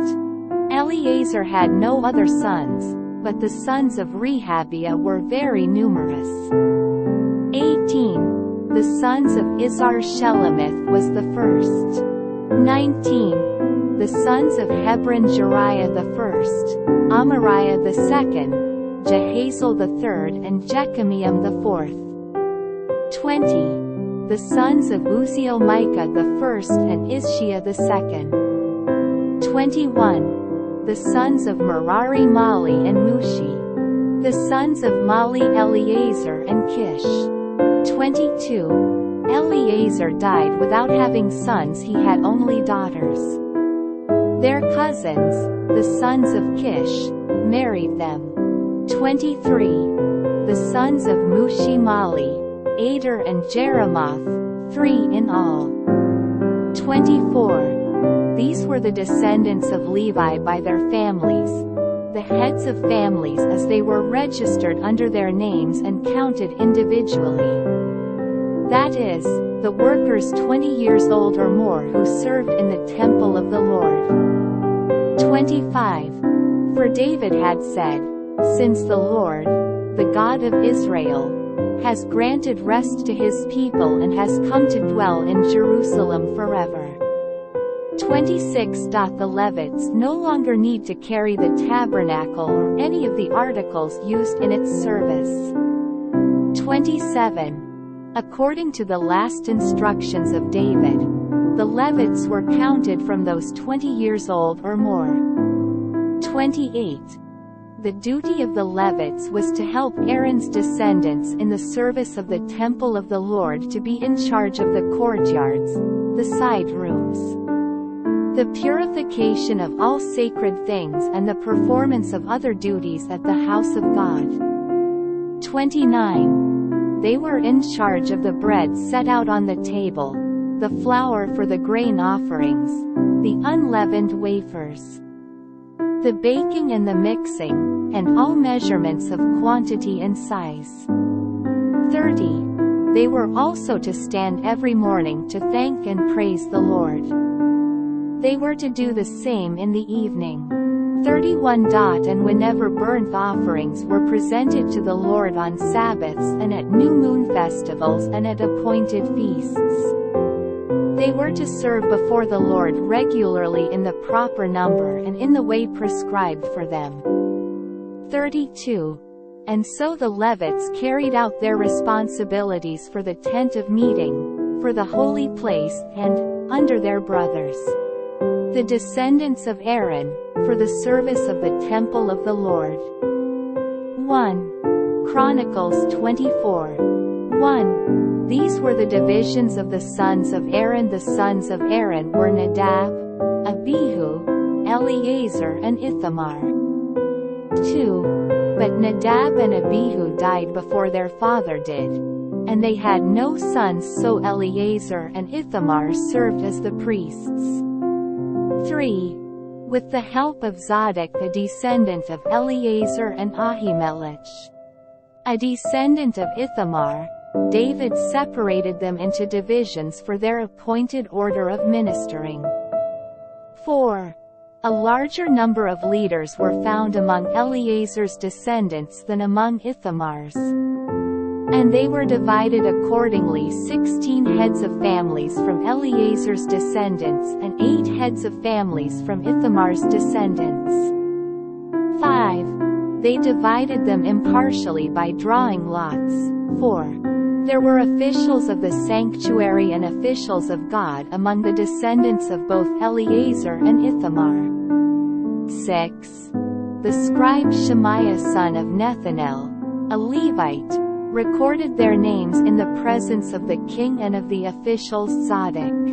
Eleazar had no other sons, but the sons of Rehabiah were very numerous. 18. The sons of Izhar: Shelomith was the first. 19. The sons of Hebron: Jeriah the first, Amariah the second, Jehazel the third and Jechamiam the fourth. 20. The sons of Uzziel: Micah the first and Ishiah the second. 21. The sons of Merari: Mali and Mushi. The sons of Mali: Eleazar and Kish. 22. Eleazar died without having sons, he had only daughters. Their cousins, the sons of Kish, married them. 23. the sons of Mushi-Mali, Ader and Jeremoth, 3 in all. 24. These were the descendants of Levi by their families, the heads of families as they were registered under their names and counted individually. That is, the workers 20 years old or more who served in the temple of the Lord. 25. For David had said, "Since the Lord, the God of Israel, has granted rest to his people and has come to dwell in Jerusalem forever." 26. The Levites no longer need to carry the tabernacle or any of the articles used in its service. 27. According to the last instructions of David, the Levites were counted from those 20 years old or more. 28. The duty of the Levites was to help Aaron's descendants in the service of the temple of the Lord, to be in charge of the courtyards, the side rooms, the purification of all sacred things and the performance of other duties at the house of God. 29. They were in charge of the bread set out on the table, the flour for the grain offerings, the unleavened wafers, the baking and the mixing, and all measurements of quantity and size. 30. They were also to stand every morning to thank and praise the Lord. They were to do the same in the evening. 31. And whenever burnt offerings were presented to the Lord on Sabbaths and at new moon festivals and at appointed feasts, they were to serve before the Lord regularly in the proper number and in the way prescribed for them. 32. And so the Levites carried out their responsibilities for the tent of meeting, for the holy place, and, under their brothers, the descendants of Aaron, for the service of the temple of the Lord. 1 Chronicles 24. 1. These were the divisions of the sons of Aaron. The sons of Aaron were Nadab, Abihu, Eleazar and Ithamar. 2. But Nadab and Abihu died before their father did, and they had no sons, so Eleazar and Ithamar served as the priests. 3. With the help of Zadok, a descendant of Eleazar, and Ahimelech, a descendant of Ithamar, David separated them into divisions for their appointed order of ministering. 4. A larger number of leaders were found among Eleazar's descendants than among Ithamar's, and they were divided accordingly: 16 heads of families from Eleazar's descendants and 8 heads of families from Ithamar's descendants. 5. They divided them impartially by drawing lots. 4. There were officials of the sanctuary and officials of God among the descendants of both Eleazar and Ithamar. 6. The scribe Shemaiah son of Nethanel, a Levite, recorded their names in the presence of the king and of the officials Zadok,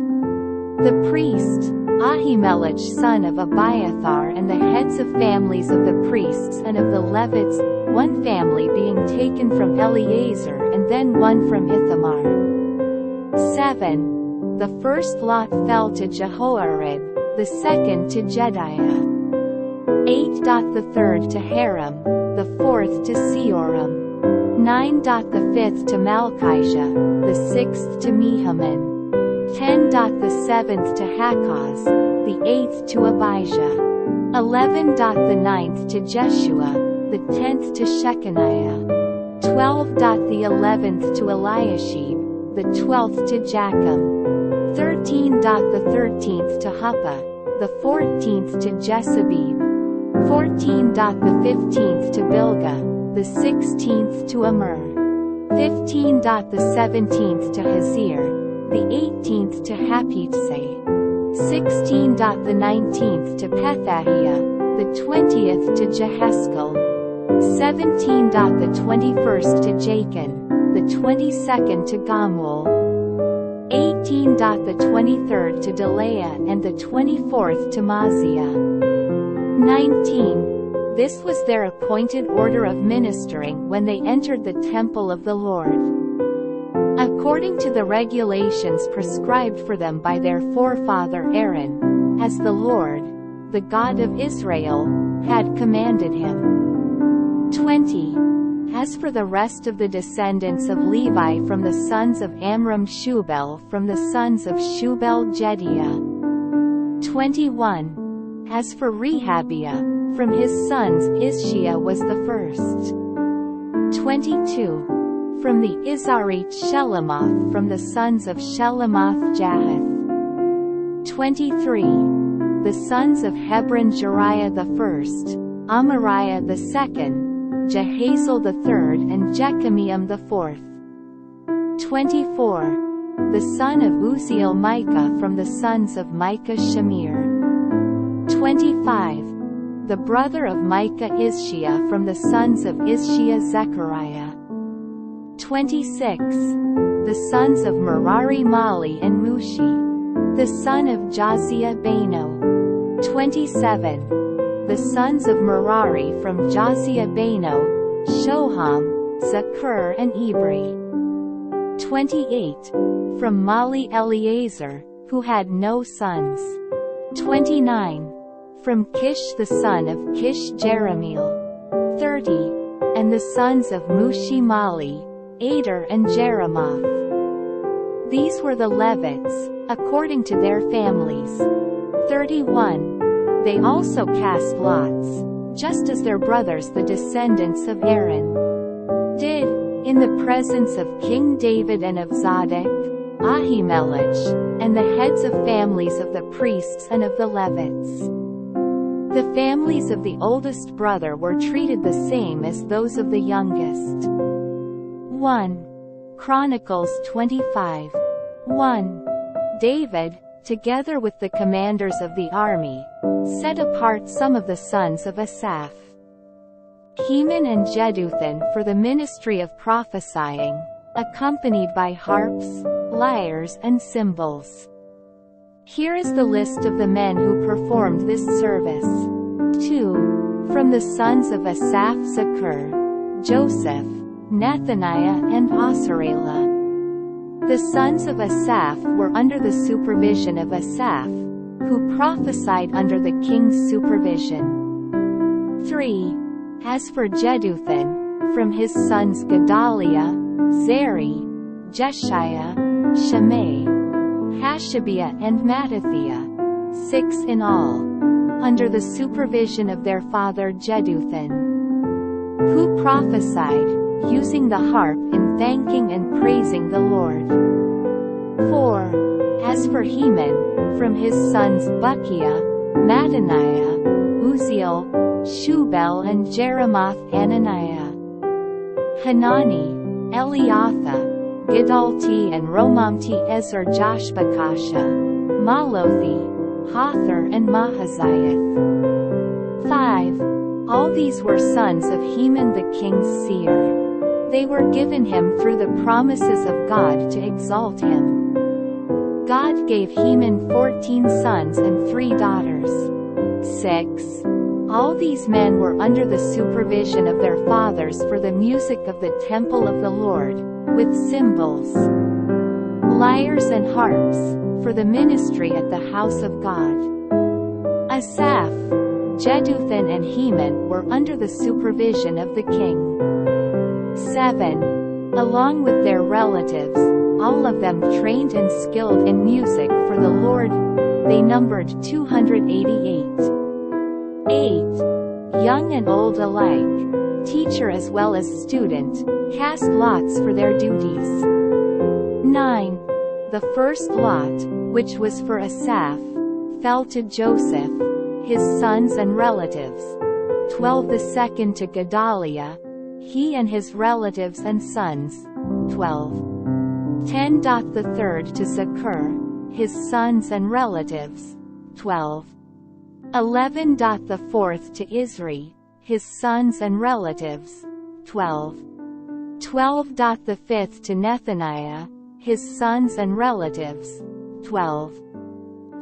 the priest, Ahimelech son of Abiathar, and the heads of families of the priests and of the Levites, one family being taken from Eleazar and then one from Ithamar. 7. The first lot fell to Jehoiarib, the second to Jediah. 8. The third to Haram, the fourth to Seoram. 9. The fifth to Malchijah, the sixth to Mehuman. 10. The seventh to Hakaz, the eighth to Abijah. 11. The ninth to Jeshua, the 10th to Shechaniah. 12. The 11th to Eliashib, the 12th to Jacham. 13. The 13th to Huppah, the 14th to Jesabib. 14. The 15th to Bilgah, the 16th to Amr. 15. The 17th to Hazir, the 18th to Hapitseh. 16. The 19th to Pethahiah, the 20th to Jeheskel. 17. The 21st to Jachin, the 22nd to Gamul. 18. The 23rd to Delaiah and the 24th to Maziah. 19. This was their appointed order of ministering when they entered the temple of the Lord, according to the regulations prescribed for them by their forefather Aaron, as the Lord, the God of Israel, had commanded him. 20. As for the rest of the descendants of Levi from the sons of Amram Shubel from the sons of Shubel Jediah. 21. As for Rehabiah, from his sons Ishiah was the first. 22. From the Izarite Shelomoth from the sons of Shelomoth Jahath. 23. The sons of Hebron Jeriah the first, Amariah the second, Jehazel the third and Jechamiam the fourth. 24. The son of Uzziel Micah from the sons of Micah Shamir. 25. The brother of Micah Ishiah from the sons of Ishiah Zechariah. 26. The sons of Merari Mali and Mushi. The son of Jaziah Beno. 27. The sons of Merari from Jaziah Beno, Shoham, Zakur and Ibri. 28. From Mali Eleazar, who had no sons. 29. From Kish the son of Kish Jeremiel. 30. And the sons of Mushi Mali, Ader and Jeremoth. These were the Levites, according to their families. 31. They also cast lots, just as their brothers the descendants of Aaron did, in the presence of King David and of Zadok, Ahimelech, and the heads of families of the priests and of the Levites. The families of the oldest brother were treated the same as those of the youngest. 1. Chronicles 25. 1. David, together with the commanders of the army, set apart some of the sons of Asaph, Heman and Jeduthun for the ministry of prophesying, accompanied by harps, lyres and cymbals. Here is the list of the men who performed this service. 2. From the sons of Asaph Zakur, Joseph, Nethaniah and Asarela. The sons of Asaph were under the supervision of Asaph, who prophesied under the king's supervision. 3. As for Jeduthun, from his sons Gedaliah, Zeri, Jeshiah, Shimei, Hashabiah and Mattathiah, 6 in all, under the supervision of their father Jeduthun, who prophesied, using the harp in thanking and praising the Lord. 4. As for Heman, from his sons Bukiah, Mattaniah, Uzziel, Shubel and Jeremoth Ananiah, Hanani, Eliatha, Gidalti and Romamti Ezer Joshbekasha, Malothi, Hothar and Mahaziah. 5. All these were sons of Heman the king's seer. They were given him through the promises of God to exalt him. God gave Heman 14 sons and 3 daughters. 6. All these men were under the supervision of their fathers for the music of the temple of the Lord, with cymbals, lyres and harps, for the ministry at the house of God. Asaph, Jeduthun and Heman were under the supervision of the king. 7. Along with their relatives, all of them trained and skilled in music for the Lord, they numbered 288. 8. Young and old alike, teacher as well as student, cast lots for their duties. 9. The first lot, which was for Asaph, fell to Joseph, his sons and relatives. 12. The second to Gedaliah, he and his relatives and sons. 12. 10. The third to Zakur, his sons and relatives. 12. 11. The fourth to Isri, his sons and relatives. 12. 12. The fifth to Nethaniah, his sons and relatives. 12.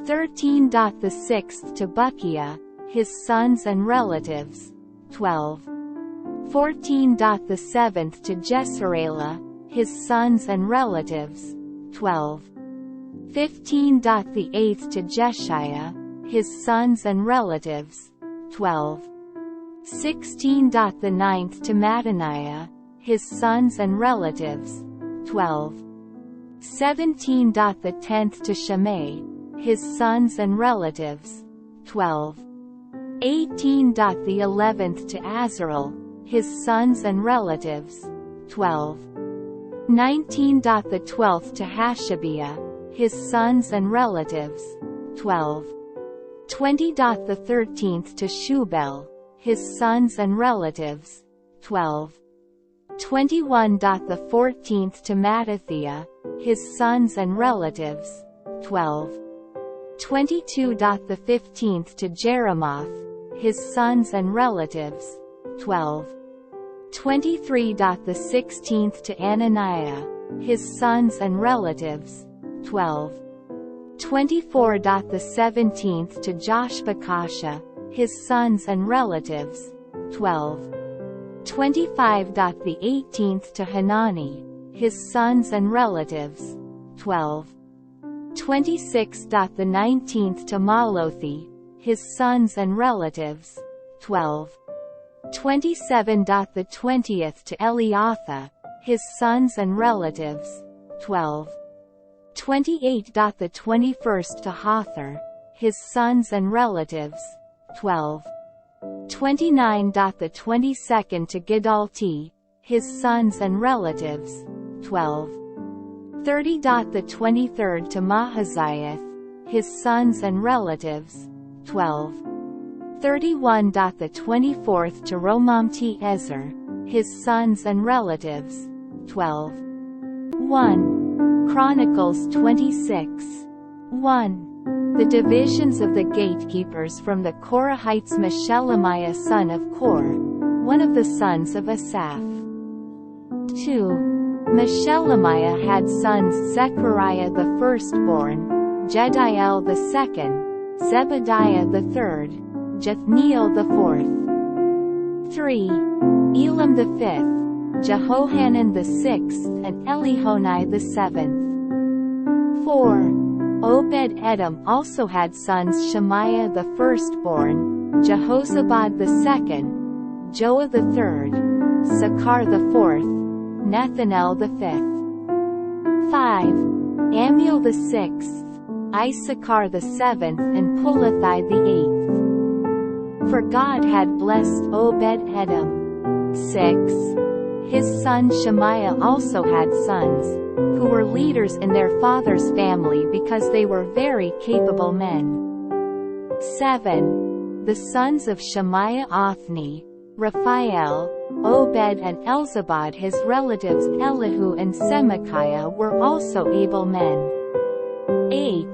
13. The sixth to Bukiah, his sons and relatives. 12. 14. The 7th to Jesarela, his sons and relatives, 12. 15. The 8th to Jeshiah, his sons and relatives, 12. 16. The 9th to Mattaniah, his sons and relatives, 12. 17. The 10th to Shimei, his sons and relatives, 12. 18. The 11th to Azarel, his sons and relatives, 12. 19. The 12th to Hashabiah, his sons and relatives, 12. 20. The 13th to Shubel, his sons and relatives, 12. 21. The 14th to Mattathiah, his sons and relatives, 12. 22. The 15th to Jeremoth, his sons and relatives, 12. 23. The 16th to Ananiah, his sons and relatives, 12. 24. The 17th to Joshbekasha, his sons and relatives, 12. 25. The 18th to Hanani, his sons and relatives, 12. 26. The 19th to Malothi, his sons and relatives, 12. 27. The 20th to Eliatha, his sons and relatives, 12. 28. The 21st to Hothar, his sons and relatives, 12. 29. The 22nd to Gidalti, his sons and relatives, 12. 30. The 23rd to Mahaziath, his sons and relatives, 12. 31. The 24th to Romamti-Ezer, his sons and relatives, 12. 1. Chronicles 26. 1. The divisions of the gatekeepers from the Korahites: Meshelemiah son of Kor, one of the sons of Asaph. 2. Meshelemiah had sons: Zechariah the firstborn, Jediel the second, Zebediah the third, Jethniel the fourth. 3. Elam the fifth, Jehohanan the sixth, and Elihonai the seventh. 4. Obed-Edom also had sons: Shemaiah the firstborn, Jehozabad the second, Joah the third, Sakar the fourth, Nethanel the fifth. 5. Amiel the sixth, Issachar the seventh, and Pulathai the eighth. For God had blessed Obed-Edom. 6. His son Shemaiah also had sons, who were leaders in their father's family because they were very capable men. 7. The sons of Shemaiah: Othni, Raphael, Obed, and Elzabad. His relatives Elihu and Semachiah were also able men. 8.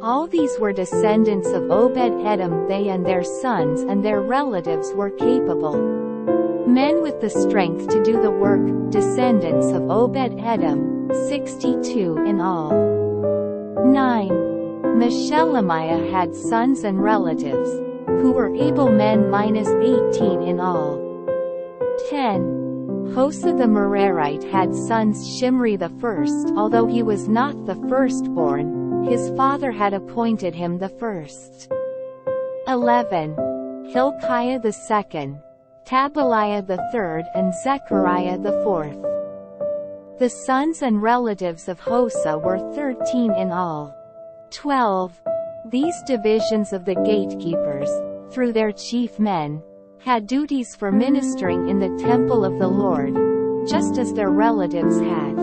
All these were descendants of Obed-Edom. They and their sons and their relatives were capable men with the strength to do the work. Descendants of Obed-Edom, 62 in all. 9. Meshelemiah had sons and relatives, who were able men, -18 in all. 10. Hosa the Merarite had sons: Shimri the first. Although he was not the firstborn, his father had appointed him the first. 11. Hilkiah the second, Tabaliah the third, and Zechariah the fourth. The sons and relatives of Hosa were 13 in all. 12. These divisions of the gatekeepers, through their chief men, had duties for ministering in the temple of the Lord, just as their relatives had.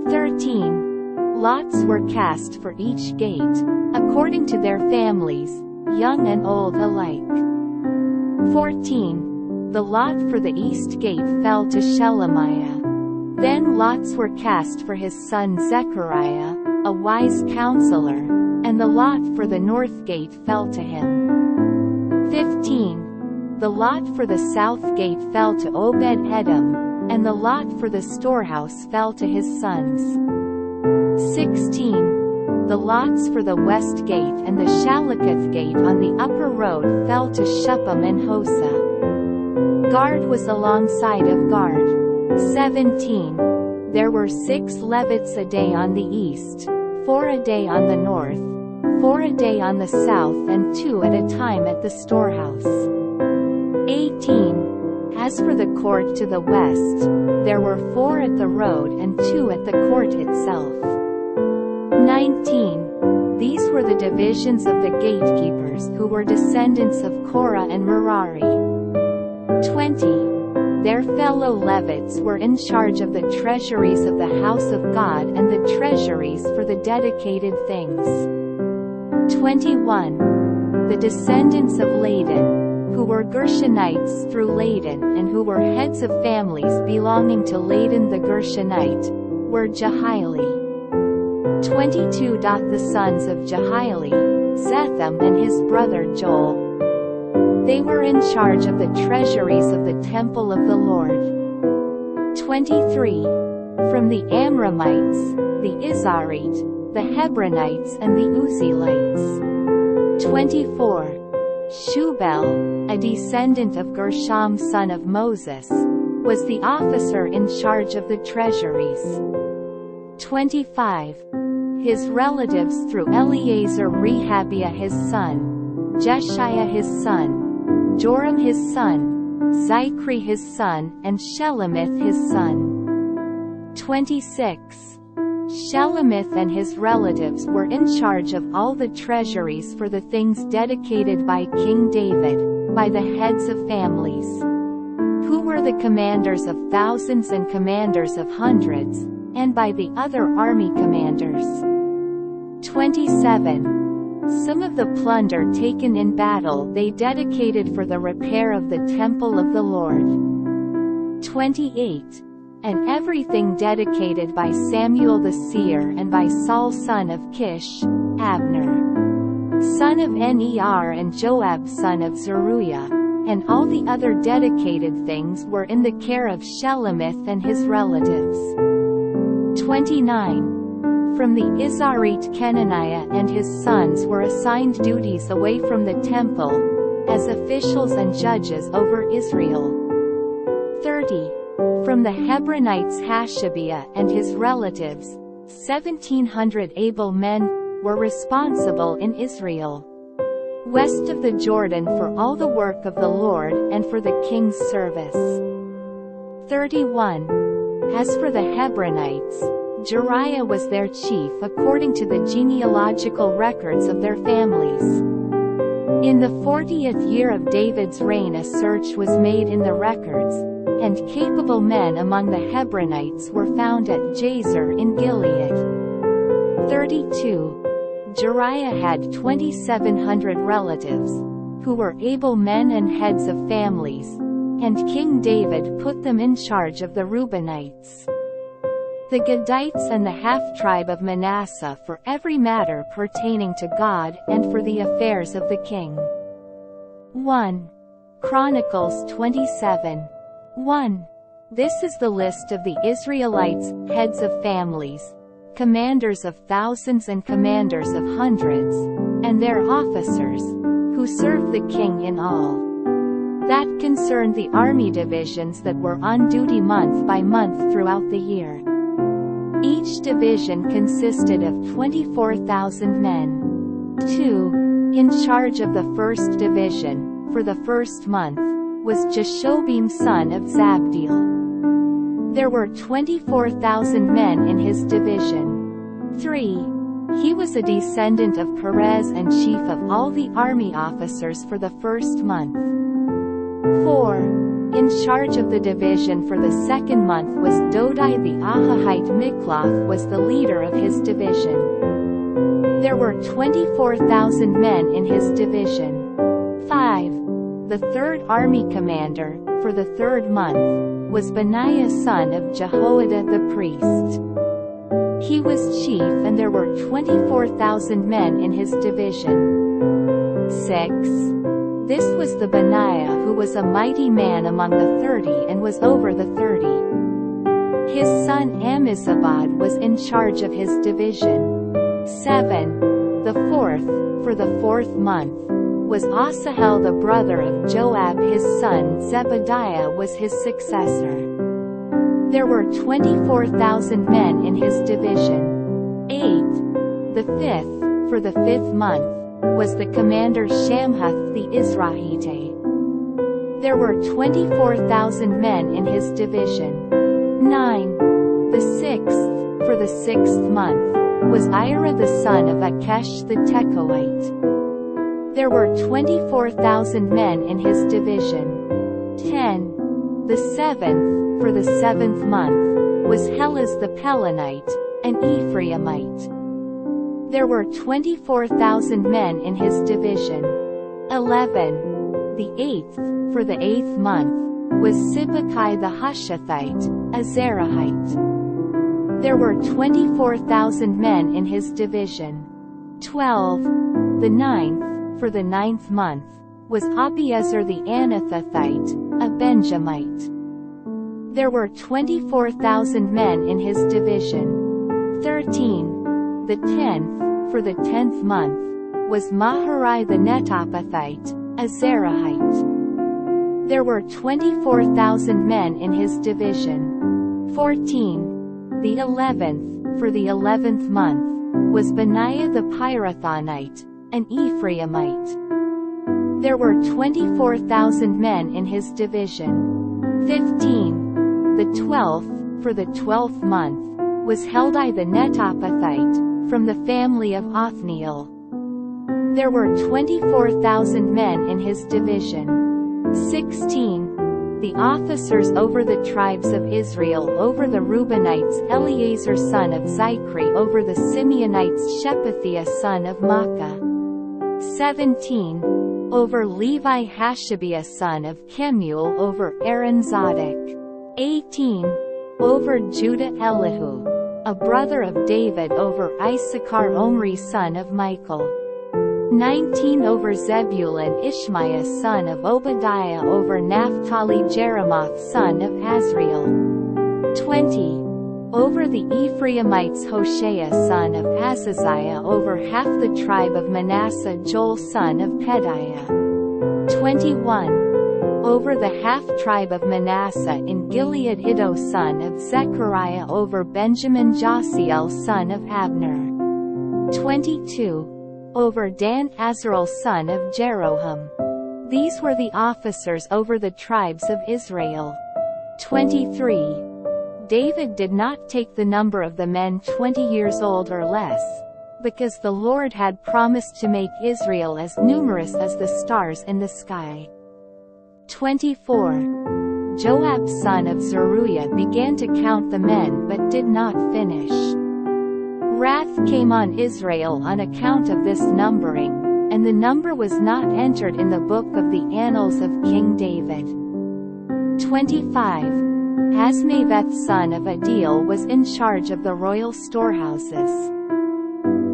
13. Lots were cast for each gate, according to their families, young and old alike. 14. The lot for the east gate fell to Shelemiah. Then lots were cast for his son Zechariah, a wise counselor, and the lot for the north gate fell to him. 15. The lot for the south gate fell to Obed-Edom, and the lot for the storehouse fell to his sons. 16. The lots for the west gate and the Shalaketh gate on the upper road fell to Shuppim and Hosa. Gard was alongside of Gard. 17. There were 6 Levites a day on the east, 4 a day on the north, 4 a day on the south, and 2 at a time at the storehouse. 18. As for the court to the west, there were 4 at the road and 2 at the court itself. 19. These were the divisions of the gatekeepers who were descendants of Korah and Merari. 20. Their fellow Levites were in charge of the treasuries of the house of God and the treasuries for the dedicated things. 21. The descendants of Ladan, who were Gershonites through Ladan and who were heads of families belonging to Ladan the Gershonite, were Jehieli. 22. The sons of Jehieli, Zetham and his brother Joel. They were in charge of the treasuries of the temple of the Lord. 23. From the Amramites, the Izharite, the Hebronites and the Uzzielites. 24. Shubal, a descendant of Gershom son of Moses, was the officer in charge of the treasuries. 25. His relatives through Eleazar, Rehabiah his son, Jeshiah his son, Joram his son, Zichri his son, and Shelemith his son. 26. Shelemith and his relatives were in charge of all the treasuries for the things dedicated by King David, by the heads of families, who were the commanders of thousands and commanders of hundreds, and by the other army commanders. 27. Some of the plunder taken in battle they dedicated for the repair of the temple of the Lord. 28. And everything dedicated by Samuel the seer and by Saul son of Kish, Abner, son of Ner and Joab son of Zeruiah, and all the other dedicated things were in the care of Shelemith and his relatives. 29. From the Izharite Kenaniah and his sons were assigned duties away from the temple, as officials and judges over Israel. 30. From the Hebronites Hashabiah and his relatives, 1,700 able men, were responsible in Israel, west of the Jordan for all the work of the Lord and for the king's service. 31. As for the Hebronites, Jeriah was their chief according to the genealogical records of their families. In the 40th year of David's reign a search was made in the records, and capable men among the Hebronites were found at Jazer in Gilead. 32. Jeriah had 2,700 relatives, who were able men and heads of families, and King David put them in charge of the Reubenites, the Gadites and the half-tribe of Manasseh for every matter pertaining to God and for the affairs of the king. 1 Chronicles 27. 1. This is the list of the Israelites, heads of families, commanders of thousands and commanders of hundreds, and their officers, who served the king in all that concerned the army divisions that were on duty month by month throughout the year. Each division consisted of 24,000 men. 2. In charge of the first division, for the first month, was Jashobim son of Zabdiel. There were 24,000 men in his division. 3. He was a descendant of Perez and chief of all the army officers for the first month. 4. In charge of the division for the second month was Dodai the Ahahite. Mikloth was the leader of his division. There were 24,000 men in his division. 5. The third army commander, for the third month, was Benaiah son of Jehoiada the priest. He was chief and there were 24,000 men in his division. 6. This was the Benaiah who was a mighty man among the 30 and was over the 30. His son Ammizabad was in charge of his division. 7. The fourth, for the fourth month, was Asahel the brother of Joab. His son Zebediah was his successor. There were 24,000 men in his division. 8. The 5th, for the 5th month, was the commander Shamhuth the Israelite. There were 24,000 men in his division. 9. The 6th, for the 6th month, was Ira the son of Akesh the Tekoite. There were 24,000 men in his division. 10. The 7th, for the 7th month, was Helaz the Pelonite, an Ephraimite. There were 24,000 men in his division. 11. The 8th, for the 8th month, was Sibbecai the Hushathite, a Zerahite. There were 24,000 men in his division. 12. The 9th, for the 9th month, was Abiezer the Anathothite, a Benjamite. There were 24,000 men in his division. 13. The 10th, for the 10th month, was Maharai the Netophathite, a Zerahite. There were 24,000 men in his division. 14. The 11th, for the 11th month, was Benaiah the Pirathonite, an Ephraimite. There were 24,000 men in his division. 15. The 12th, for the 12th month, was Heldai the Netophathite, from the family of Othniel. There were 24,000 men in his division. 16. The officers over the tribes of Israel: over the Reubenites Eleazar son of Zichri; over the Simeonites Shephatiah son of Makkah. 17. Over Levi Hashabiah son of Kemuel; over Aaron Zadok. 18. Over Judah Elihu, a brother of David; over Issachar Omri son of Michael. 19. Over Zebulun Ishmaiah son of Obadiah; over Naphtali Jeremoth son of Azriel. 20. Over the Ephraimites Hoshea son of Azaziah; over half the tribe of Manasseh Joel son of Pedaiah. 21. Over the half-tribe of Manasseh in Gilead Iddo son of Zechariah; over Benjamin Jasiel son of Abner. 22. Over Dan Azarel son of Jeroham. These were the officers over the tribes of Israel. 23. David did not take the number of the men 20 years old or less, because the Lord had promised to make Israel as numerous as the stars in the sky. 24. Joab son of Zeruiah began to count the men but did not finish. Wrath came on Israel on account of this numbering, and the number was not entered in the book of the annals of King David. 25. Asmaveth son of Adiel was in charge of the royal storehouses.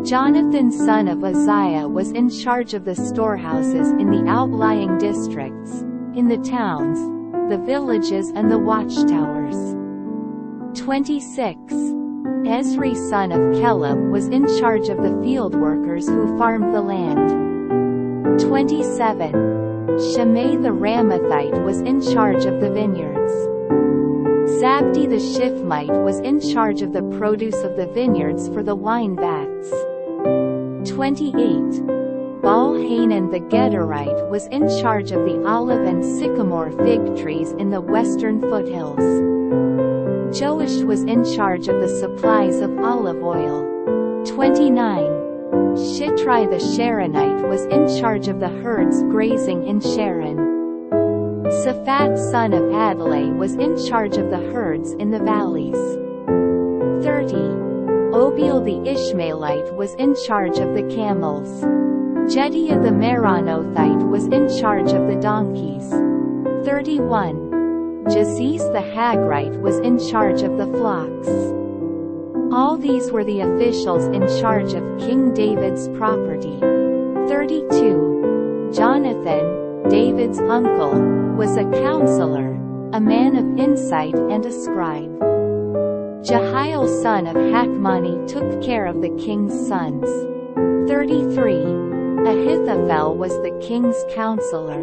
Jonathan son of Uzziah was in charge of the storehouses in the outlying districts, in the towns, the villages and the watchtowers. 26. Ezri son of Kelub was in charge of the field workers who farmed the land. 27. Shimei the Ramathite was in charge of the vineyards. Zabdi the Shifmite was in charge of the produce of the vineyards for the wine vats. 28. Baal-Hanan the Gederite was in charge of the olive and sycamore fig trees in the western foothills. Joash was in charge of the supplies of olive oil. 29. Shitrai the Sharonite was in charge of the herds grazing in Sharon. Saphat son of Adlai was in charge of the herds in the valleys. 30. Obiel the Ishmaelite was in charge of the camels. Jediah the Meronothite was in charge of the donkeys. 31. Jaziz the Hagrite was in charge of the flocks. All these were the officials in charge of King David's property. 32. Jonathan, David's uncle, was a counselor, a man of insight and a scribe. Jehiel son of Hakmani took care of the king's sons. 33. Ahithophel was the king's counselor.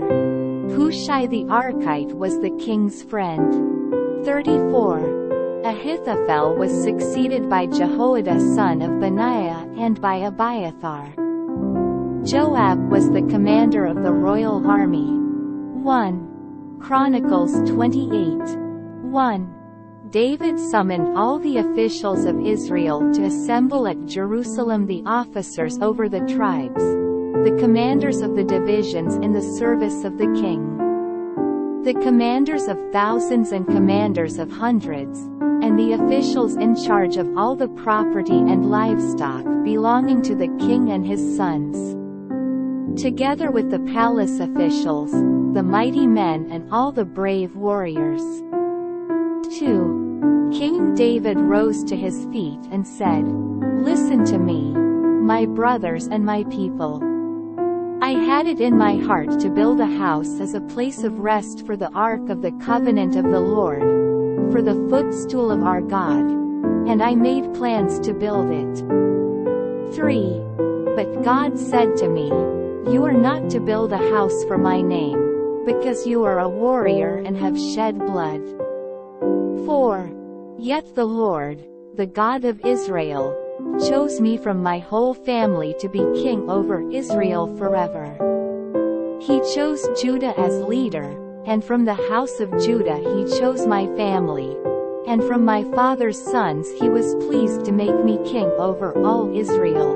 Hushai the Archite was the king's friend. 34. Ahithophel was succeeded by Jehoiada son of Benaiah and by Abiathar. Joab was the commander of the royal army. 1 Chronicles 28. 1. David summoned all the officials of Israel to assemble at Jerusalem, the officers over the tribes, the commanders of the divisions in the service of the king, the commanders of thousands and commanders of hundreds, and the officials in charge of all the property and livestock belonging to the king and his sons, together with the palace officials, the mighty men and all the brave warriors. 2. King David rose to his feet and said, "Listen to me, my brothers and my people. I had it in my heart to build a house as a place of rest for the ark of the covenant of the Lord, for the footstool of our God, and I made plans to build it." 3. But God said to me, "You are not to build a house for my name, because you are a warrior and have shed blood." 4. Yet the Lord, the God of Israel, chose me from my whole family to be king over Israel forever. He chose Judah as leader, and from the house of Judah he chose my family, and from my father's sons he was pleased to make me king over all Israel.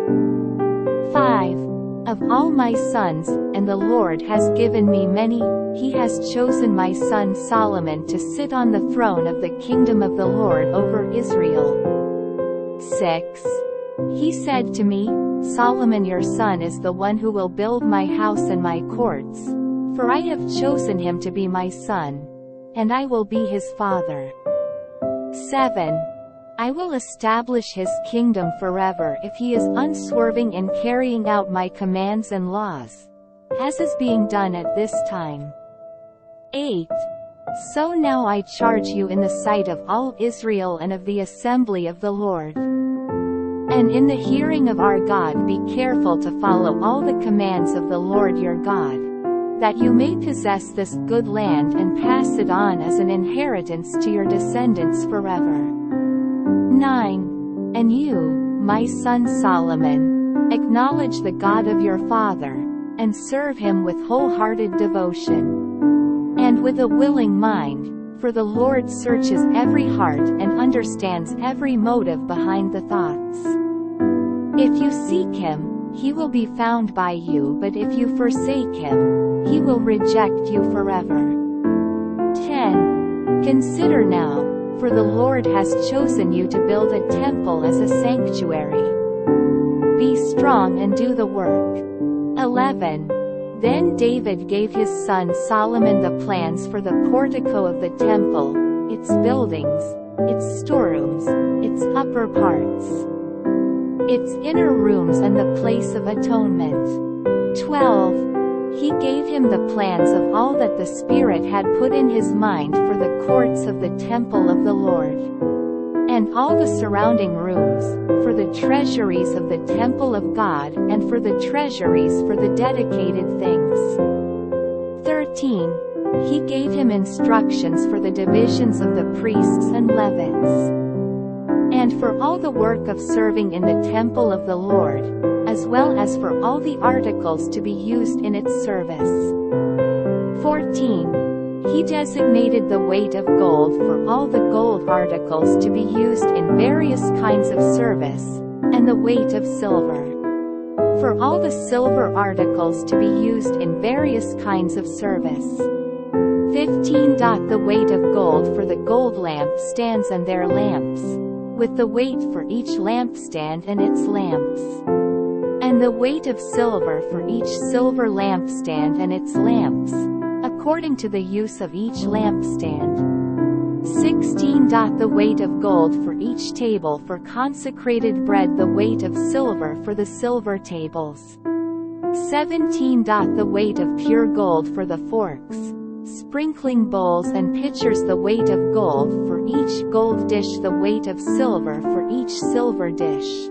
5. Of all my sons, and the Lord has given me many, he has chosen my son Solomon to sit on the throne of the kingdom of the Lord over Israel. 6. He said to me, "Solomon your son is the one who will build my house and my courts, for I have chosen him to be my son, and I will be his father." 7. I will establish his kingdom forever if he is unswerving in carrying out my commands and laws, as is being done at this time. 8. So now I charge you in the sight of all Israel and of the assembly of the Lord, and in the hearing of our God, be careful to follow all the commands of the Lord your God, that you may possess this good land and pass it on as an inheritance to your descendants forever. 9. And you, my son Solomon, acknowledge the God of your father, and serve him with wholehearted devotion, and with a willing mind, for the Lord searches every heart and understands every motive behind the thoughts. If you seek him, he will be found by you, but if you forsake him, he will reject you forever. 10. Consider now, for the Lord has chosen you to build a temple as a sanctuary. Be strong and do the work. 11. Then David gave his son Solomon the plans for the portico of the temple, its buildings, its storerooms, its upper parts, its inner rooms and the place of atonement. 12. He gave him the plans of all that the Spirit had put in his mind for the courts of the temple of the Lord, and all the surrounding rooms, for the treasuries of the temple of God and for the treasuries for the dedicated things. 13. He gave him instructions for the divisions of the priests and Levites, and for all the work of serving in the temple of the Lord, as well as for all the articles to be used in its service. 14. He designated the weight of gold for all the gold articles to be used in various kinds of service, and the weight of silver for all the silver articles to be used in various kinds of service. 15. The weight of gold for the gold lampstands and their lamps, with the weight for each lampstand and its lamps, and the weight of silver for each silver lampstand and its lamps, according to the use of each lampstand. 16. The weight of gold for each table for consecrated bread, the weight of silver for the silver tables. 17. The weight of pure gold for the forks, sprinkling bowls and pitchers, the weight of gold for each gold dish, the weight of silver for each silver dish,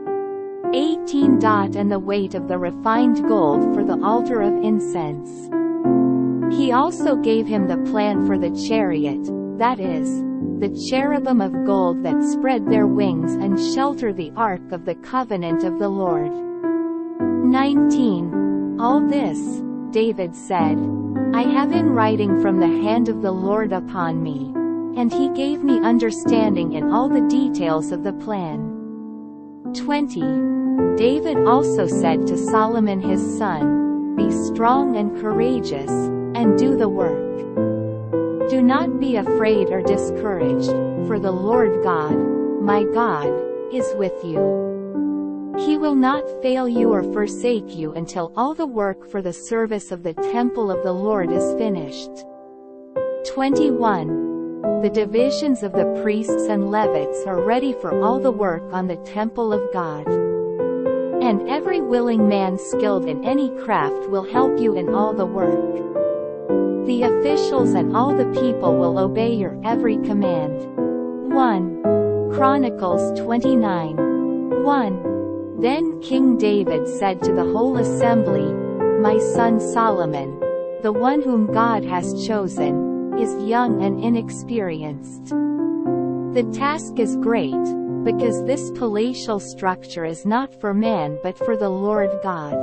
18. And the weight of the refined gold for the altar of incense. He also gave him the plan for the chariot, that is, the cherubim of gold that spread their wings and shelter the ark of the covenant of the Lord. 19. All this, David said, I have in writing from the hand of the Lord upon me, and he gave me understanding in all the details of the plan. 20. David also said to Solomon his son, Be strong and courageous, and do the work. Do not be afraid or discouraged, for the Lord God, my God, is with you. He will not fail you or forsake you until all the work for the service of the temple of the Lord is finished. 21. The divisions of the priests and Levites are ready for all the work on the temple of God. And every willing man skilled in any craft will help you in all the work. The officials and all the people will obey your every command. 1 Chronicles 29. 1. Then King David said to the whole assembly, My son Solomon, the one whom God has chosen, is young and inexperienced. The task is great, because this palatial structure is not for man but for the Lord God.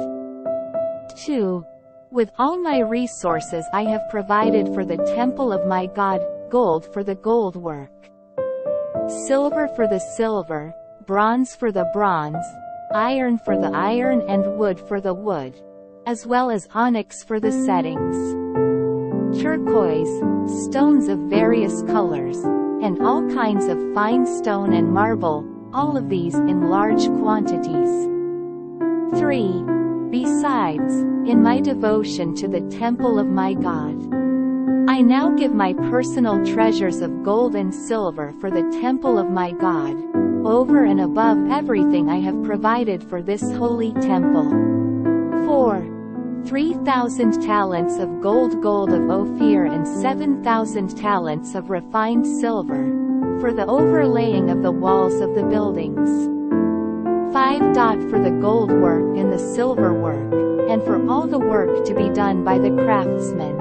2. With all my resources I have provided for the temple of my God, gold for the gold work, silver for the silver, bronze for the bronze, iron for the iron and wood for the wood, as well as onyx for the settings, turquoise, stones of various colors, and all kinds of fine stone and marble, all of these in large quantities. 3. Besides, in my devotion to the temple of my God, I now give my personal treasures of gold and silver for the temple of my God, over and above everything I have provided for this holy temple. 4. 3,000 talents of gold of Ophir and 7,000 talents of refined silver, for the overlaying of the walls of the buildings. 5. For the gold work and the silver work, and for all the work to be done by the craftsmen.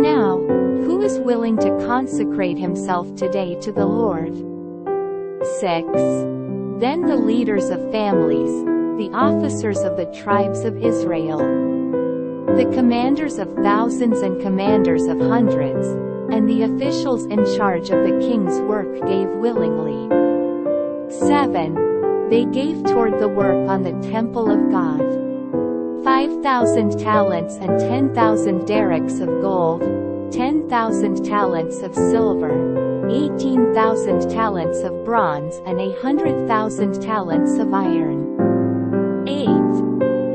Now, who is willing to consecrate himself today to the Lord? 6. Then the leaders of families, the officers of the tribes of Israel, the commanders of thousands and commanders of hundreds, and the officials in charge of the king's work gave willingly. 7. They gave toward the work on the temple of God 5,000 talents and 10,000 derricks of gold, 10,000 talents of silver, 18,000 talents of bronze and 100,000 talents of iron. 8.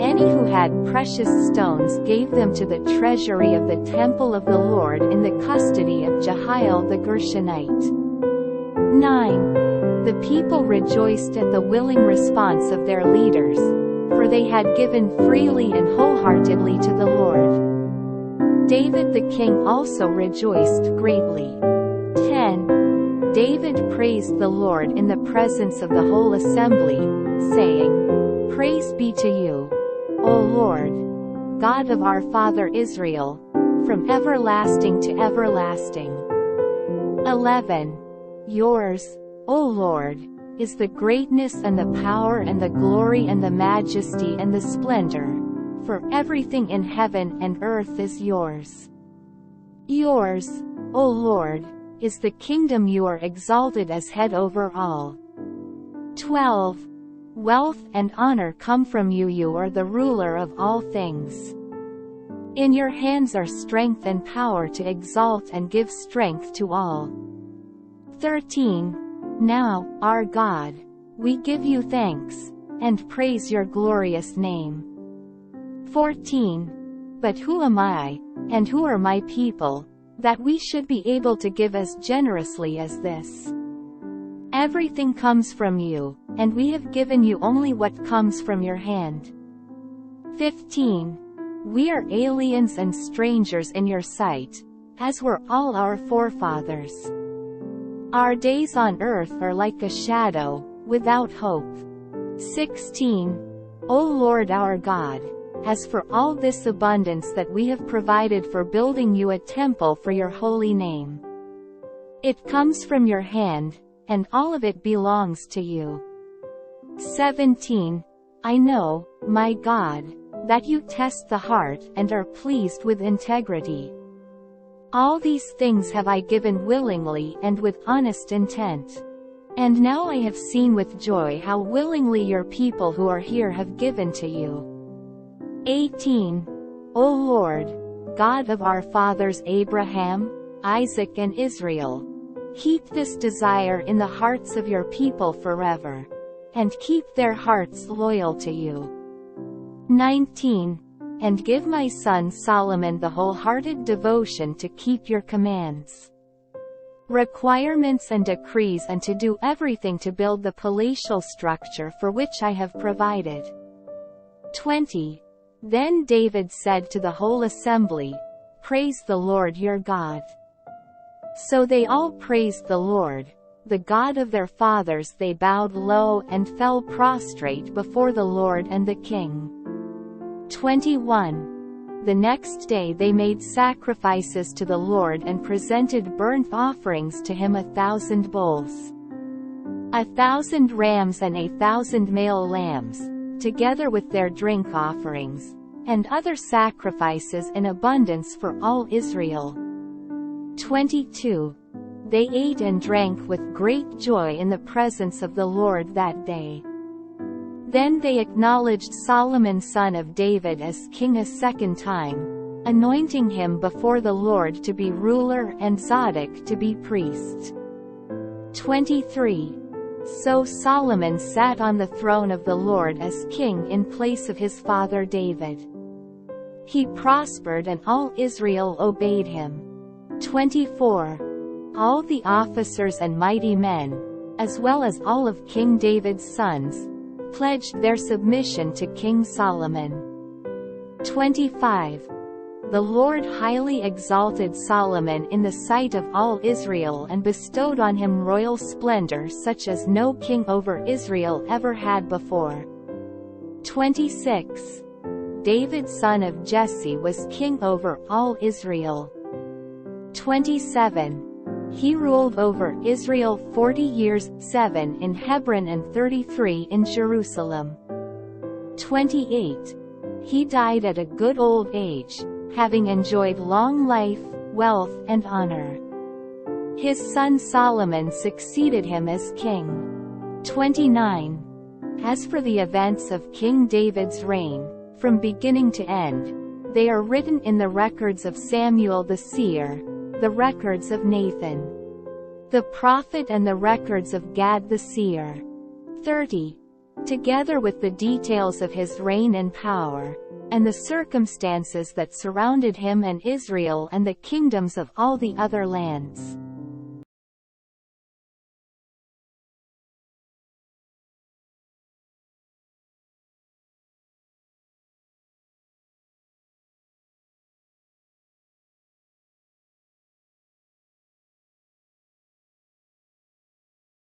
Any who had precious stones gave them to the treasury of the temple of the Lord in the custody of Jehiel the Gershonite. 9. The people rejoiced at the willing response of their leaders, for they had given freely and wholeheartedly to the Lord. David the king also rejoiced greatly. 10. David praised the Lord in the presence of the whole assembly, saying, Praise be to you, O Lord, God of our father Israel, from everlasting to everlasting. 11. Yours, O Lord, is the greatness and the power and the glory and the majesty and the splendor, for everything in heaven and earth is yours. Yours, O Lord, is the kingdom. You are exalted as head over all. 12. Wealth and honor come from you. You are the ruler of all things. In your hands are strength and power to exalt and give strength to all. 13. Now, our God, we give you thanks, and praise your glorious name. 14. But who am I, and who are my people, that we should be able to give as generously as this? Everything comes from you, and we have given you only what comes from your hand. 15. We are aliens and strangers in your sight, as were all our forefathers. Our days on earth are like a shadow, without hope. 16. O Lord our God, as for all this abundance that we have provided for building you a temple for your holy name, it comes from your hand, and all of it belongs to you. 17. I know, my God, that you test the heart and are pleased with integrity. All these things have I given willingly and with honest intent. And now I have seen with joy how willingly your people who are here have given to you. 18. O Lord, God of our fathers Abraham, Isaac and Israel, keep this desire in the hearts of your people forever, and keep their hearts loyal to you. 19. And give my son Solomon the wholehearted devotion to keep your commands, requirements and decrees, and to do everything to build the palatial structure for which I have provided. 20. Then David said to the whole assembly, Praise the Lord your God. So they all praised the Lord, the God of their fathers. They bowed low and fell prostrate before the Lord and the king. 21. The next day they made sacrifices to the Lord and presented burnt offerings to him 1,000 bulls, 1,000 rams and 1,000 male lambs, together with their drink offerings, and other sacrifices in abundance for all Israel. 22. They ate and drank with great joy in the presence of the Lord that day. Then they acknowledged Solomon son of David as king a second time, anointing him before the Lord to be ruler and Zadok to be priest. 23. So Solomon sat on the throne of the Lord as king in place of his father David. He prospered and all Israel obeyed him. 24. All the officers and mighty men, as well as all of King David's sons, pledged their submission to King Solomon. 25. The Lord highly exalted Solomon in the sight of all Israel and bestowed on him royal splendor such as no king over Israel ever had before. 26. David son of Jesse was king over all Israel. 27. He ruled over Israel 40 years, 7 in Hebron and 33 in Jerusalem. 28. He died at a good old age, having enjoyed long life, wealth and honor. His son Solomon succeeded him as king. 29. As for the events of King David's reign, from beginning to end, they are written in the records of Samuel the seer, the records of Nathan the prophet and the records of Gad the seer. 30. Together with the details of his reign and power, and the circumstances that surrounded him and Israel and the kingdoms of all the other lands.